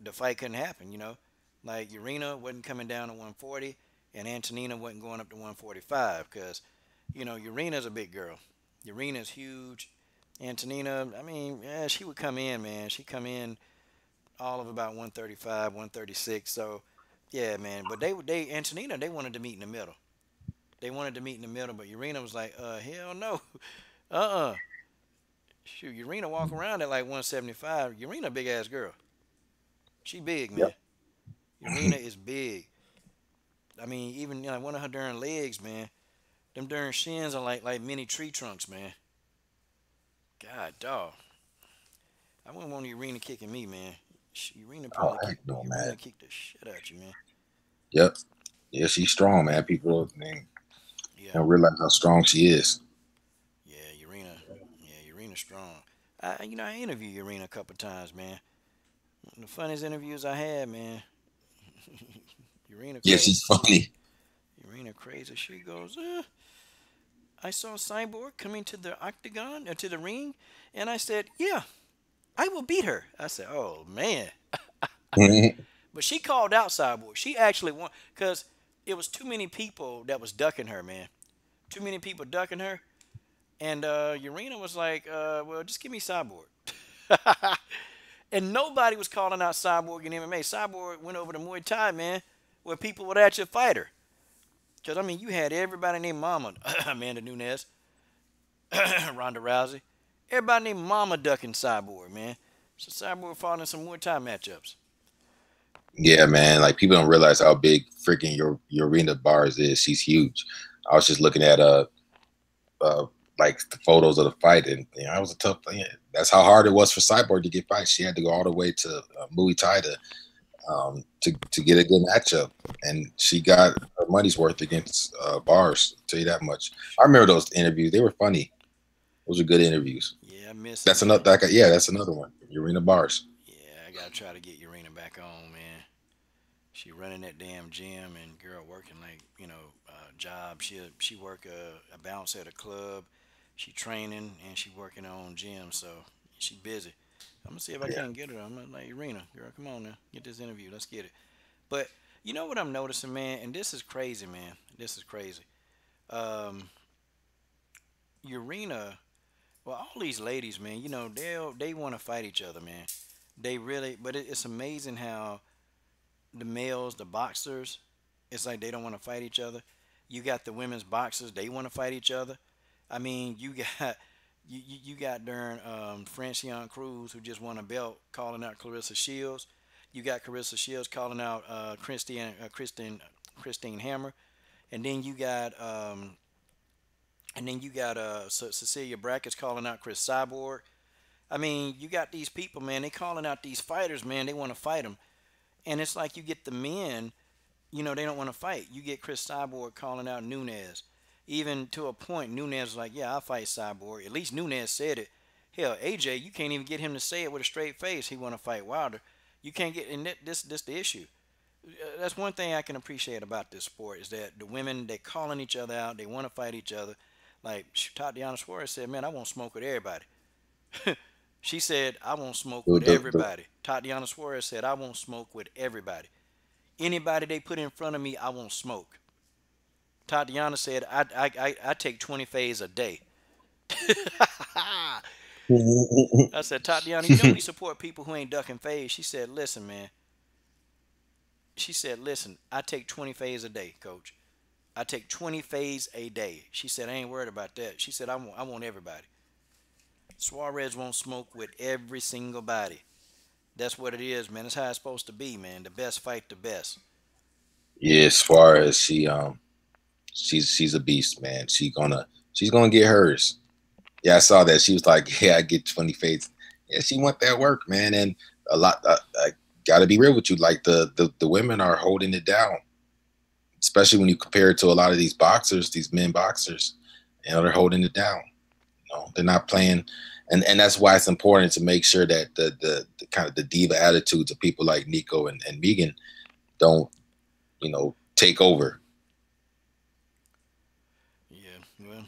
A: the fight couldn't happen, you know. Like Urena wasn't coming down to 140 and Antonina wasn't going up to 145 because, you know, Urena's a big girl. Urena's huge. Antonina, I mean, yeah, she would come in, man. She come in all of about 135, 136. So, yeah, man. But Antonina, they wanted to meet in the middle. They wanted to meet in the middle, but Urena was like, hell no. Shoot, Urena walk around at like 175. Urena a big ass girl. She big, man. Yep. Urena is big. I mean, even one of her darn legs, man. Them darn shins are like mini tree trunks, man. God, dog. I wouldn't want Urena kicking me, man. Urena probably kick the shit out you, man.
C: Yep. Yeah, she's strong, man. People don't realize how strong she is.
A: Yeah, Urena's strong. I interviewed Urena a couple times, man. One of the funniest interviews I had, man. Urena.
C: Yeah, she's funny.
A: Irina crazy. She goes, I saw Cyborg coming to the octagon, to the ring, and I said, yeah, I will beat her. I said, oh, man. But she called out Cyborg. She actually won because it was too many people that was ducking her, man. Too many people ducking her. And Urena was like, well, just give me Cyborg. And nobody was calling out Cyborg in MMA. Cyborg went over to Muay Thai, man, where people would actually fight her. Because, I mean, you had everybody named Mama, Amanda Nunes, Ronda Rousey. Everybody named Mama ducking Cyborg, man. So Cyborg fought in some Muay Thai matchups.
C: Yeah, man. Like people don't realize how big freaking your arena bars is. She's huge. I was just looking at like the photos of the fight, and it was a tough thing. That's how hard it was for Cyborg to get fights. She had to go all the way to Muay Thai to get a good matchup, and she got her money's worth against Bars. I'll tell you that much. I remember those interviews; they were funny. Those are good interviews.
A: Yeah, I miss.
C: That's another. That's another one. Urena Bars.
A: Yeah, I gotta try to get Urena back on, man. She running that damn gym and girl working like job. She work a bounce at a club. She training and she working her own gym, so she busy. I'm gonna see if I can get her. I'm gonna like Urena, girl, come on now, get this interview. Let's get it. But you know what I'm noticing, man, and this is crazy, man. This is crazy. Urena, well, all these ladies, man, they want to fight each other, man. They really, but it's amazing how the males, the boxers, it's like they don't want to fight each other. You got the women's boxers, they want to fight each other. I mean, you got you got Dern Francione Cruz who just won a belt calling out Clarissa Shields. You got Clarissa Shields calling out Christine Hammer, and then you got Cecilia Brackett's calling out Chris Cyborg. I mean, you got these people, man. They calling out these fighters, man. They want to fight them. And it's like you get the men, they don't want to fight. You get Chris Cyborg calling out Nunes. Even to a point, Nunes was like, yeah, I'll fight Cyborg. At least Nunes said it. Hell, AJ, you can't even get him to say it with a straight face. He want to fight Wilder. You can't get, and this the issue. That's one thing I can appreciate about this sport is that the women, they calling each other out. They want to fight each other. Like Tatianna Suarez said, man, I won't smoke with everybody. She said, I won't smoke with everybody. Tatianna Suarez said, I won't smoke with everybody. Anybody they put in front of me, I won't smoke. Tatianna said, I take 20 phase a day. I said, Tatianna, we support people who ain't ducking phase. She said, listen, man. She said, listen, I take 20 phase a day, coach. I take 20 phase a day. She said, I ain't worried about that. She said, I want everybody. Suarez won't smoke with every single body. That's what it is, man. That's how it's supposed to be, man. The best fight the best.
C: Yeah, Suarez, she's a beast, man. She's gonna get hers. Yeah, I saw that. She was like, yeah, I get 20 fades. Yeah, she want that work, man. And a lot. I gotta be real with you. Like the women are holding it down, especially when you compare it to a lot of these boxers, these men boxers. They're holding it down. They're not playing, and that's why it's important to make sure that the kind of the diva attitudes of people like Nico and Megan don't, take over.
A: Yeah, well,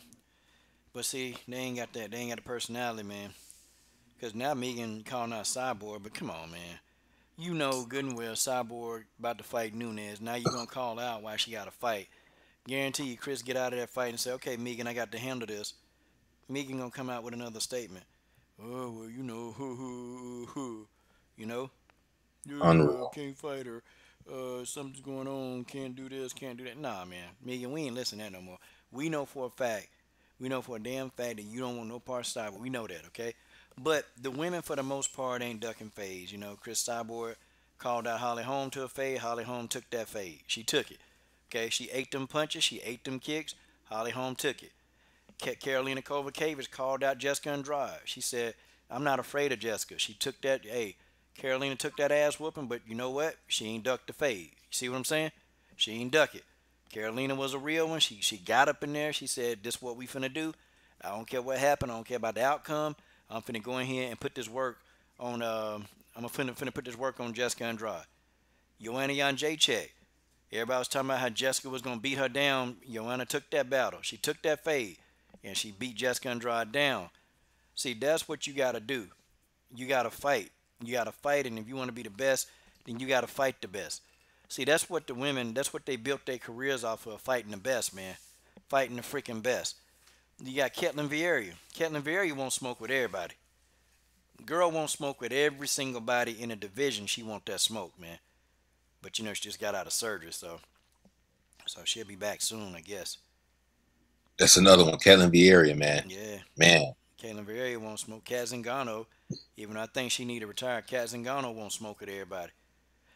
A: but see, they ain't got that. They ain't got the personality, man. Because now Megan calling out Cyborg, but come on, man. You know good and well Cyborg about to fight Nunes. Now you gonna call out why she got to fight. Guarantee you Chris get out of that fight and say, okay, Megan, I got to handle this. Megan gonna come out with another statement. Oh, well,
C: Unreal.
A: Can't fight her. Something's going on. Can't do this. Can't do that. Nah, man. Megan, we ain't listening to that no more. We know for a fact. We know for a damn fact that you don't want no part of Cyborg. We know that, okay? But the women, for the most part, ain't ducking phase. Chris Cyborg called out Holly Holm to a fade. Holly Holm took that fade. She took it. Okay? She ate them punches. She ate them kicks. Holly Holm took it. Carolina Kovacevic called out Jessica Andrade. She said, I'm not afraid of Jessica. She took that, Carolina took that ass whooping, but you know what? She ain't ducked the fade. You see what I'm saying? She ain't duck it. Carolina was a real one. She got up in there. She said, this what we finna do. I don't care what happened. I don't care about the outcome. I'm finna go in here and put this work on, finna put this work on Jessica Andrade. Joanna Jerdrzejczyk. Everybody was talking about how Jessica was gonna beat her down. Joanna took that battle. She took that fade, and she beat Jessica Andrade down. See, that's what you gotta do. You gotta fight. You gotta fight, and if you want to be the best, then you gotta fight the best. See, that's what the women. That's what they built their careers off of, fighting the best, man. Fighting the freaking best. You got Ketlin Vieira. Ketlin Vieira won't smoke with everybody. Girl won't smoke with every single body in a division. She want that smoke, man. But you know, she just got out of surgery, so she'll be back soon, I guess.
C: That's another one, Ketlin Vieira, man.
A: Yeah,
C: man.
A: Ketlin Vieira won't smoke. Kat Zingano, even though I think she need to retire, Kat Zingano won't smoke with everybody.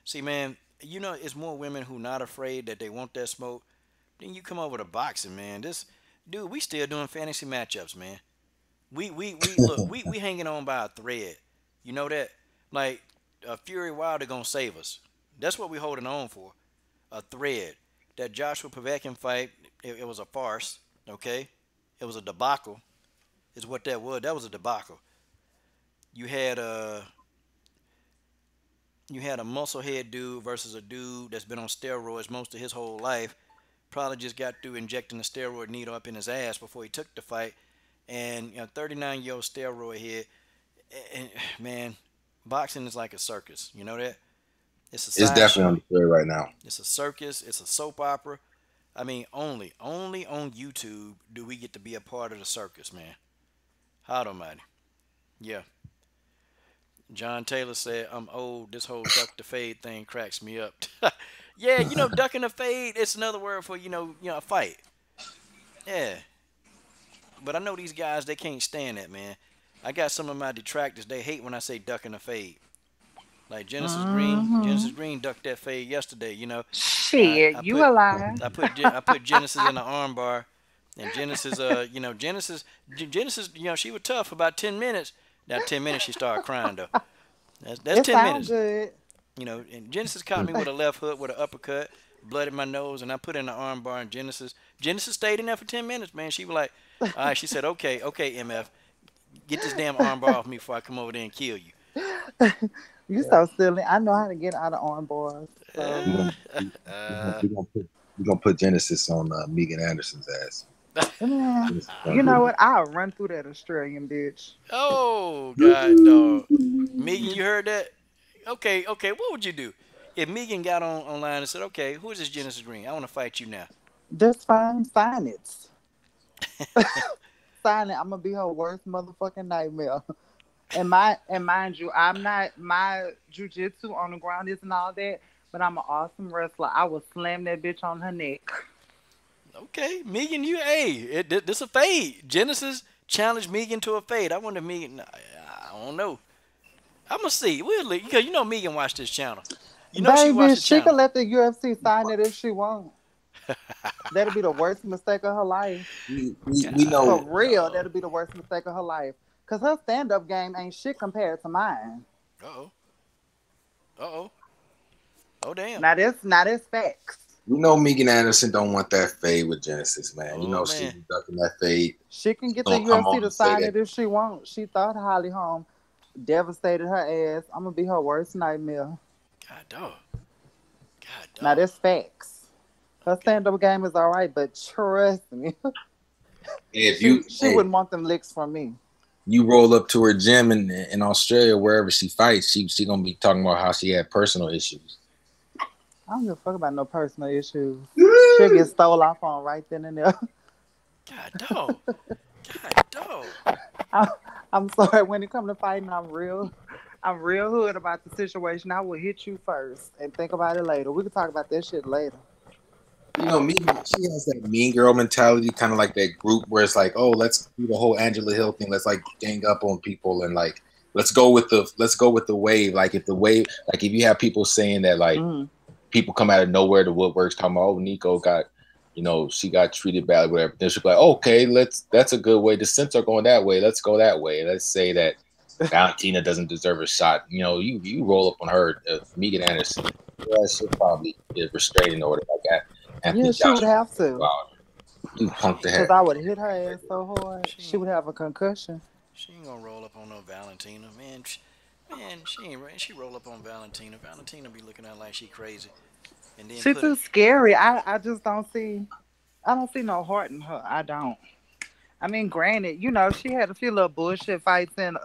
A: See, man, you know, it's more women who not afraid that they want that smoke. Then you come over to boxing, man. Dude, we still doing fantasy matchups, man. We look, we hanging on by a thread. You know that? Like, Fury Wilder gonna save us. That's what we holding on for. A thread. That Joshua Povetkin fight, it was a farce, okay? It was a debacle, is what that was. That was a debacle. You had a musclehead dude versus a dude that's been on steroids most of his whole life. Probably just got through injecting the steroid needle up in his ass before he took the fight. And 39-year-old steroid head. And man, boxing is like a circus. You know that? It's
C: definitely on the thread right now.
A: It's a circus. It's a soap opera. I mean, only on YouTube do we get to be a part of the circus, man. Hot almighty. Yeah. John Taylor said, I'm old. This whole duck the fade thing cracks me up. Yeah, you know, ducking the fade, it's another word for, a fight. Yeah. But I know these guys, they can't stand that, man. I got some of my detractors, they hate when I say ducking the fade. Like Genesis Green ducked that fade yesterday, you know.
E: Shit, you a liar.
A: I put Genesis in the arm bar, and Genesis, Genesis, she was tough for about 10 minutes. Now 10 minutes she started crying though. That's 10 minutes.
E: Good.
A: You know, and Genesis caught me with a left hook with an uppercut, blooded my nose, and I put in the arm bar, and Genesis stayed in there for 10 minutes, man. She was like, all right, she said, okay, MF, get this damn arm bar off me before I come over there and kill you.
E: You so silly. I know how to get out of arm bars. So.
C: We're gonna put Genesis on Megan Anderson's ass.
E: You know what? I'll run through that Australian bitch.
A: Oh, God, dog. Megan, you heard that? Okay, what would you do? If Megan got online and said, okay, who is this Genesis Green? I want to fight you now.
E: That's fine. Sign it. Sign it. I'm going to be her worst motherfucking nightmare. And mind you, I'm not, my jiu-jitsu on the ground isn't all that, but I'm an awesome wrestler. I will slam that bitch on her neck.
A: Okay, Megan, this a fade. Genesis challenged Megan to a fade. I wonder if Megan, I don't know. I'm going to see. Because you know Megan watched this channel. You know she watched the channel.
E: She can let the UFC sign it if she wants. That'll be the worst mistake of her life.
C: We know.
E: For real, that'll be the worst mistake of her life. Because her stand-up game ain't shit compared to mine.
A: Uh-oh. Oh, damn.
E: Now that's facts.
C: You know Megan Anderson don't want that fade with Genesis, man. You know she's ducking that fade.
E: She can get the UFC to sign it if she wants. She thought Holly Holm devastated her ass. I'm going to be her worst nightmare.
A: God dog.
E: Now that's facts. Her stand-up game is all right, but trust me. She wouldn't want them licks from me.
C: You roll up to her gym in Australia, wherever she fights, she gonna be talking about how she had personal issues.
E: I don't give a fuck about no personal issues. She'll get stole off on right then and there.
A: God dog.
E: I'm sorry. When it comes to fighting, I'm real hood about the situation. I will hit you first and think about it later. We can talk about that shit later.
C: You know, she has that mean girl mentality, kind of like that group where it's like, oh, let's do the whole Angela Hill thing. Let's like gang up on people and like let's go with the wave. Like if you have people saying that like people come out of nowhere, the woodworks talking about, oh, Nico got, she got treated badly, whatever. Then she'll be like, okay, that's a good way. The Saints are going that way. Let's go that way. Let's say that Valentina doesn't deserve a shot. You roll up on her, Megan Anderson. Yeah, she'll probably get a restraining order like that.
E: Yeah, she would have to.
C: You punked the head.
E: Because I would hit her ass so hard, she would have a concussion.
A: She ain't gonna roll up on no Valentina, man. She roll up on Valentina. Valentina be looking at her like she crazy. and then
E: She's
A: put
E: too
A: it.
E: scary. I just don't see. I don't see no heart in her. I don't. I mean, granted, she had a few little bullshit fights in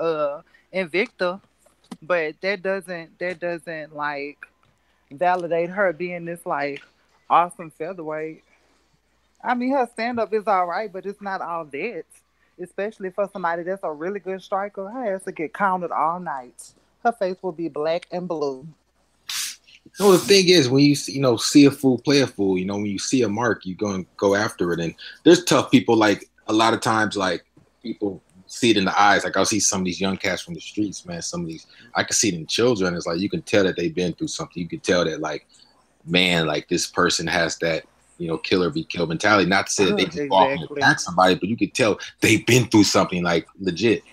E: Invicta, but that doesn't like validate her being this like awesome featherweight. I mean, her stand up is all right, but it's not all that. Especially for somebody that's a really good striker, her has to get counted all night. Her face will be black and blue.
C: No, the thing is, when you see a fool play a fool, when you see a mark, you go and go after it. And there's tough people. Like a lot of times, like people see it in the eyes. Like I'll see some of these young cats from the streets, man. Some of these, I can see it in children. It's like you can tell that they've been through something. You can tell that, like, man, like this person has that, killer be killed mentality. Not to say that they just go off and
E: Exactly.
C: attack somebody, but you can tell they've been through something like legit.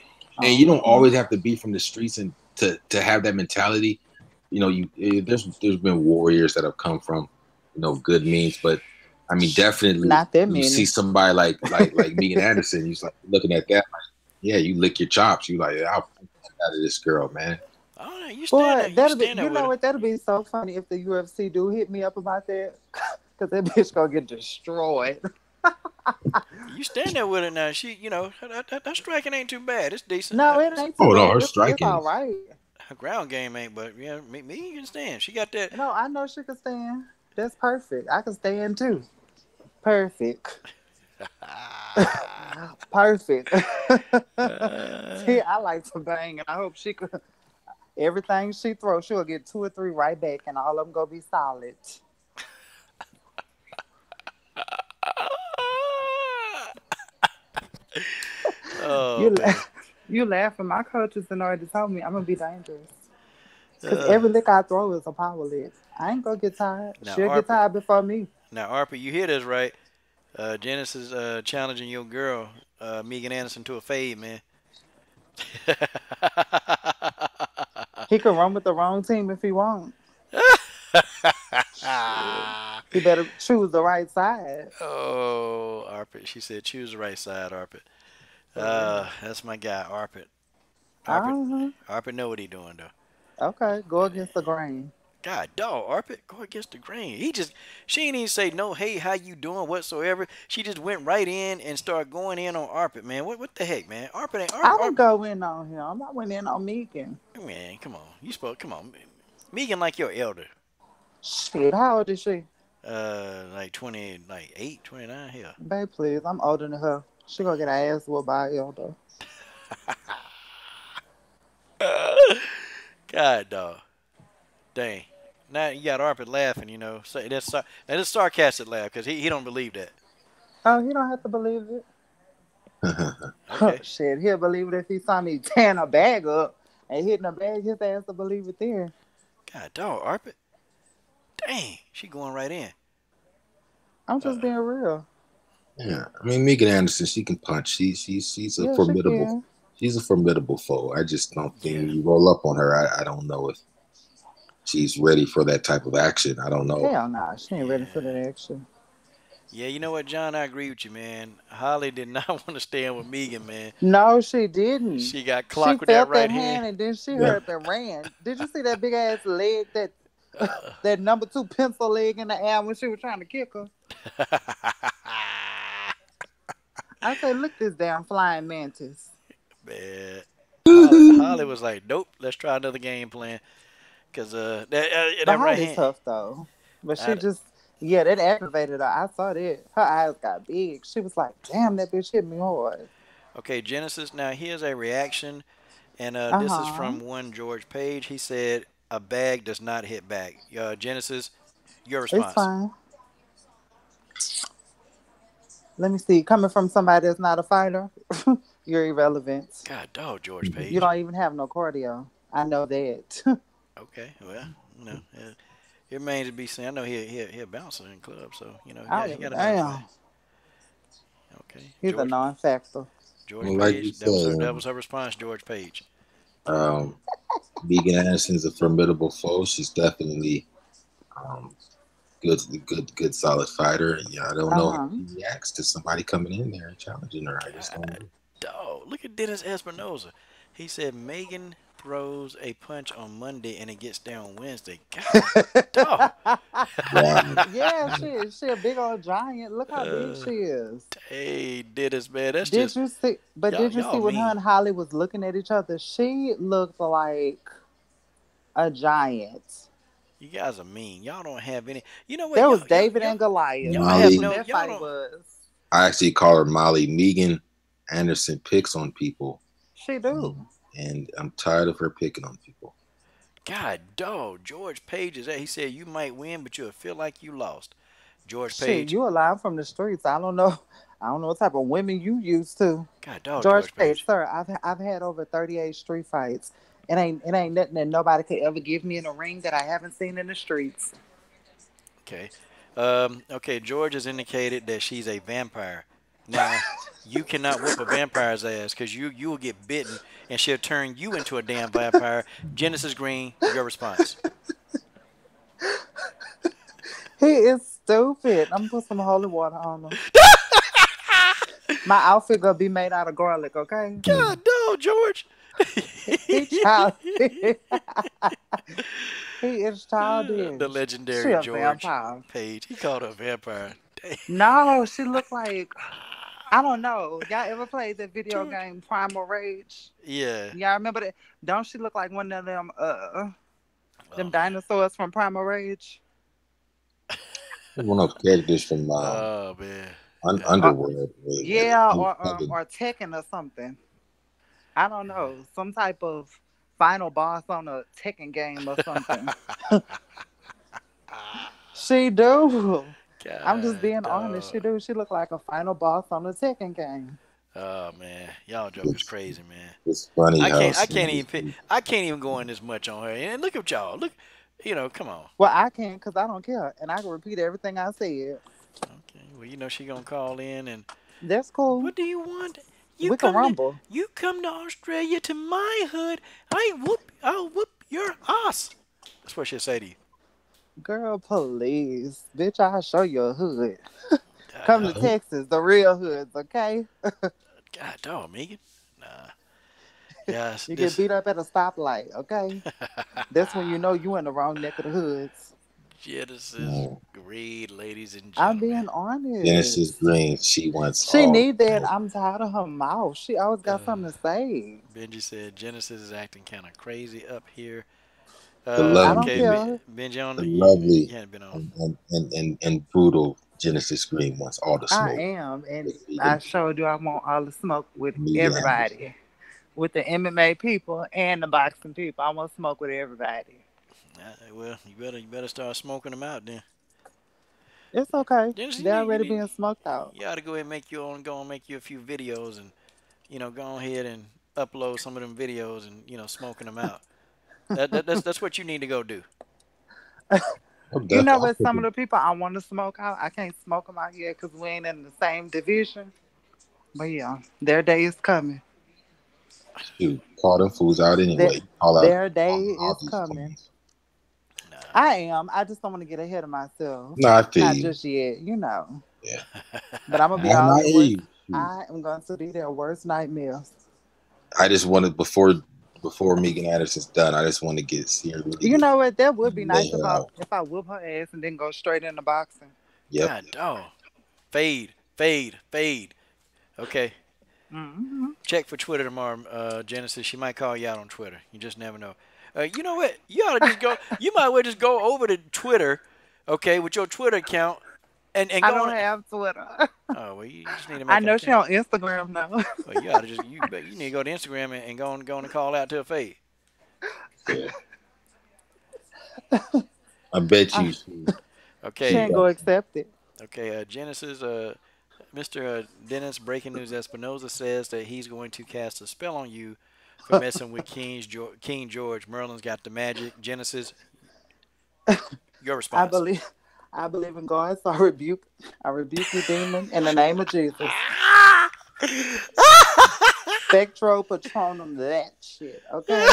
C: And you don't
E: Uh-huh.
C: always have to be from the streets and to have that mentality. There's been warriors that have come from good means, but I mean definitely
E: Not that
C: you
E: many.
C: see somebody like Megan Anderson, you're like looking at that, like, yeah, you lick your chops, you like, I'll punch the heck out of this girl, man.
A: Oh, you stand
E: Boy,
A: there. You
E: that'll be.
A: stand there
E: You
A: with
E: know
A: her.
E: what? That'll be so funny if the UFC do hit me up about that, because that bitch gonna get destroyed.
A: You stand there with her now. She, that striking ain't too bad. It's decent.
E: No, it ain't too
C: Oh no,
E: bad.
C: her
E: It's
C: striking
E: all
C: is
E: right.
A: Her ground game ain't, but yeah, me can stand. She got that.
E: No, I know she can stand. That's perfect. I can stand too. Perfect. Perfect. See, I like to bang, and I hope she could. Everything she throws, she'll get 2 or 3 right back, and all of them gonna be solid.
A: Oh
E: You,
A: man.
E: you laughing? My coaches and already told me I'm gonna be dangerous. Cause
A: Uh,
E: every lick I throw is a power lick. I ain't gonna get tired.
A: now
E: She'll get
A: Arpa,
E: tired before me.
A: you hear this right? Genesis challenging your girl, Megan Anderson, to a fade, man.
E: He can run with the wrong team if he wants. Shit. He better choose the right side.
A: Oh, Arpit. She said choose the right side, Arpit.
E: For real.
A: That's my guy, Arpit. Arpit,
E: Uh-huh.
A: Arpit know what he doing though.
E: Okay, go against the grain.
A: God, dog, Arpit, go against the grain. She ain't even say no, hey, how you doing, whatsoever. She just went right in and started going in on Arpit, man. What the heck, man? Arpit ain't
E: I didn't
A: Arpit.
E: go in on him. I went in on Megan.
A: Man, come on. Come on. Megan like your elder.
E: Shit, how old is she?
A: Like 20, like 8, 29, hell.
E: Babe, please, I'm older than her. She gonna get her ass whooped by an elder.
A: God, dog. Dang. Now you got Arpit laughing, So that's sarcastic laugh because he don't believe that.
E: Oh, he don't have to believe it.
A: Okay.
E: Shit, he'll believe it if he saw me tearing a bag up and hitting a bag. His ass to believe it then.
A: God, dog, Arpit. Dang, she going right in.
E: I'm just being real.
C: yeah. I mean, Megan Anderson, she can punch. She's a
E: Yeah, she
C: formidable.
E: can.
C: She's a formidable foe. I just don't think
A: Yeah.
C: you roll up on her. I don't know if she's ready for that type of action. I don't know.
E: Hell nah, she ain't ready for that action.
A: Yeah, you know what, John? I agree with you, man. Holly did not want to stand with Megan, man.
E: No, she didn't.
A: She got
E: She
A: clocked with that
E: felt
A: right
E: that hand
A: hand.
E: and then she
C: Yeah.
E: hurt and ran. Did you see that big ass leg, that number 2 pencil leg in the air when she was trying to kick her? I said, look this damn flying mantis.
A: Man. Holly was like, nope, let's try another game plan. Because that
E: But
A: right
E: Holly's
A: hand.
E: tough though. But she
A: I,
E: just, yeah, that aggravated her. I saw that. Her eyes got big. She was like, damn, that bitch hit me hard.
A: okay, Genesis. Now, here's a reaction. And this is
E: Uh-huh.
A: from one George Page. He said, a bag does not hit back. Genesis, your
E: It's
A: response.
E: fine. Let me see. Coming from somebody that's not a fighter, you're irrelevant.
A: God, dog, George Page.
E: You don't even have no cardio. I know that.
A: Okay, well, it remains to be seen. I know he'll bounce in the club, so he
E: Oh,
A: got another fight.
E: damn.
A: Okay,
E: He's a non-factor.
A: George
C: Well, like
A: Page.
C: you
A: That
C: said,
A: was her response, George Page.
C: Megan Anderson is a formidable foe. She's definitely um, good, solid fighter. Yeah, I don't know how
E: Uh-huh.
C: she reacts to somebody coming in there and challenging her. I just don't know.
A: Dog, look at Dennis Espinoza. He said Megan throws a punch on Monday and it gets down Wednesday. God, dog.
C: Wow.
E: Yeah, she a big old giant. Look how big she is.
A: Hey, Dennis, man, that's
E: Did
A: just
E: you see? But did you see
A: y'all
E: when her
A: mean.
E: and Holly was looking at each other? She looked like a giant.
A: You guys are mean. Y'all don't have any. You know what?
E: There was David and Goliath.
A: Y'all
E: That's
A: have
E: what
C: Molly,
A: no.
E: that
A: Y'all
E: fight
A: don't.
E: was.
C: I actually call her Molly. Megan Anderson picks on people,
E: She do.
C: and I'm tired of her picking on people.
A: God, dog. George Page is that. He said you might win, but you'll feel like you lost. George
E: Shit,
A: Page.
E: you alive from the streets. I don't know. I don't know what type of women you used to.
A: God, dog.
E: George
A: George
E: Page,
A: Page.
E: sir, I've had over 38 street fights. It ain't nothing that nobody could ever give me in a ring that I haven't seen in the streets.
A: Okay. Okay. George has indicated that she's a vampire. Now, you cannot whoop a vampire's ass because you will get bitten and she'll turn you into a damn vampire. Genesis Green, your response.
E: He is stupid. I'm gonna put some holy water on him. My outfit gonna be made out of garlic, okay?
A: God, no, George.
E: He childish. He is childish.
A: The
E: She
A: legendary
E: a
A: George
E: vampire.
A: Page. He called her a vampire.
E: No, she look like I don't know. Y'all ever played that video
A: George.
E: game Primal Rage?
A: Yeah.
E: Y'all remember that? Don't she look like one of them dinosaurs from Primal Rage?
C: One of the characters from
A: Oh man.
C: Underworld.
E: Yeah, or Tekken or something. I don't know. Some type of final boss on a Tekken game or something. She do.
A: God,
E: I'm just being honest.
A: dog.
E: She do. She look like a final boss on a Tekken game.
A: Oh man, y'all jokers crazy, man.
C: It's funny.
A: I can't even go in this much on her. And look at y'all. Look, come on.
E: Well, I can because I don't care, and I can repeat everything I said.
A: Okay. Well, she gonna call in and.
E: That's cool.
A: What do you want?
E: We can rumble.
A: You come to Australia to my hood. I'll whoop your ass. That's what she'll say to you.
E: Girl, please. Bitch, I'll show you a hood. Come to Texas, the real hoods, okay?
A: God, dog, Megan. Nah. Yes.
E: You get beat up at a stoplight, okay? That's when you know you in the wrong neck of the hoods.
A: Genesis Green, ladies and gentlemen.
E: I'm being honest.
C: Genesis Green, she wants.
E: She need that. I'm tired of her mouth. She always got something to say.
A: Benji said Genesis is acting kind of crazy up here.
C: The lovely,
E: I don't care.
A: Benji on
C: the lovely
A: you hadn't been on.
C: and brutal Genesis Green wants all the smoke.
E: I am, and I sure do. I want all the smoke with everybody. With the MMA people and the boxing people. I want smoke with everybody.
A: Well, you better start smoking them out then.
E: It's okay.
A: Genesis,
E: They're already being smoked out.
A: You ought to go ahead and go and make you a few videos and go ahead and upload some of them videos and smoking them out. That's what you need to go do.
E: You know what? Some of the people I want to smoke out, I can't smoke them out here because we ain't in the same division. But yeah, their day is coming.
C: Dude, call them fools out anyway.
E: Their day is coming. Nah. I am. I just don't want to get ahead of myself.
C: Not
E: just yet,
C: Yeah.
E: But I'm gonna be all I am going to be their worst nightmares.
C: I just wanted before Megan Anderson's done. I just want to get serious.
E: You know what? That would be nice if I whoop her ass and then go straight into boxing.
C: Yep.
A: God, dog. Fade. Okay.
E: Mm-hmm.
A: Check for Twitter tomorrow, Genesis. She might call you out on Twitter. You just never know. You know what? You ought to just go. You might well just go over to Twitter, okay, with your Twitter account, and
E: I don't have Twitter.
A: Oh well, you just need to make.
E: I know she on Instagram now.
A: Well, you ought to just you need to go to Instagram and go and call out to her fade.
C: Yeah. I bet you.
A: Okay.
E: She ain't go accept it.
A: Okay, Genesis. Mr. Dennis, breaking news, Espinoza says that he's going to cast a spell on you for messing with King George. Merlin's got the magic. Genesis, your response.
E: I believe in God, so I rebuke you, demon, in the name of Jesus. Spectro Patronum, that shit, okay?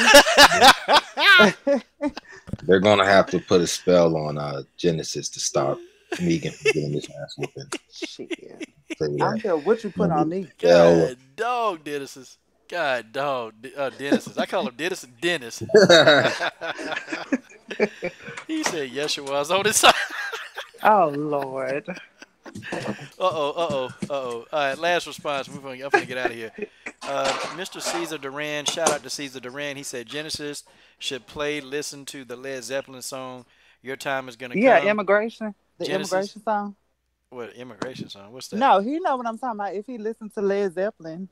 C: They're going to have to put a spell on Genesis to stop Megan from getting this ass whooping.
E: Shit. I don't care what you put on me.
A: God, dog, Dennis. God, dog, Dennis. I call him Dennis. He said Yeshua was on his side.
E: Oh Lord.
A: All right, last response. I'm gonna get out of here. Mr. Caesar Duran, shout out to Caesar Duran. He said Genesis should listen to the Led Zeppelin song. Your time is gonna
E: Yeah,
A: come.
E: immigration. The
A: Genesis.
E: immigration song.
A: What immigration song? What's that?
E: No, he know what I'm talking about. If he listened to Led Zeppelin,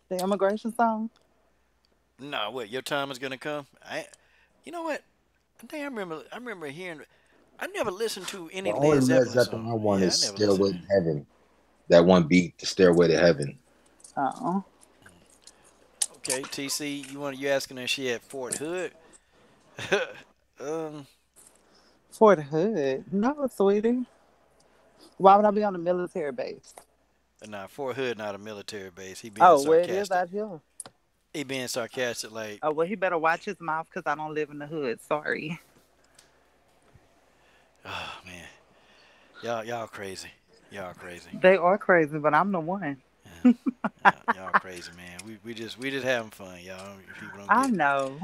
E: the immigration song.
A: No, what? Your time is gonna come. You know what? I think I remember hearing. I never listened to any
C: The only
A: Led Zeppelin
C: Led Zeppelin
A: song.
C: I want
A: Yeah,
C: is
A: I never
C: Stairway
A: listened.
C: to Heaven. That one beat, the Stairway to Heaven.
E: Oh.
A: Okay, TC, you asking if she at Fort Hood?
E: Fort Hood. No, sweetie. Why would I be on a military base?
A: Nah, Fort Hood not a military base. He being
E: Oh, where it is
A: sarcastic.
E: out here.
A: He being sarcastic, like.
E: Oh, well, he better watch his mouth because I don't live in the hood. Sorry.
A: Oh man, y'all crazy. Y'all crazy.
E: They are crazy, but I'm the one.
A: Yeah, y'all crazy, man. We just having fun, y'all. People don't
E: I
A: get,
E: know.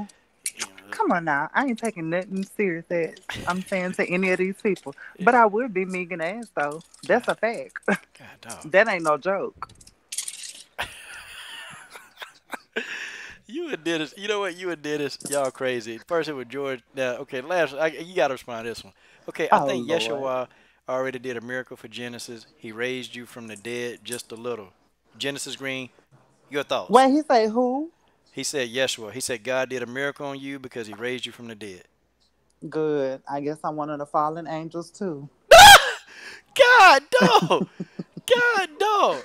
A: you know.
E: Come on now. I ain't taking nothing serious that I'm saying to any of these people. But I would be Megan ass, though. That's a fact.
A: God, dog.
E: That ain't no joke.
A: You and Dennis, you know what? You and Dennis, y'all crazy. First it was George. Now, okay, you got to respond to this one. Okay, I think
E: Lord.
A: Yeshua already did a miracle for Genesis. He raised you from the dead just a little. Genesis Green, your thoughts?
E: Wait, he say who?
A: He said Yeshua. He said God did a miracle on you because he raised you from the dead.
E: Good. I guess I'm one of the fallen angels, too.
A: God, dog. God, dog.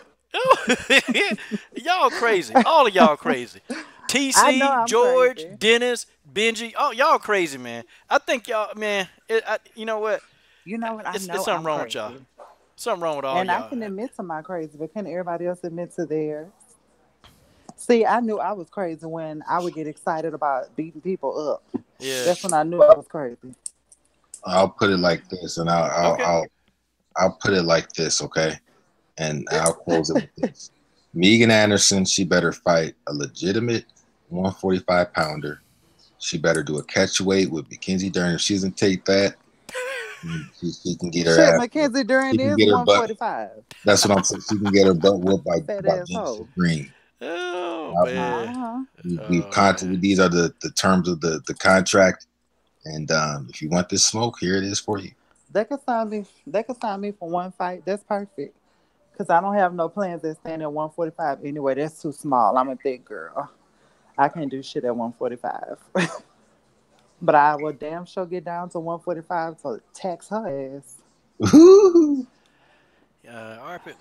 A: Y'all crazy. All of y'all crazy. TC, George,
E: crazy.
A: Dennis, Benji. Oh, y'all crazy, man. I think y'all, man, you know what?
E: You know what? I
A: It's
E: know
A: something
E: I'm
A: wrong
E: crazy.
A: with y'all. Something wrong with all
E: and
A: y'all.
E: I can admit to my crazy, but can everybody else admit to theirs? See, I knew I was crazy when I would get excited about beating people up.
A: Yeah.
E: That's when I knew I was crazy.
C: I'll put it like this, and I'll put it like this, okay? And I'll close it with this. Megan Anderson, she better fight a legitimate 145 pounder. She better do a catch weight with Mackenzie Dern. If she doesn't take that, she can get her
E: Shit,
C: ass.
E: Mackenzie Dern is
C: get her
E: 145.
C: That's what I'm saying. She can get her butt whooped by
E: Fat
C: Genesis
E: asshole.
C: Green.
A: Oh, man.
C: We've contracted. These are the terms of the contract. And if you want this smoke, here it is for you.
E: They could sign me for one fight. That's perfect. Because I don't have no plans at staying at 145 anyway. That's too small. I'm a thick girl. I can't do shit at 145. But I will damn sure get down to 145 to tax her ass.
A: Arpit,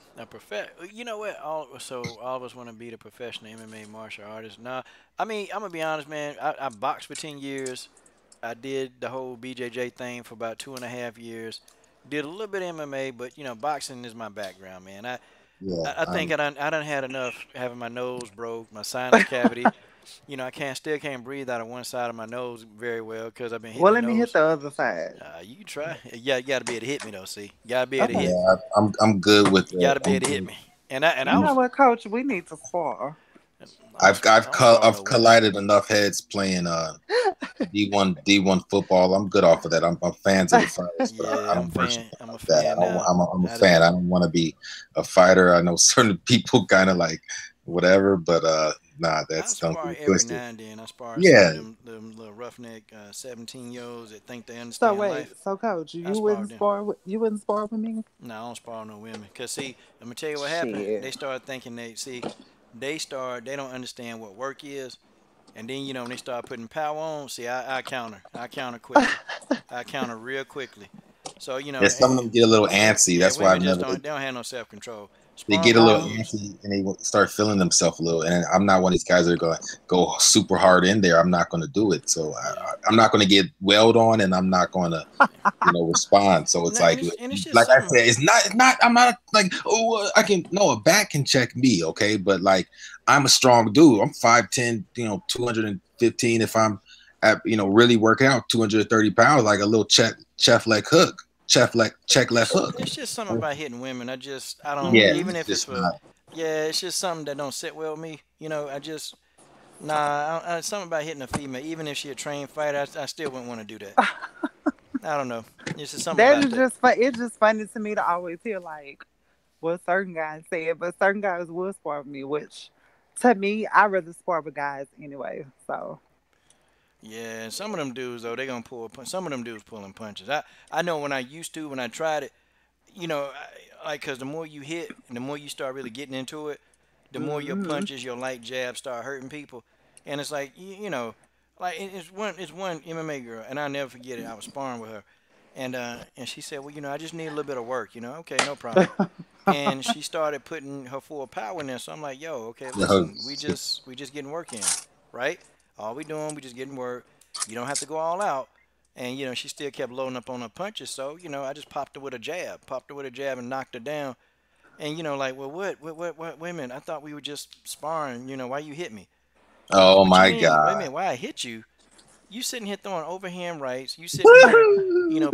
A: you know what? All of us want to be the professional MMA martial artist. Nah, I mean, I'm gonna be honest, man. I boxed for 10 years. I did the whole BJJ thing for about 2.5 years. Did a little bit of MMA, but you know, boxing is my background, man. I think I done had enough having my nose broke, my sinus cavity. You know, still can't breathe out of one side of my nose very well because I've been hitting.
E: Well, let me hit the other side.
A: You can try. Yeah, you got to be able to hit me though. See, you got to be able to hit me.
C: Yeah, I'm good with that.
A: You got to be able to hit me. And I
E: know what, Coach? We need to spar.
C: I've collided enough heads playing D1 football. I'm good off of that. I'm fans of the fighters, but
A: yeah,
C: I'm
A: a fan.
C: I'm a fan. I don't want to be a fighter. I know certain people kind of like whatever, but nah, that's don't be twisted.
A: Every now and then I spar them little roughneck 17-year-olds that think they understand life.
E: So Coach, you wouldn't spar with me?
A: No, I don't spar no women. Cause see, let me tell you what happened. They start thinking they don't understand what work is, and then you know when they start putting power on, see, I counter quickly. I counter real quickly. So you know,
C: some of them get a little antsy. That's why
A: they don't have no self control.
C: They get a little antsy and they start feeling themselves a little. And I'm not one of these guys that are going to go super hard in there. I'm not going to do it. So I'm not going to get welled on, and I'm not going to, respond. So it's like I said, it's not. I'm not like a back can check me, okay? But like I'm a strong dude. I'm 5'10", 215. If I'm at really working out 230 pounds, like a little chef leg hook. Check left hook.
A: It's just something about hitting women. I don't. Yeah, even if it's it's just something that don't sit well with me. It's something about hitting a female. Even if she a trained fighter, I still wouldn't want to do that. I don't know. It's just something
E: That
A: about
E: is
A: that.
E: just fun. It's just funny to me to always hear like what certain guys say, but certain guys will spar with me, which to me, I rather spar with guys anyway. So
A: Yeah, and some of them dudes though, they gonna pull a punch. Some of them dudes pulling punches. I know when I used to when I tried it, like because the more you hit and the more you start really getting into it, the more your
E: hmm
A: punches, your light jabs start hurting people, and it's like like it's one MMA girl, and I'll never forget it. I was sparring with her, and she said, well, I just need a little bit of work, okay, no problem. And she started putting her full power in there. So I'm like, yo, okay,
C: No.
A: listen, we just getting work in, right? All we doing, we just getting work. You don't have to go all out. And she still kept loading up on her punches. So I just popped her with a jab, and knocked her down. And like, well, what? Wait a minute, I thought we were just sparring. Why you hit me?
C: Oh
A: What you
C: my
A: mean? Wait a
C: God.
A: minute, why I hit you? You sitting here throwing overhand rights. You sitting here,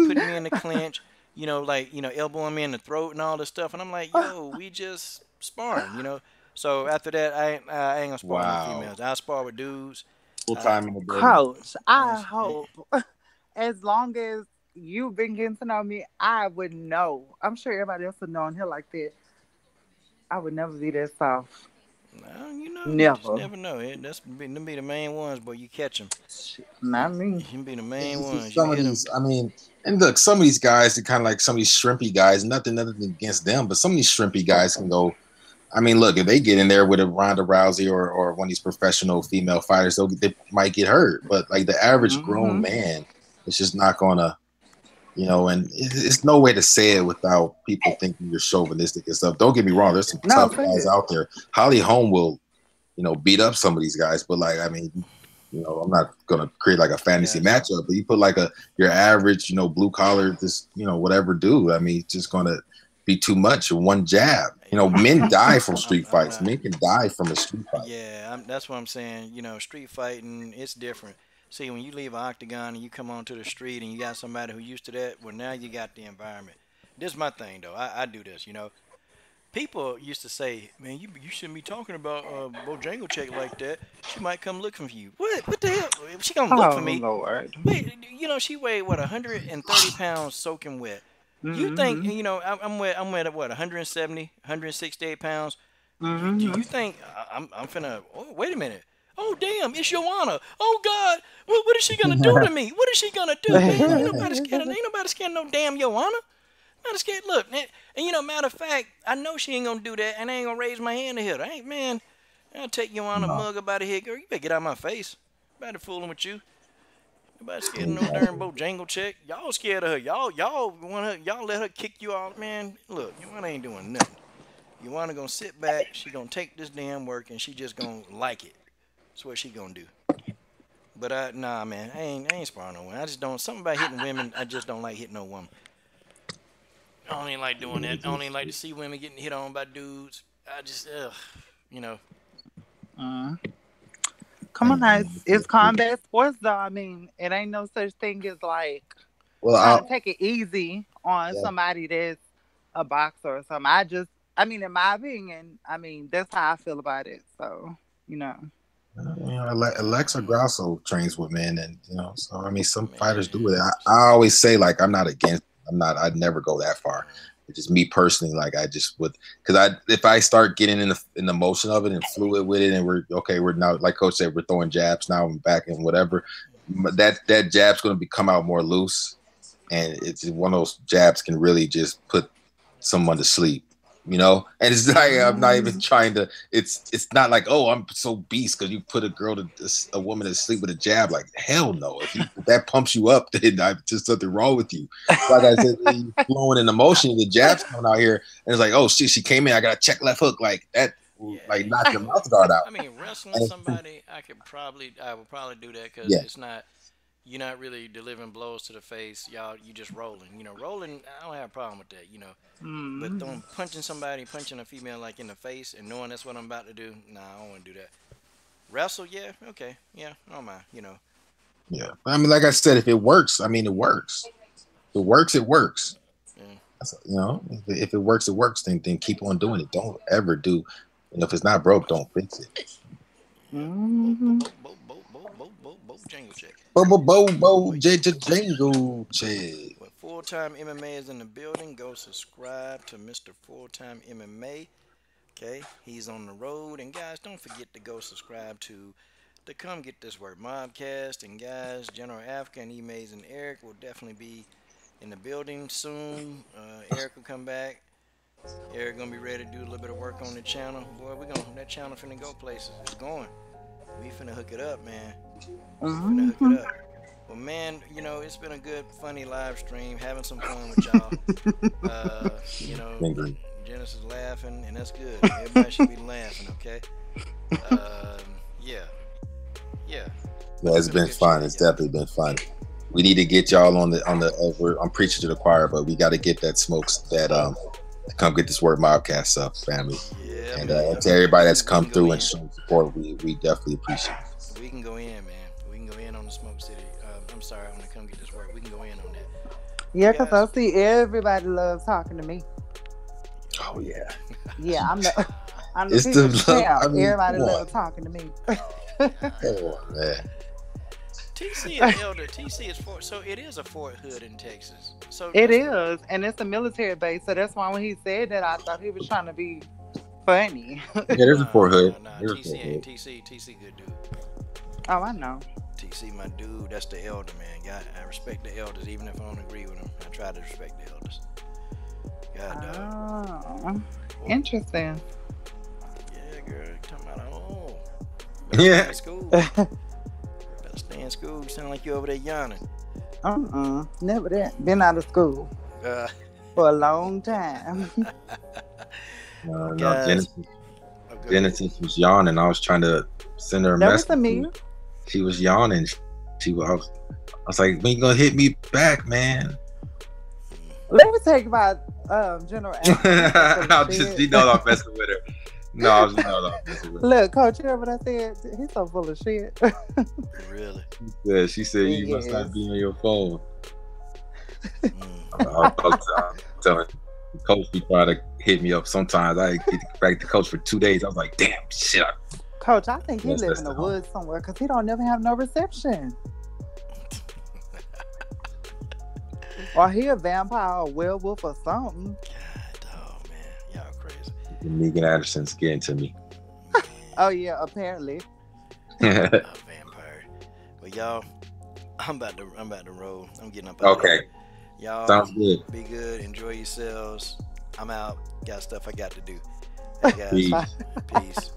A: putting me in the clinch. Like elbowing me in the throat and all this stuff. And I'm like, yo, we just sparring. So after that, I ain't gonna spar with no
C: Wow.
A: females. I spar with dudes.
C: Full
A: Uh,
C: time in the building.
E: Coach, I hope as long as you've been getting to know me, I would know. I'm sure everybody else would know on here like that. I would never be that soft.
A: well, you just
E: Never.
A: never know. Them be the main ones, boy. You catch them.
E: Shit, not me.
A: You be the main
C: It's just
A: ones. You
C: some of
A: hit them.
C: these, I mean, and look, some of these guys, they're kind of like some of these shrimpy guys. Nothing against them, but some of these shrimpy guys can go. I mean, look, if they get in there with a Ronda Rousey or one of these professional female fighters, they might get hurt. But like the average grown
E: hmm
C: man, it's just not gonna, and it's no way to say it without people thinking you're chauvinistic and stuff. Don't get me wrong, there's some
E: No,
C: tough
E: say
C: guys
E: it.
C: out there. Holly Holm will, beat up some of these guys, but like, I mean, I'm not gonna create like a fantasy
A: Gotcha.
C: matchup, but you put like your average, blue collar, this, whatever dude. I mean, it's just gonna be too much in one jab. Men die from street
A: I'm
C: fights.
A: not.
C: Men can die from a street fight.
A: Yeah, that's what I'm saying. Street fighting, it's different. See, when you leave an octagon and you come onto the street and you got somebody who used to that, well, now you got the environment. This is my thing, though. I do this, People used to say, man, you shouldn't be talking about Bojangles like that. She might come looking for you. What? What the hell? She gonna look for
E: Oh
A: me?
E: Lord.
A: Wait, she weighed, what, 130 pounds soaking wet. You think,
E: hmm
A: I'm wet at what, 170, 168 pounds? Do
E: hmm
A: you think I'm finna, oh, wait a minute. Oh, damn, it's Joanna. Oh, God, what is she gonna do to me? What is she gonna do, man? Ain't nobody scared of no damn Joanna. Not scared. Look, and matter of fact, I know she ain't gonna do that, and I ain't gonna raise my hand to hit her. Ain't, man, I'll take Joanna
C: No.
A: mug about a head, girl. You better get out of my face. Nobody fooling with you. Nobody scared of no darn
C: Exactly.
A: Bojangle. Y'all scared of her. Y'all want her. Y'all let her kick you off, man. Look, Joanna ain't doing nothing. Joanna gonna sit back. She gonna take this damn work, and she just gonna like it. That's what she gonna do. But nah, man, I ain't sparring no one. I just don't. Something about hitting women. I just don't like hitting no woman. I don't even like doing that. I don't even like to see women getting hit on by dudes. I just, you know.
E: Come on, now. It's combat sports, though. I mean, it ain't no such thing as like
C: Well,
E: trying to take it easy on
C: yeah.
E: somebody that's a boxer or something. I mean, in my opinion, I mean, that's how I feel about it. So, you know.
C: Alexa Grasso trains with men, and so I mean, some
A: Man.
C: fighters do it. I always say like I'm not against. I'd never go that far. It's just me personally. Like I just would, because if I start getting in the motion of it and fluid with it, and we're now, like Coach said, we're throwing jabs now and back and whatever. That jab's going to come out more loose, and it's one of those jabs can really just put someone to sleep. And it's like I'm not even trying to. It's not like, oh, I'm so beast because you put a woman to sleep with a jab. Like hell no. If that pumps you up, then just something wrong with you. Like I said, you flowing in emotion, the jabs coming out here, and it's like, oh shit, she came in. I got to check left hook like that.
A: Yeah.
C: Like knock your mouth guard out.
A: I mean, wrestling somebody, I would probably do that because
C: Yeah.
A: it's not. You're not really delivering blows to the face. You just rolling. Rolling, I don't have a problem with that, But punching a female like in the face and knowing that's what I'm about to do, nah, I don't want to do that. Wrestle, yeah, okay. Yeah, I don't mind,
C: Yeah. I mean, like I said, if it works, I mean, it works. If it works, it works.
A: Yeah.
C: If it works, it works. Then keep on doing it. Don't ever do. If it's not broke, don't fix it.
A: Yeah. Bo, bo, bo, bo, bo, bo, bo, jingle check.
C: Jingle check.
A: When Full-Time MMA is in the building, go subscribe to Mr. Full-Time MMA. Okay, he's on the road. And guys, don't forget to go subscribe to the Come Get This Work Mobcast. And guys, General Africa and E-Maze and Eric will definitely be in the building soon. Eric will come back. Eric gonna be ready to do a little bit of work on the channel. Boy, that channel finna go places. It's going. We finna hook it up, man. Finna hook it up. Well, man, you know, it's been a good, funny live stream. Having some fun with y'all. You know, Genesis laughing, and that's good. Everybody should be laughing, okay? Yeah.
C: Yeah, it's been fun. It's definitely been fun. We need to get y'all on the I'm preaching to the choir, but we got to get that smokes that Come Get This Work Mobcast stuff, family. Yeah, and to everybody that's come through and shown support, we definitely appreciate it.
A: We can go in, man. We can go in on the Smoke City. I'm sorry, on the Come Get This Work. We can go in on that.
E: Yeah, because I see everybody loves talking to me.
C: Oh yeah.
E: Yeah, I'm the
C: it's the love. I mean,
E: everybody loves talking to me.
C: Oh man.
A: TC is elder. TC is Fort. So it is a Fort Hood in Texas. So
E: it is, and it's a military base. So that's why when he said that, I thought he was trying to be funny.
C: Yeah, there's a Fort Hood.
A: TC good dude.
E: Oh, I know.
A: TC my dude. That's the elder, man. I respect the elders, even if I don't agree with them. I try to respect the elders.
E: God, interesting.
A: Yeah, girl. Talking about
C: yeah.
A: School. Better stay in school. You sound like you over there yawning.
E: Never that. Been out of school for a long time.
C: No, Genesis was yawning. I was trying to send her a message.
E: That was me.
C: She was yawning. I was like, "When you gonna hit me back, man?"
E: Let me take about General.
C: I'm just, I'm messing with her. No, I'm messing with her.
E: Look, Coach, you heard what I said? He's so full of shit.
A: Really?
C: Yeah, she said you must not be on your phone. I'm telling the coach be trying to hit me up. Sometimes I get back to coach for 2 days. I was like, damn, shit.
E: Coach, I think he lives in the woods somewhere because he don't never have no reception. Or he a vampire or werewolf or something.
A: God, oh man, y'all crazy.
C: Megan Anderson's getting to me.
E: Oh yeah, apparently.
A: Vampire. Well, y'all, I'm about to roll. I'm getting up.
C: Okay.
A: Y'all,
C: sounds good.
A: Be good. Enjoy yourselves. I'm out. Got stuff I got to do. Hey, guys.
C: Peace.
A: Peace.